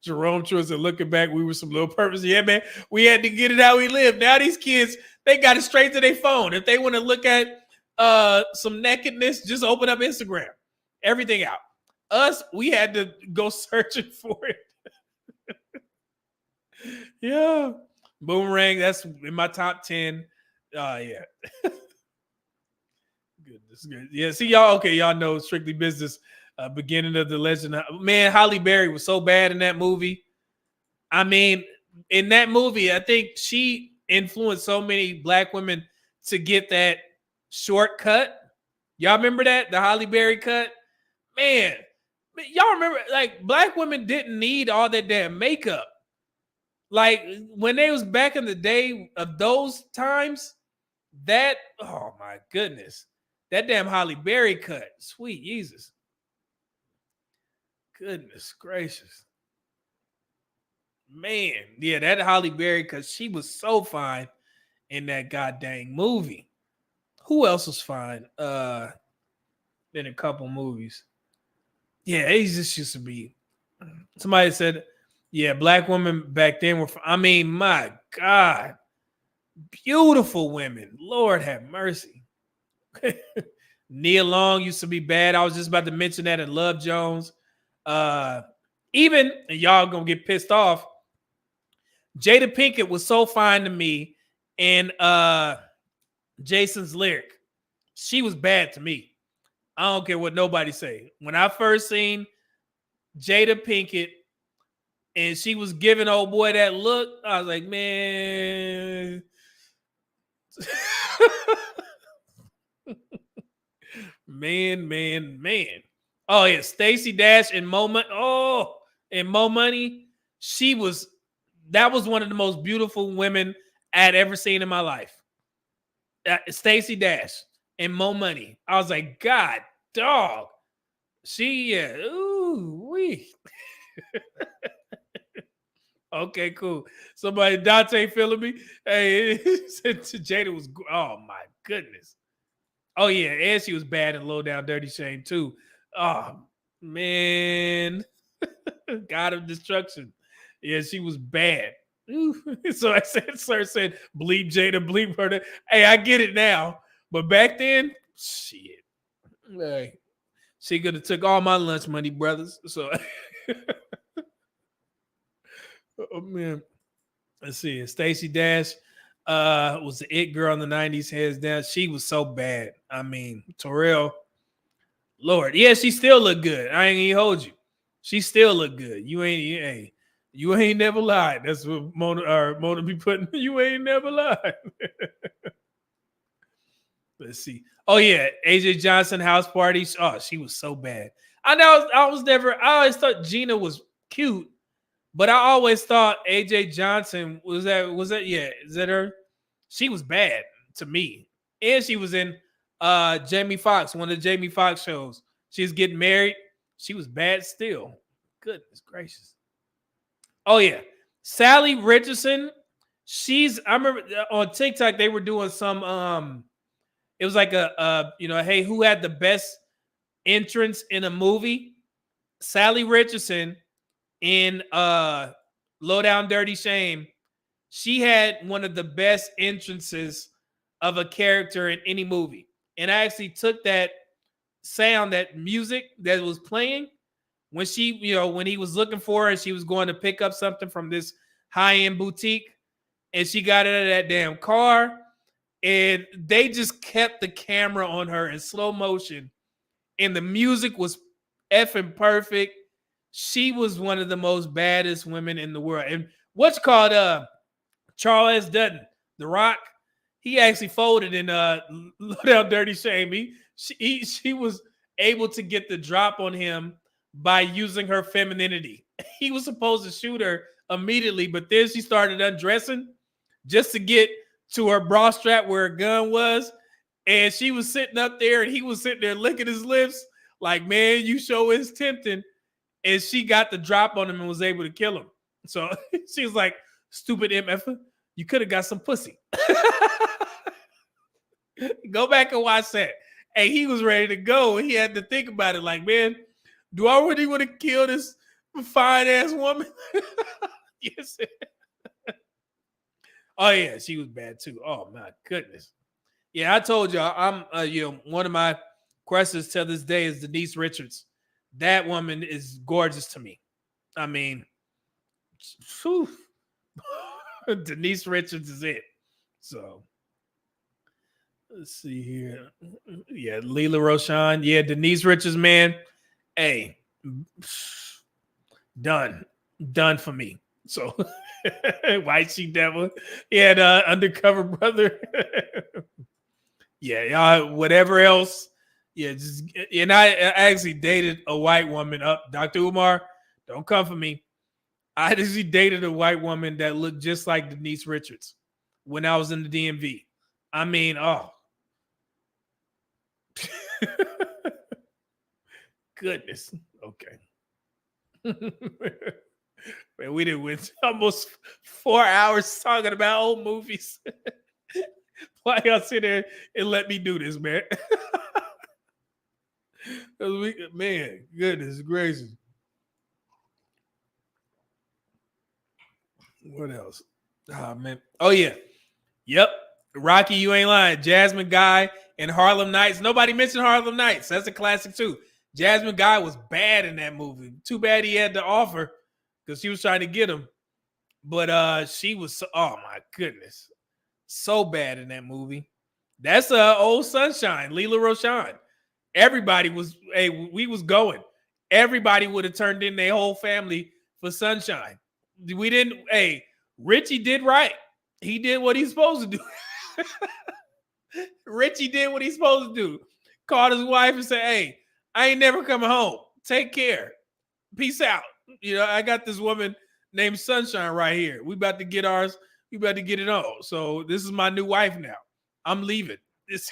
Jerome Truitt said, looking back, we were some little purpose. Yeah, man. We had to get it how we live. Now these kids, they got it straight to their phone. If they want to look at some nakedness, just open up Instagram. Everything out. Us, we had to go searching for it. Yeah. Boomerang, that's in my top 10. Yeah. Goodness, good. Yeah, see y'all. Okay, y'all know Strictly Business. Beginning of the legend. Man, Halle Berry was so bad in that movie. I mean, in that movie, I think she influenced so many black women to get that shortcut. Y'all remember that? The Halle Berry cut? Man, y'all remember, like, black women didn't need all that damn makeup. Like, when they was back in the day of those times, that, oh my goodness, that damn Halle Berry cut. Sweet Jesus. Goodness gracious. Man, yeah, that Halle Berry, because she was so fine in that goddamn movie. Who else was fine in a couple movies? Yeah, it just used to be. Somebody said, yeah, black women back then were, I mean, my God, beautiful women. Lord have mercy. Nia Long used to be bad. I was just about to mention that in Love Jones. Even, and y'all gonna get pissed off, Jada Pinkett was so fine to me in Jason's Lyric. She was bad to me. I don't care what nobody say. When I first seen Jada Pinkett and she was giving old boy that look, I was like, man. man. Oh, yeah, Stacey Dash and Mo Money. Oh, and Mo Money. That was one of the most beautiful women I had ever seen in my life. Stacey Dash and Mo Money. I was like, God, dog. Ooh, wee. Okay, cool. Somebody, Dante feeling me? Hey, said Jada was, oh my goodness. Oh yeah, and she was bad in Low Down Dirty Shame too. Oh man, God of Destruction. Yeah, she was bad. So I said, sir said, bleep Jada, bleep her. Hey, I get it now, but back then, shit. Hey, she could have took all my lunch money, brothers. So, oh man, let's see. Stacey Dash was the it girl in the 90s, hands down. She was so bad. I mean, Terrell. Lord, yeah, she still look good. I ain't gonna hold you. She still look good. You ain't never lied. That's what Mona be putting. You ain't never lied. Let's see. Oh yeah, AJ Johnson house party. Oh, she was so bad. I always thought Gina was cute, but I always thought AJ Johnson was that yeah, is that her? She was bad to me, and she was in Jamie Foxx, one of the Jamie Foxx shows. She's getting married. She was bad still. Goodness gracious. Oh yeah, Sally Richardson. I remember on TikTok they were doing some it was like hey, who had the best entrance in a movie? Sally Richardson in Low Down Dirty Shame. She had one of the best entrances of a character in any movie. And I actually took that sound, that music that was playing when she, when he was looking for her and she was going to pick up something from this high-end boutique and she got out of that damn car and they just kept the camera on her in slow motion and the music was effing perfect. She was one of the most baddest women in the world. And what's called Charles Dutton, The Rock, he actually folded in Low Down Dirty Shame. She was able to get the drop on him by using her femininity. He was supposed to shoot her immediately, but then she started undressing just to get to her bra strap where her gun was. And she was sitting up there and he was sitting there licking his lips like, man, you show is tempting. And she got the drop on him and was able to kill him. So she was like, stupid MF, you could have got some pussy. Go back and watch that. And he was ready to go. He had to think about it like, man, do I really want to kill this fine ass woman? Yes. Oh, yeah, she was bad too. Oh, my goodness. Yeah, I told y'all, I'm, one of my crushes till this day is Denise Richards. That woman is gorgeous to me. I mean, whew. Denise Richards is it. So let's see here. Yeah, Leela Roshan. Yeah, Denise Richards, man. Hey, done for me. So White Sheep Devil. Yeah, the Undercover Brother. Yeah, y'all, whatever else. Yeah, and I actually dated a white woman. Dr. Umar, don't come for me. I actually dated a white woman that looked just like Denise Richards when I was in the DMV. I mean, oh. Goodness. Okay. Man, we did win almost 4 hours talking about old movies. Why y'all sit there and let me do this, man? Man, goodness gracious. What else? Oh, man. Oh, yeah. Yep. Rocky, you ain't lying. Jasmine Guy and Harlem Nights. Nobody mentioned Harlem Nights. That's a classic, too. Jasmine Guy was bad in that movie. Too bad he had the offer because she was trying to get him. But she was, oh, my goodness. So bad in that movie. That's Old Sunshine, Leela Roshan. Everybody was, hey, we was going. Everybody would have turned in their whole family for Sunshine. We didn't, hey, Richie did right. He did what he's supposed to do. Richie did what he's supposed to do. Called his wife and said, hey, I ain't never coming home. Take care. Peace out. I got this woman named Sunshine right here. We about to get ours. We about to get it on. So this is my new wife now. I'm leaving. He's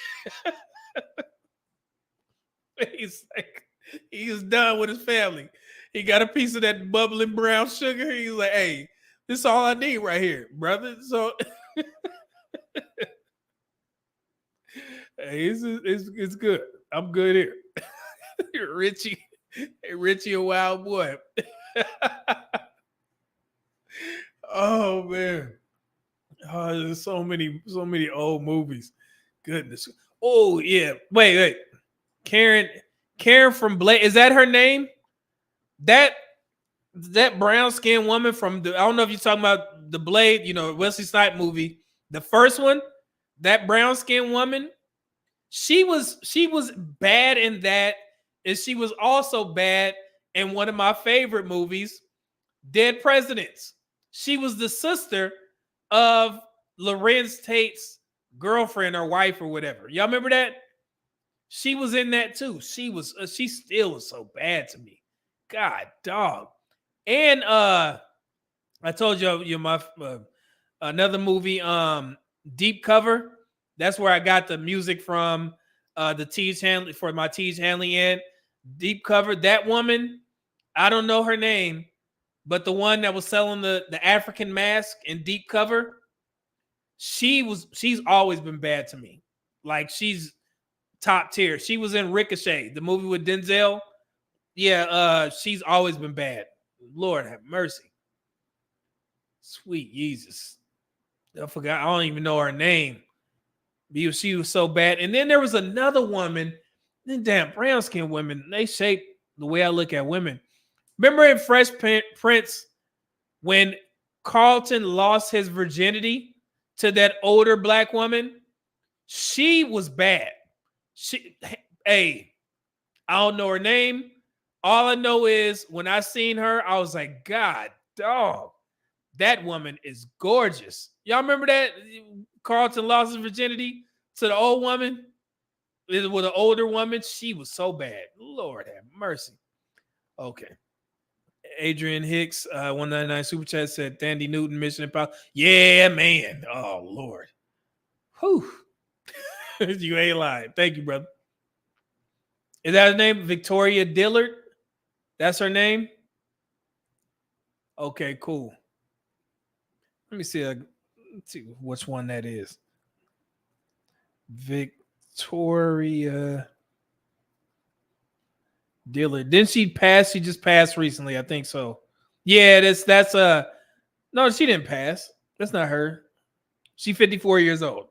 like, he's done with his family. He got a piece of that bubbling brown sugar. He's like, hey, this is all I need right here, brother. So hey, it's good. I'm good here. Richie, a wild boy. Oh man. Oh, there's so many old movies. Goodness. Oh yeah. Wait. Karen from Blade. Is that her name? That brown skinned woman from I don't know if you're talking about the Blade, Wesley Snipes movie. The first one, that brown skinned woman, she was bad in that, and she was also bad in one of my favorite movies, Dead Presidents. She was the sister of Lorenz Tate's girlfriend or wife or whatever. Y'all remember that? She was in that too. She still was so bad to me. God, dog. And I told you my another movie, Deep Cover. That's where I got the music from. The Tej Hanley for my Tej Hanley in Deep Cover. That woman, I don't know her name, but the one that was selling the African mask in Deep Cover, she's always been bad to me. Like she's top tier. She was in Ricochet, the movie with Denzel. Yeah, she's always been bad. Lord have mercy. Sweet Jesus. I forgot. I don't even know her name. Because she was so bad. And then there was another woman. Then damn brown skinned women. They shape the way I look at women. Remember in Fresh Prince when Carlton lost his virginity to that older black woman? She was bad. I don't know her name. All I know is when I seen her, I was like, God, dog, that woman is gorgeous. Y'all remember that? Carlton lost his virginity to the old woman? With an older woman? She was so bad. Lord have mercy. Okay. Adrian Hicks, 199 Super Chat said, Thandie Newton, Mission Impossible. Yeah, man. Oh, Lord. Whew. You ain't lying. Thank you, brother. Is that her name? Victoria Dillard? That's her name? Okay, cool. Let me see, let's see which one that is. Victoria Dillard. Didn't she pass? She just passed recently, I think so. Yeah, that's no, she didn't pass. That's not her. She's 54 years old.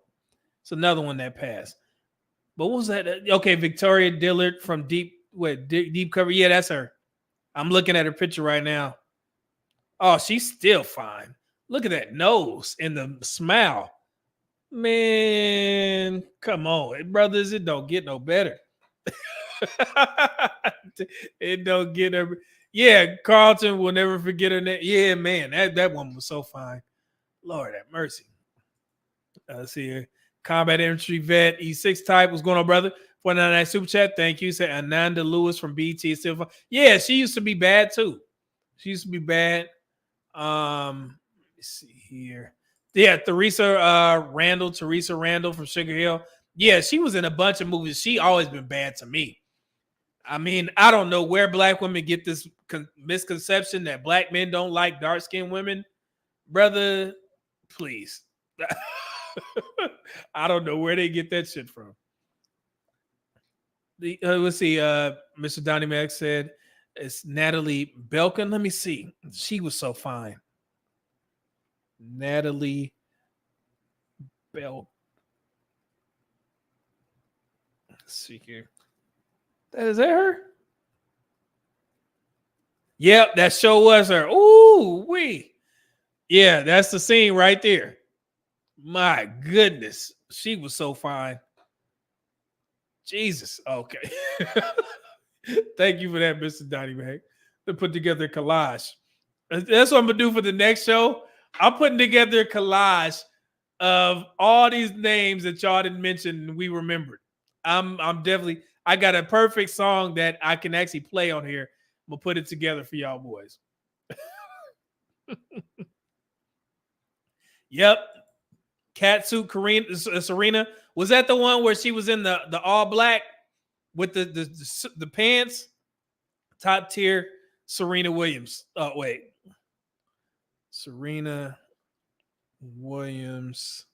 It's another one that passed. But what was that? Okay, Victoria Dillard from Deep Cover. Yeah, that's her. I'm looking at her picture right now. Oh, she's still fine. Look at that nose and the smile. Man, come on, brothers. It don't get no better. It don't get ever. Yeah, Carlton will never forget her name. Yeah, man, that one was so fine. Lord have mercy. Let's see here. Combat Infantry Vet E6 type. What's going on, brother? 499 Super Chat. Thank you. Say Ananda Lewis from BT is still fine. Yeah, she used to be bad too. She used to be bad. Let me see here. Yeah, Teresa Randall from Sugar Hill. Yeah, she was in a bunch of movies. She always been bad to me. I mean, I don't know where black women get this misconception that black men don't like dark-skinned women. Brother, please. I don't know where they get that shit from. Let's see. Mr. Donnie Mack said it's Natalie Belkin. Let me see. She was so fine. Natalie Belkin. Let's see here. Is that her? Yep, that show was her. Ooh, wee. Yeah, that's the scene right there. My goodness. She was so fine. Jesus. Okay. Thank you for that, Mr. Donnie Mac. To put together a collage. That's what I'm going to do for the next show. I'm putting together a collage of all these names that y'all didn't mention and we remembered. I'm definitely... I got a perfect song that I can actually play on here. I'm going to put it together for y'all boys. Yep. Catsuit Serena. Was that the one where she was in the all black with the pants? Top tier Serena Williams. Oh, wait. Serena Williams.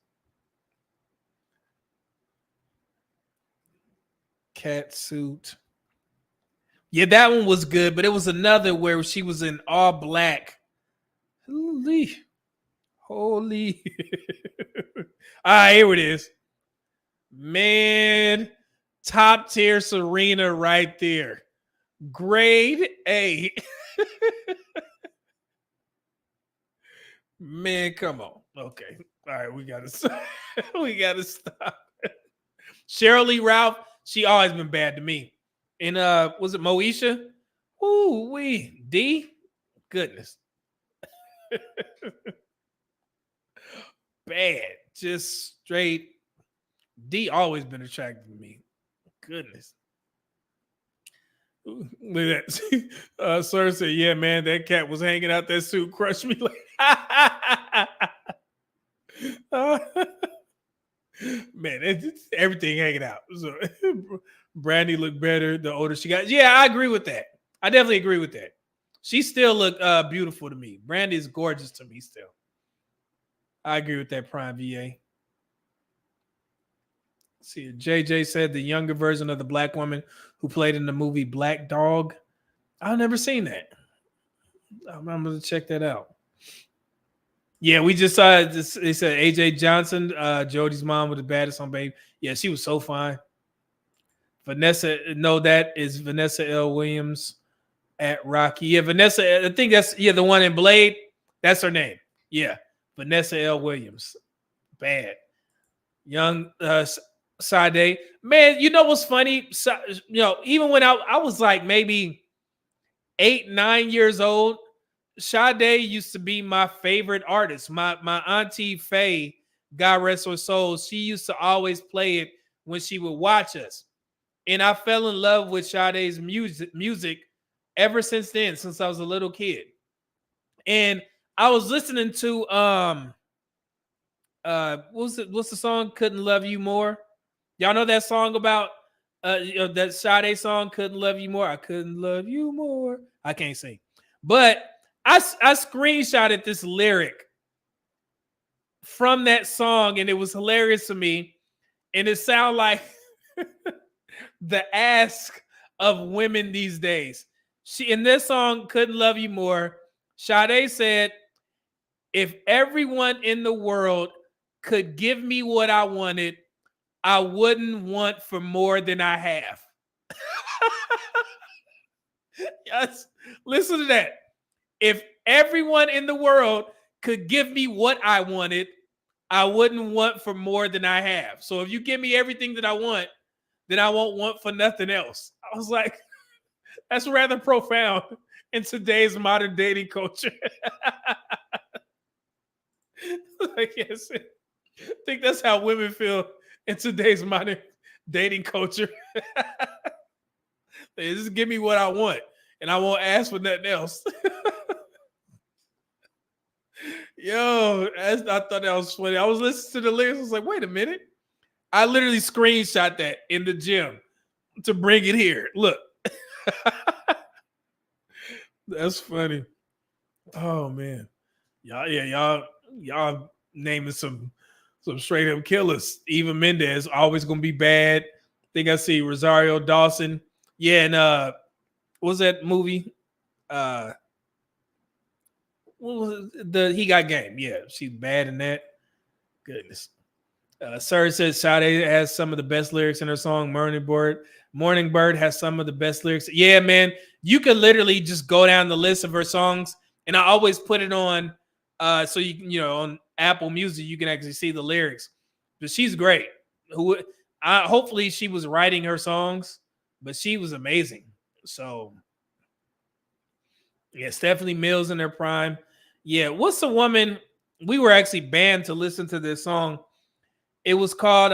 Catsuit. Yeah, that one was good, but it was another where she was in all black. Holy. All right, here it is. Man, top tier Serena right there. Grade A. Man, come on. Okay. All right, we gotta stop. Cheryl Lee Ralph. She always been bad to me. And was it Moesha? Ooh, wee. D? Goodness. Bad. Just straight. D always been attractive to me. Goodness. Ooh, look at that. Sir said, yeah, man, that cat was hanging out that suit, crushed me like man, everything hanging out. So Brandy looked better the older she got. Yeah, I agree with that. I definitely agree with that. She still look beautiful to me. Brandy is gorgeous to me still. I agree with that, Prime VA. Let's see, JJ said the younger version of the black woman who played in the movie Black Dog. I've never seen that. I'm going to check that out. Yeah, we just saw it. They said AJ Johnson, Jody's mom with the baddest on Babe. Yeah, she was so fine. Vanessa, no, that is Vanessa L. Williams at Rocky. Yeah, Vanessa, I think that's, the one in Blade. That's her name. Yeah, Vanessa L. Williams. Bad. Young Sade. Man, you know what's funny? So, even when I was like maybe 8, 9 years old, Sade used to be my favorite artist. My auntie Faye, God rest her soul, she used to always play it when she would watch us. And I fell in love with Sade's music ever since then, since I was a little kid. And I was listening to what's the song? Couldn't Love You More. Y'all know that song about that Sade song, Couldn't Love You More. I couldn't love you more. I can't sing. But I screenshotted this lyric from that song, and it was hilarious to me. And it sounded like the ask of women these days. She in this song, Couldn't Love You More, Sade said, if everyone in the world could give me what I wanted, I wouldn't want for more than I have. Yes, listen to that. If everyone in the world could give me what I wanted, I wouldn't want for more than I have. So if you give me everything that I want, then I won't want for nothing else. I was like, that's rather profound in today's modern dating culture. I guess I think that's how women feel in today's modern dating culture. They just give me what I want, and I won't ask for nothing else. Yo, I thought that was funny. I was listening to the lyrics. I was like, wait a minute. I literally screenshot that in the gym to bring it here. Look. That's funny. Oh man. Y'all naming some straight up killers. Eva Mendes always gonna be bad. Think I see Rosario Dawson. Yeah, and what was that movie? What was it? He Got Game. Yeah, she's bad in that. Goodness. Sir says Sade has some of the best lyrics in her song Morning Bird. Morning Bird has some of the best lyrics. Yeah, man. You could literally just go down the list of her songs, and I always put it on so you can, on Apple Music, you can actually see the lyrics. But she's great. Hopefully she was writing her songs, but she was amazing. So yeah, Stephanie Mills in her prime. Yeah, what's the woman? We were actually banned to listen to this song. It was called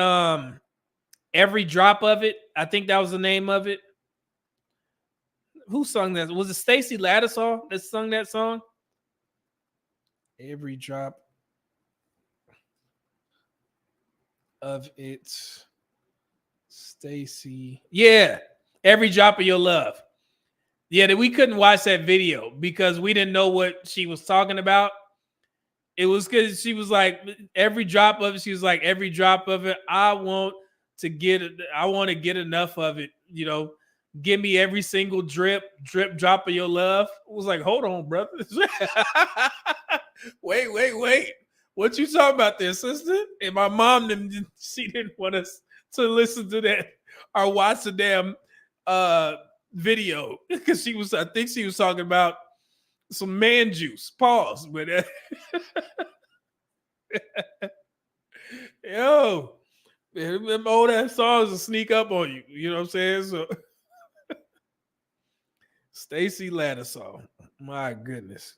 Every Drop of It. I think that was the name of it. Who sung that? Was it Stacey Lattisaw that sung that song? Every Drop of It. Stacey. Yeah. Every Drop of Your Love. Yeah, we couldn't watch that video because we didn't know what she was talking about. It was because she was like, every drop of it, she was like, every drop of it, I want to get enough of it. Give me every single drip, drop of your love. It was like, hold on, brother. Wait. What you talking about there, sister? And my mom, she didn't want us to listen to that or watch the damn video because I think she was talking about some man juice. Pause. But yo, them old ass songs will sneak up on you. You know what I'm saying? So Stacey Lattisaw. My goodness.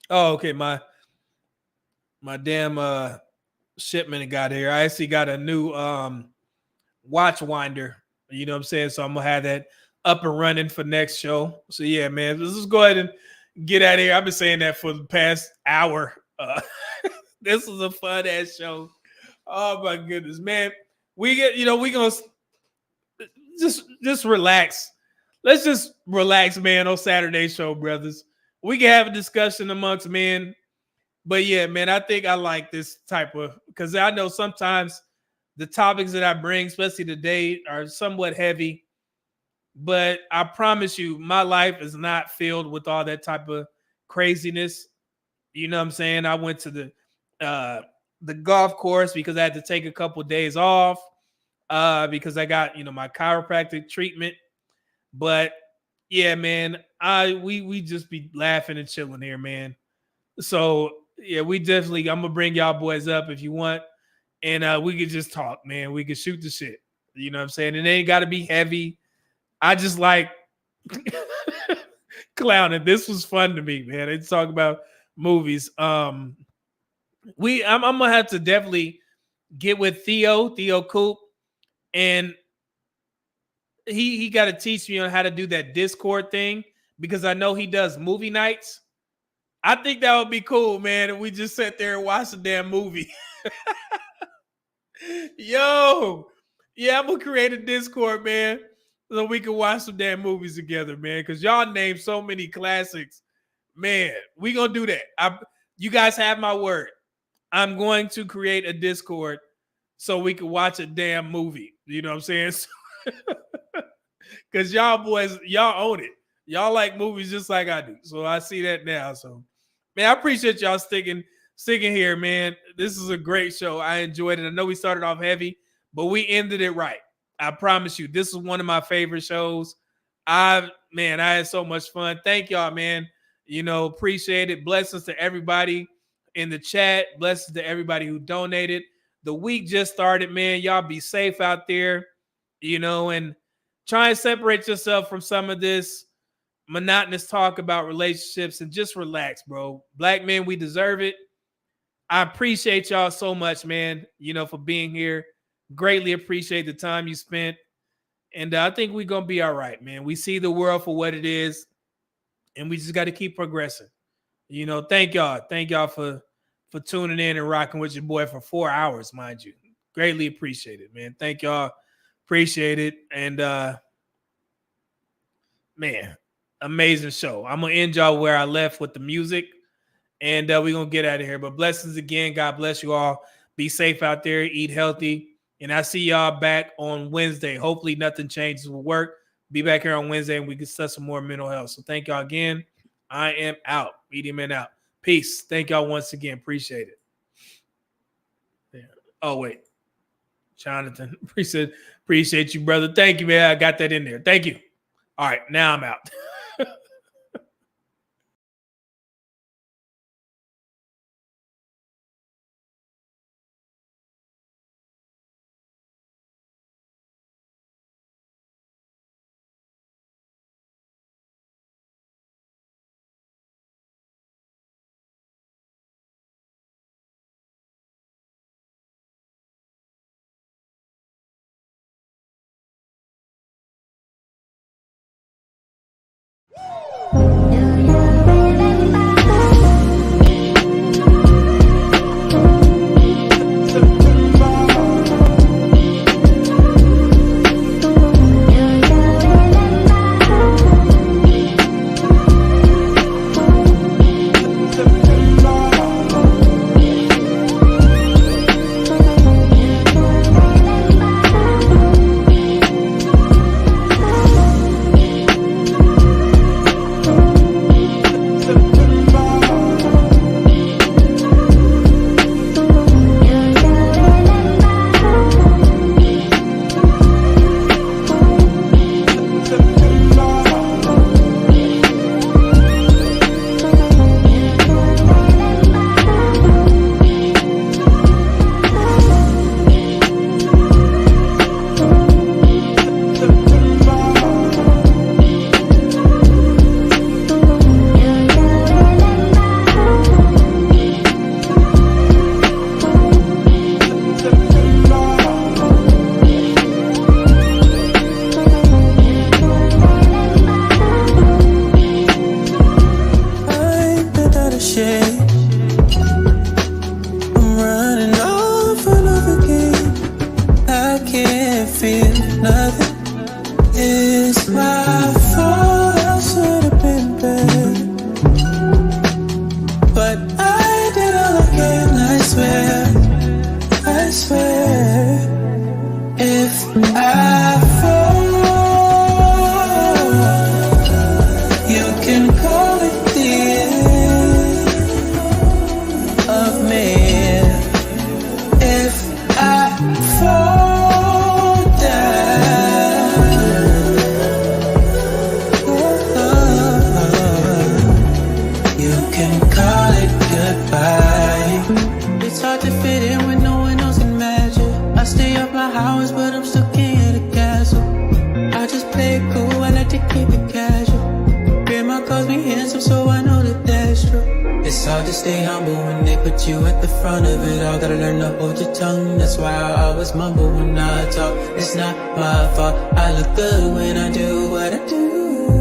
Oh, okay. My damn shipment got here. I actually got a new watch winder. You know what I'm saying? So I'm gonna have that up and running for next show. So yeah, man, let's just go ahead and get out of here. I've been saying that for the past hour. This was a fun ass show. Oh my goodness, man. We gonna just relax. Let's just relax, man, on Saturday show, brothers. We can have a discussion amongst men. But yeah, man, I think I like this type of, because I know sometimes the topics that I bring, especially today, are somewhat heavy. But I promise you, my life is not filled with all that type of craziness. You know what I'm saying? I went to the golf course because I had to take a couple of days off because I got, my chiropractic treatment. But yeah, man, we just be laughing and chilling here, man. So yeah, I'm gonna bring y'all boys up if you want, and we could just talk, man. We could shoot the shit. You know what I'm saying? It ain't got to be heavy. I just like clowning. This was fun to me, man. They talk about movies. I'm gonna have to definitely get with Theo Coop, and he got to teach me on how to do that Discord thing because I know he does movie nights. I think that would be cool, man. And we just sat there and watched the damn movie. Yo, Yeah, I'm gonna create a Discord, man, so we can watch some damn movies together, man. Because y'all named so many classics, man. We gonna do that. You guys have my word. I'm going to create a Discord so we can watch a damn movie. You know what I'm saying? Because y'all boys, y'all own it. Y'all like movies just like I do. So I see that now. So, man, I appreciate y'all sticking here, man. This is a great show. I enjoyed it. I know we started off heavy, but we ended it right. I promise you, this is one of my favorite shows. I had so much fun. Thank y'all, man. You know, appreciate it. Blessings to everybody in the chat. Blessings to everybody who donated. The week just started, man. Y'all be safe out there, you know, and try and separate yourself from some of this monotonous talk about relationships and just relax, bro. Black men, we deserve it. I appreciate y'all so much, man, you know, for being here. Greatly appreciate the time you spent. And I think we're going to be all right, man. We see the world for what it is, and we just got to keep progressing. You know, thank y'all. Thank y'all for tuning in and rocking with your boy for 4 hours, mind you. Greatly appreciate it, man. Thank y'all. Appreciate it. And, man, amazing show. I'm going to end y'all where I left with the music, and we're going to get out of here. But blessings again. God bless you all. Be safe out there. Eat healthy. And I see y'all back on Wednesday. Hopefully nothing changes with work. Be back here on Wednesday, and we can discuss some more mental health. So thank y'all again. I am out. Medium Man out. Peace. Thank y'all once again. Appreciate it. Yeah. Oh, wait. Jonathan, appreciate you, brother. Thank you, man. I got that in there. Thank you. All right, now I'm out. It's not my fault. I look good when I do what I do.